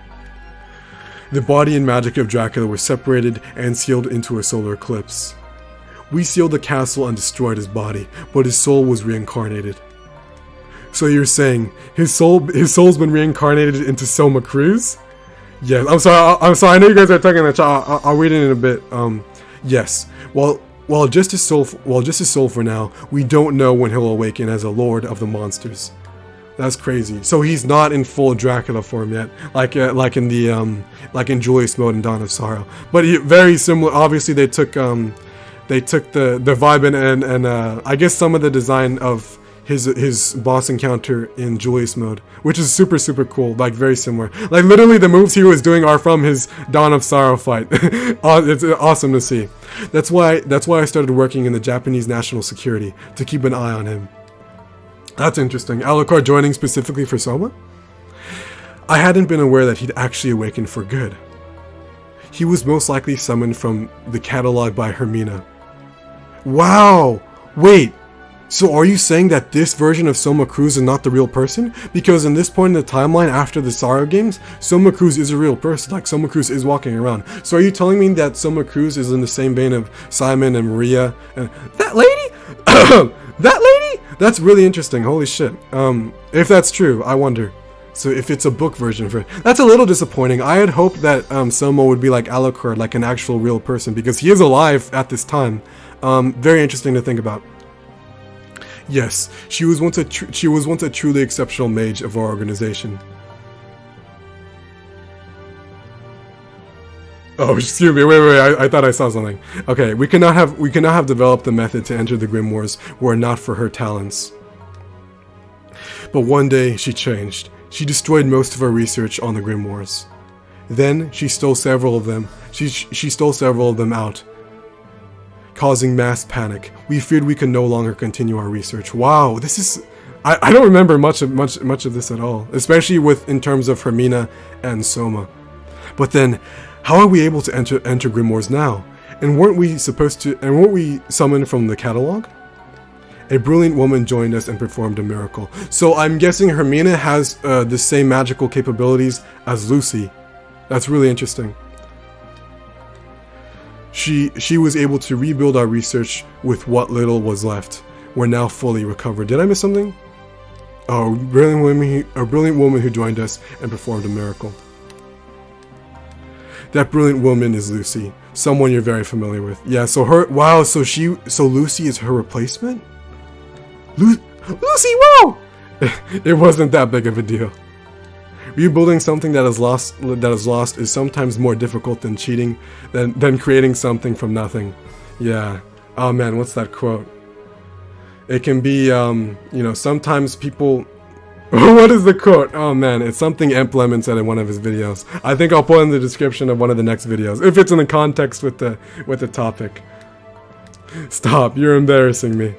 The body and magic of Dracula were separated and sealed into a solar eclipse. We sealed the castle and destroyed his body, but his soul was reincarnated. So you're saying his soul's been reincarnated into Soma Cruz? Yes. I'm sorry. I know you guys are talking in the chat. I'll read it in a bit. Yes. While just his soul for now, we don't know when he'll awaken as a lord of the monsters. That's crazy. So he's not in full Dracula form yet, like in Julius mode and Dawn of Sorrow. But very similar. Obviously, they took the vibe and I guess some of the design of his boss encounter in Julius mode, which is super cool. Like very similar. Like literally, the moves he was doing are from his Dawn of Sorrow fight. It's awesome to see. That's why I started working in the Japanese national security to keep an eye on him. That's interesting. Alucard joining specifically for Soma? I hadn't been aware that he'd actually awakened for good. He was most likely summoned from the catalog by Hermina. Wow! Wait, so are you saying that this version of Soma Cruz is not the real person? Because in this point in the timeline after the Sorrow games, Soma Cruz is a real person, like Soma Cruz is walking around. So are you telling me that Soma Cruz is in the same vein of Simon and Maria and... That lady? That lady? That's really interesting. Holy shit. If that's true, I wonder. So if it's a book version of it, that's a little disappointing. I had hoped that Soma would be like Alucard, like an actual real person, because he is alive at this time. Very interesting to think about. Yes, she was once a truly exceptional mage of our organization. Oh, excuse me. Wait. I thought I saw something. Okay, we cannot have developed the method to enter the Grimoires were it not for her talents. But one day she changed. She destroyed most of our research on the Grimoires. Then she stole several of them. She stole several of them out, causing mass panic. We feared we could no longer continue our research. Wow, this is... I don't remember much of this at all, especially in terms of Hermina and Soma. But then, how are we able to enter Grimoires now? And weren't we summoned from the catalog? A brilliant woman joined us and performed a miracle. So I'm guessing Hermina has the same magical capabilities as Lucy. That's really interesting. She was able to rebuild our research with what little was left. We're now fully recovered. Did I miss something? Oh, a brilliant woman who joined us and performed a miracle. That brilliant woman is Lucy, someone you're very familiar with. Yeah, so Lucy is her replacement? Lucy, whoa! It wasn't that big of a deal. Rebuilding something that is lost is sometimes more difficult than cheating, than creating something from nothing. Yeah. Oh man, what's that quote? It can be, sometimes people... What is the quote? Oh man, it's something Imp Lemon said in one of his videos. I think I'll put in the description of one of the next videos, if it's in the context with the topic. Stop, you're embarrassing me.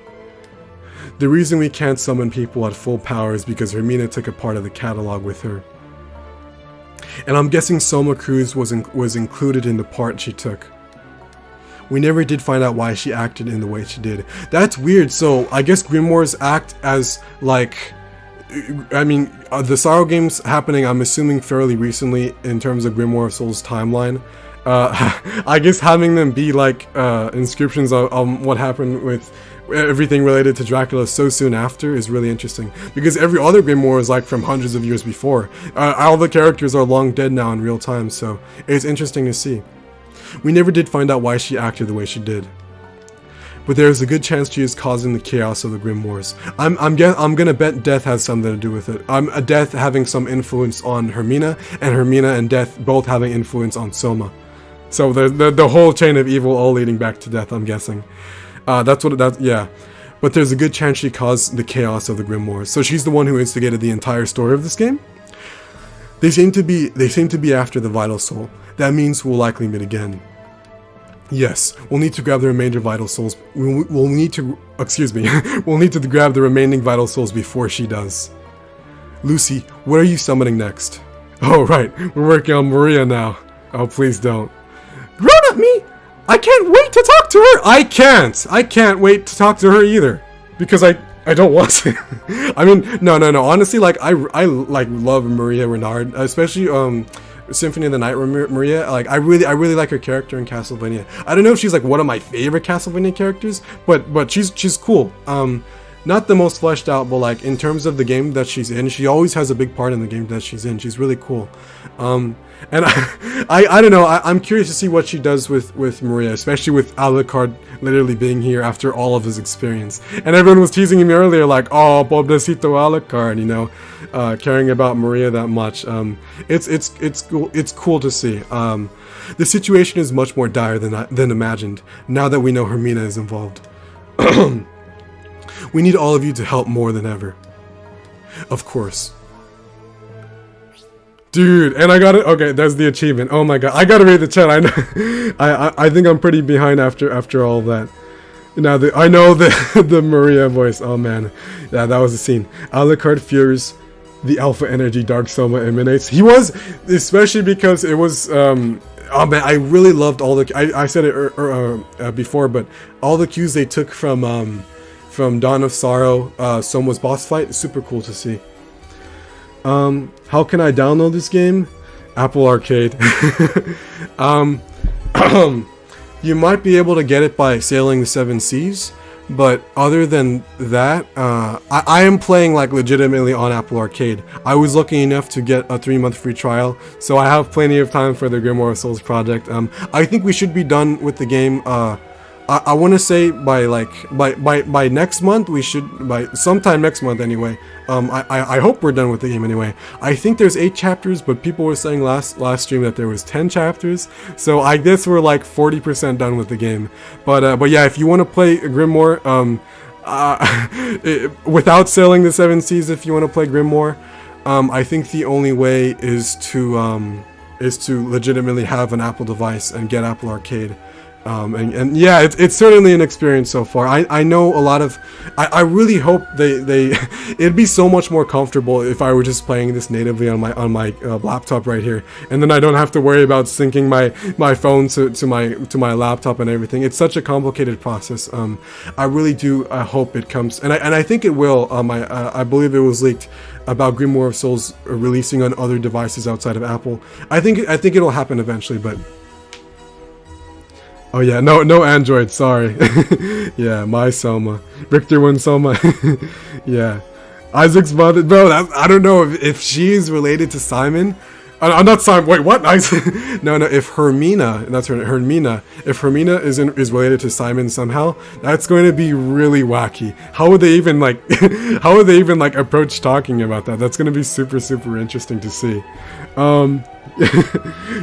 The reason we can't summon people at full power is because Hermina took a part of the catalog with her. And I'm guessing Soma Cruz was included in the part she took. We never did find out why she acted in the way she did. That's weird. So I guess Grimoires act as like... I mean, the Sorrow games happening, I'm assuming, fairly recently in terms of Grimoire of Souls timeline. I guess having them be like inscriptions on what happened with everything related to Dracula so soon after is really interesting. Because every other Grimoire is like from hundreds of years before. All the characters are long dead now in real time, so it's interesting to see. We never did find out why she acted the way she did. But there's a good chance she is causing the chaos of the Grimoires. I'm gonna bet Death has something to do with it. Death having some influence on Hermina, and Hermina and Death both having influence on Soma. So the whole chain of evil all leading back to Death, I'm guessing. Yeah. But there's a good chance she caused the chaos of the Grimoires. So she's the one who instigated the entire story of this game. They seem to be after the Vital Soul. That means we'll likely meet again. Yes, we'll need to grab the remainder Vital Souls. We'll need to grab the remaining Vital Souls before she does. Lucy, what are you summoning next? Oh right, we're working on Maria now. Oh please don't. Grown up me! I can't wait to talk to her! I can't wait to talk to her either. Because I don't want to. I mean, no. Honestly, like, I love Maria Renard, especially, Symphony of the Night Maria. Like, I really like her character in Castlevania. I don't know if she's like one of my favorite Castlevania characters, but she's cool. not the most fleshed out, but like in terms of the game that she's in, she always has a big part in the game that she's in. She's really cool. And I don't know, I'm curious to see what she does with Maria, especially with Alucard literally being here after all of his experience. And everyone was teasing him earlier like, oh, pobrecito Alucard, you know, caring about Maria that much. It's cool to see. The situation is much more dire than imagined, now that we know Hermina is involved. We need all of you to help more than ever. Of course. Dude, and I got it. Okay, there's the achievement. Oh my god, I gotta read the chat. I know, I think I'm pretty behind after all that. Now I know the Maria voice. Oh man, yeah, that was the scene. Alucard fears the alpha energy Dark Soma emanates. He was, especially because it was. Oh man, I really loved all the. I said it before, but all the cues they took from Dawn of Sorrow, Soma's boss fight, super cool to see. How can I download this game? Apple Arcade. You might be able to get it by sailing the 7 seas, but other than that, I am playing like legitimately on Apple Arcade. I was lucky enough to get a 3-month free trial, so I have plenty of time for the Grimoire of Souls project. I think we should be done with the game. I want to say by next month. We should, by sometime next month anyway. I hope we're done with the game anyway. I think there's 8 chapters, but people were saying last stream that there was 10 chapters. So I guess we're like 40% done with the game. But yeah, if you want to play Grimoire, without sailing the 7 seas, if you want to play Grimoire, I think the only way is to legitimately have an Apple device and get Apple Arcade. And yeah, it's certainly an experience so far. I know a lot of. I really hope they it'd be so much more comfortable if I were just playing this natively on my laptop right here, and then I don't have to worry about syncing my phone to my laptop and everything. It's such a complicated process. I really do hope it comes, and I think it will. I believe it was leaked about Grimoire of Souls releasing on other devices outside of Apple. I think it'll happen eventually, but. Oh yeah, no Android, sorry. Yeah, my Soma. Richter won Soma. Yeah. Isaac's mother, bro, I don't know if she's related to Simon. I'm not Simon, wait, what? No, if Hermina, that's her, Hermina, if Hermina is related to Simon somehow, that's going to be really wacky. How would they even approach talking about that? That's going to be super, super interesting to see.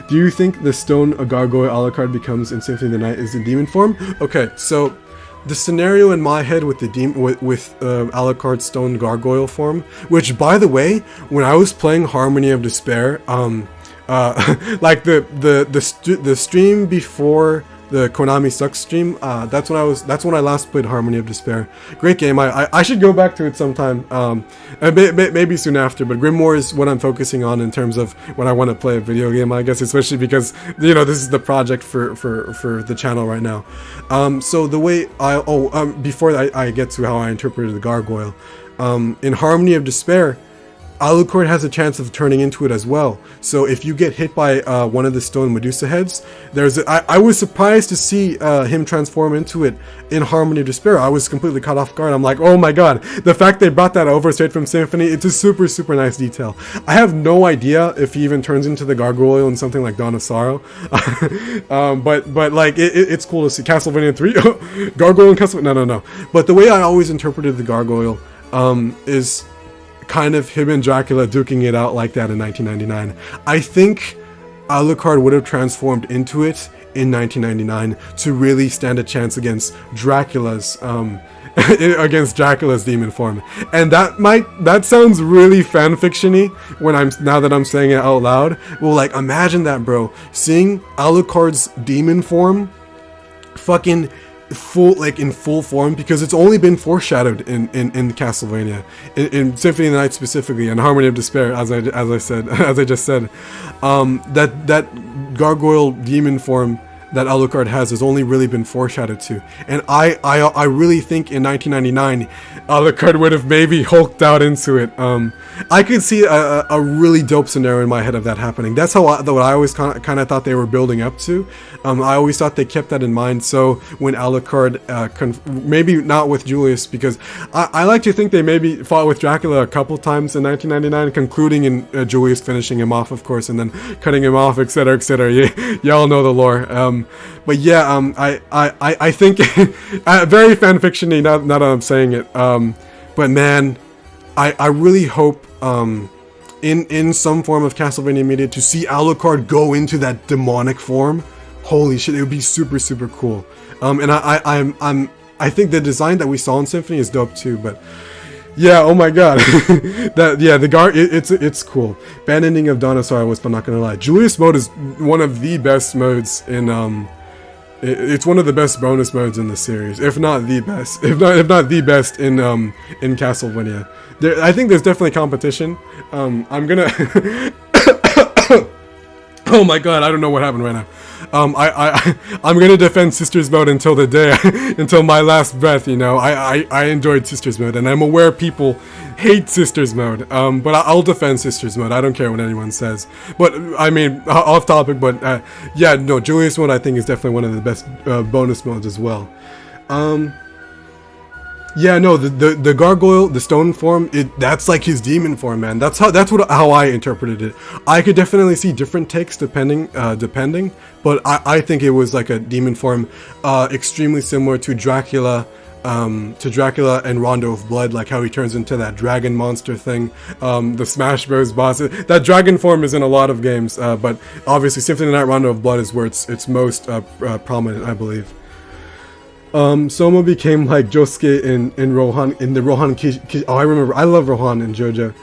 Do you think the stone a gargoyle Alucard becomes in Symphony of the Night is in demon form? Okay, so the scenario in my head with the Alucard's stone gargoyle form, which by the way, when I was playing Harmony of Despair, like the stream before the Konami Stocke stream, that's when I last played Harmony of Despair. Great game. I should go back to it sometime, maybe soon after, but Grimoire is what I'm focusing on in terms of when I want to play a video game, I guess, especially because, you know, this is the project for the channel right now. So the way before I get to how I interpreted the gargoyle, in Harmony of Despair, Alucard has a chance of turning into it as well. So if you get hit by one of the stone Medusa heads, I was surprised to see him transform into it in Harmony of Despair. I was completely caught off guard. I'm like, oh my god, the fact they brought that over straight from Symphony, it's a super, super nice detail. I have no idea if he even turns into the gargoyle in something like Dawn of Sorrow. But like, it's cool to see. Castlevania 3? Gargoyle and Castlevania? No. But the way I always interpreted the gargoyle is kind of him and Dracula duking it out like that in 1999. I think Alucard would have transformed into it in 1999 to really stand a chance against Dracula's demon form. And that sounds really fanfiction-y now that I'm saying it out loud. Well, like, imagine that, bro. Seeing Alucard's demon form fucking in full form, because it's only been foreshadowed in Castlevania, in Symphony of the Night specifically, and Harmony of Despair, as I just said, that gargoyle demon form that Alucard has only really been foreshadowed to. And I really think in 1999, Alucard would have maybe hulked out into it. I could see a really dope scenario in my head of that happening. That's what I always kind of thought they were building up to. I always thought they kept that in mind. So when Alucard, maybe not with Julius, because I like to think they maybe fought with Dracula a couple times in 1999, concluding in Julius finishing him off, of course, and then cutting him off, etc., etc. Y'all know the lore. But yeah, I think very fanfiction-y. Not that I'm saying it. But man, I really hope in some form of Castlevania media to see Alucard go into that demonic form. Holy shit, it would be super, super cool. And I think the design that we saw in Symphony is dope too. But yeah, oh my god, it's cool. Band ending of Dinosaur was, but not gonna lie, Julius mode is one of the best modes in it's one of the best bonus modes in the series, if not the best, if not the best in Castlevania. I think there's definitely competition. I'm gonna oh my god, I don't know what happened right now. I'm gonna defend Sisters mode until the day, until my last breath. You know, I enjoyed Sisters mode, and I'm aware people hate Sisters mode. But I'll defend Sisters mode. I don't care what anyone says. But I mean, off topic. But yeah, no, Julius mode I think is definitely one of the best bonus modes as well. Yeah, no, the gargoyle, the stone form, that's like his demon form, man. That's how I interpreted it. I could definitely see different takes depending, but I think it was like a demon form, extremely similar to Dracula and Rondo of Blood, like how he turns into that dragon monster thing. The Smash Bros. Boss, that dragon form is in a lot of games, but obviously Symphony of the Night Rondo of Blood is where it's most prominent, I believe. Soma became like Josuke in Rohan, in the Rohan oh, I remember, I love Rohan in JoJo.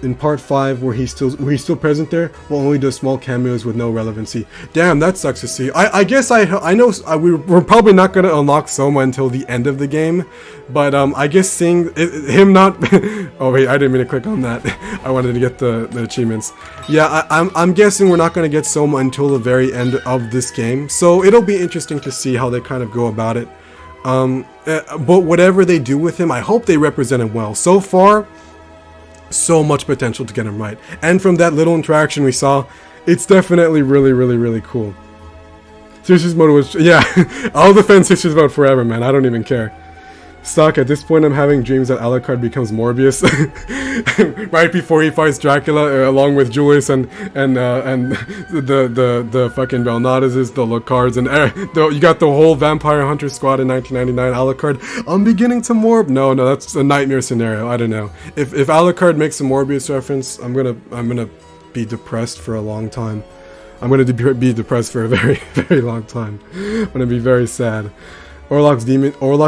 In part 5 where he's still present there, but only does small cameos with no relevancy. Damn, that sucks to see. I guess I know we're probably not gonna unlock Soma until the end of the game, but I guess seeing him not oh wait, I didn't mean to click on that. I wanted to get the achievements. Yeah, I'm guessing we're not gonna get Soma until the very end of this game, so it'll be interesting to see how they kind of go about it. But whatever they do with him, I hope they represent him well. So far, so much potential to get him right, and from that little interaction we saw, it's definitely really, really, really cool. Sisters mode was, yeah, I'll defend Sisters mode forever, man. I don't even care. Stocke, at this point I'm having dreams that Alucard becomes Morbius right before he fights Dracula, along with Julius and the fucking Belmontes, the Lucards, and you got the whole Vampire Hunter squad in 1999. Alucard, I'm beginning to no, that's a nightmare scenario. I don't know. If Alucard makes a Morbius reference, I'm gonna be depressed for a long time. I'm gonna be depressed for a very, very long time. I'm gonna be very sad. Orlok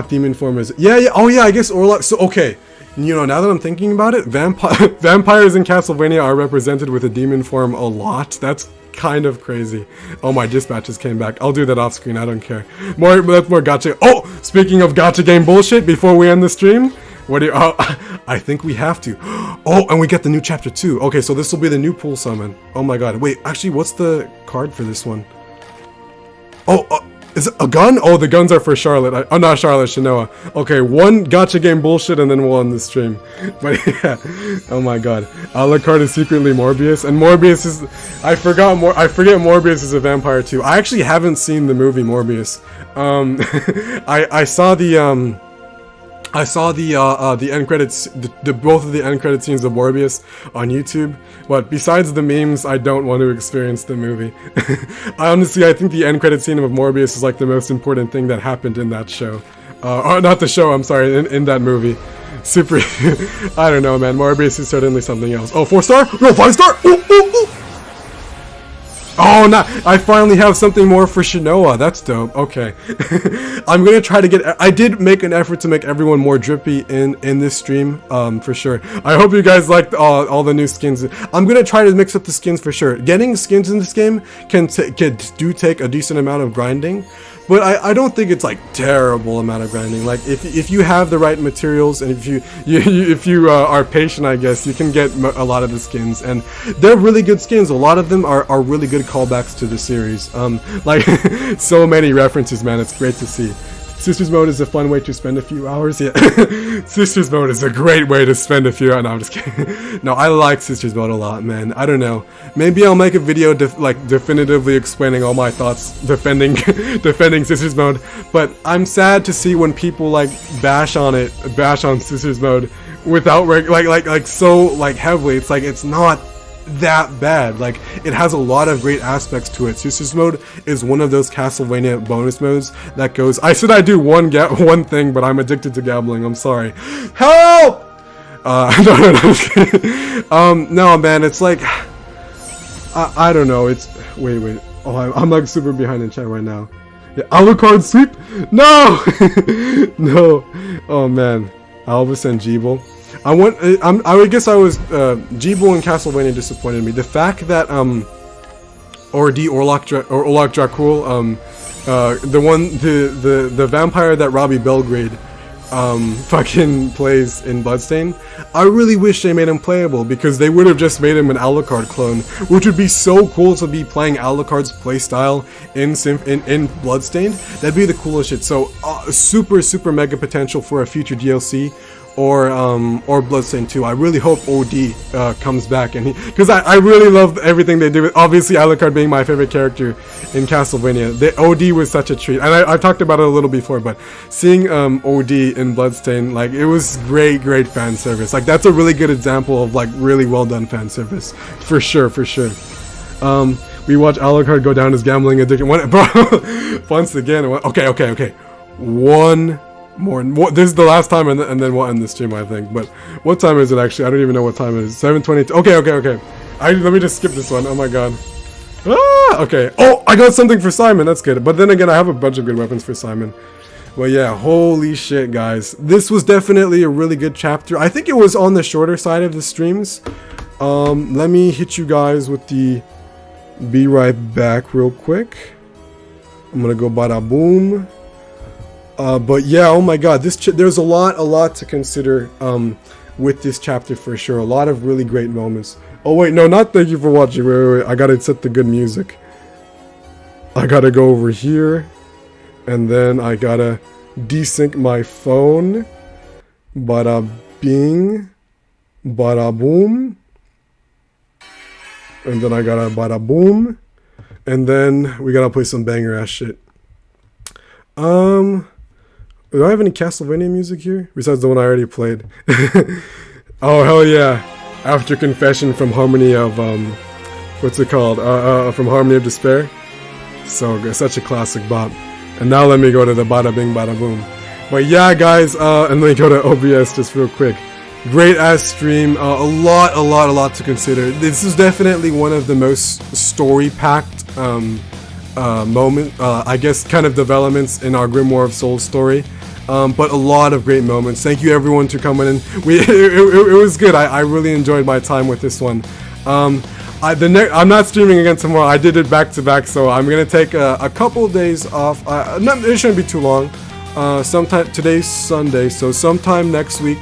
demon form is oh yeah, I guess Orlok. So okay, you know, now that I'm thinking about it, vampires in Castlevania are represented with a demon form a lot. That's kind of crazy. Oh, my dispatches came back. I'll do that off screen. I don't care. That's more gacha. Oh, speaking of gacha game bullshit, before we end the stream, what do you? I think we have to. Oh, and we get the new chapter 2. Okay, so this will be the new pool summon. Oh my god. Wait, actually, what's the card for this one? Oh. Is it a gun? Oh, the guns are for Charlotte. Oh, not Charlotte, Shinoa. Okay, one gacha game bullshit and then we'll end the stream. But yeah, oh my god. Alucard is secretly Morbius, and Morbius is... I forget Morbius is a vampire too. I actually haven't seen the movie Morbius. I saw the end credits, both of the end credit scenes of Morbius on YouTube, but besides the memes, I don't want to experience the movie. Honestly, I think the end credit scene of Morbius is like the most important thing that happened in that show. Or not the show, I'm sorry, in that movie. Super, I don't know, man, Morbius is certainly something else. Oh, 4-star? No, 5-star? Ooh, ooh, ooh. Oh, no, I finally have something more for Shinoa. That's dope. Okay. I'm going to try to get... I did make an effort to make everyone more drippy in this stream, for sure. I hope you guys liked all the new skins. I'm going to try to mix up the skins for sure. Getting skins in this game can take a decent amount of grinding. but I don't think it's like terrible amount of grinding. Like if you have the right materials and if you are patient, I guess you can get a lot of the skins, and they're really good skins. A lot of them are really good callbacks to the series. Like so many references, man. It's great to see. Sisters mode is a fun way to spend a few hours. Yeah, Sisters mode is a great way to spend a few hours. No, I'm just kidding. No, I like Sisters mode a lot, man. I don't know. Maybe I'll make a video definitively explaining all my thoughts defending Sisters mode. But I'm sad to see when people like bash on Sisters mode without so heavily. It's like it's not that bad. Like, it has a lot of great aspects to it. Sisters mode is one of those Castlevania bonus modes that goes, I said I do one thing, but I'm addicted to gambling. I'm sorry. Help! No, man, it's like, I don't know. It's wait. Oh, I'm like super behind in chat right now. Yeah, Alucard sweep? No! No. Oh man, Alvis and Jeeble. I guess I was Jeeble and Castlevania disappointed me. The fact that Orlok Dracul, the vampire that Robbie Belgrade fucking plays in Bloodstained, I really wish they made him playable, because they would have just made him an Alucard clone, which would be so cool to be playing Alucard's playstyle in Bloodstained. That'd be the coolest shit. So super mega potential for a future DLC. Or Bloodstained 2. I really hope OD comes back, and because I really love everything they do. Obviously, Alucard being my favorite character in Castlevania. OD was such a treat, and I've talked about it a little before, but seeing OD in Bloodstained, like, it was great fan service. Like, that's a really good example of like really well done fan service, for sure. We watch Alucard go down his gambling addiction. Once again. Okay. One more. This is the last time, and then we'll end the stream, I think. But what time is it actually? I don't even know what time it is. 7:22. Okay. Let me just skip this one. Oh my god. Okay. Oh, I got something for Simon. That's good. But then again, I have a bunch of good weapons for Simon. Well, yeah. Holy shit, guys. This was definitely a really good chapter. I think it was on the shorter side of the streams. Let me hit you guys with the be right back real quick. I'm gonna go bada boom. But yeah, oh my god, there's a lot to consider with this chapter for sure. A lot of really great moments. Oh wait, no, not thank you for watching. Wait. I gotta set the good music. I gotta go over here, and then I gotta desync my phone. Bada bing, bada boom, and then I gotta bada boom, and then we gotta play some banger ass shit. Do I have any Castlevania music here? Besides the one I already played. Oh, hell yeah. After Confession from Harmony of, what's it called? From Harmony of Despair. So good. Such a classic bop. And now let me go to the bada bing, bada boom. But yeah, guys, and let me go to OBS just real quick. Great ass stream. A lot to consider. This is definitely one of the most story-packed, I guess, kind of developments in our Grimoire of Souls story. But a lot of great moments. Thank you everyone for coming in. It was good. I really enjoyed my time with this one. I'm not streaming again tomorrow. I did it back to back, so I'm gonna take a couple of days off. It shouldn't be too long. Today's Sunday, so sometime next week.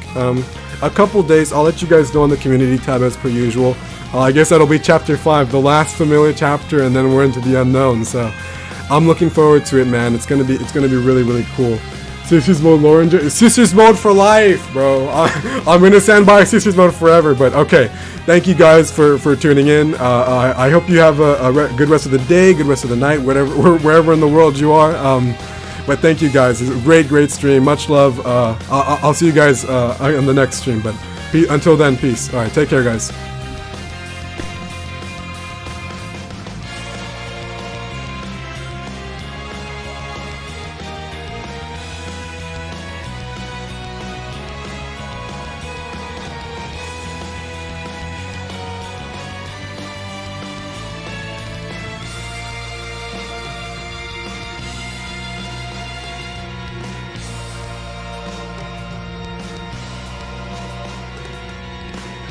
A couple days. I'll let you guys know on the community tab as per usual. I guess that'll be chapter 5, the last familiar chapter, and then we're into the unknown. So I'm looking forward to it, man. It's gonna be really cool. Sisters mode, Lauren. Sisters mode for life, bro. I'm gonna stand by Sisters mode forever. But okay, thank you guys for tuning in. I hope you have a good rest of the day, good rest of the night, wherever in the world you are. But thank you guys. It's a great stream. Much love. I'll see you guys on the next stream. But until then, peace. All right, take care, guys.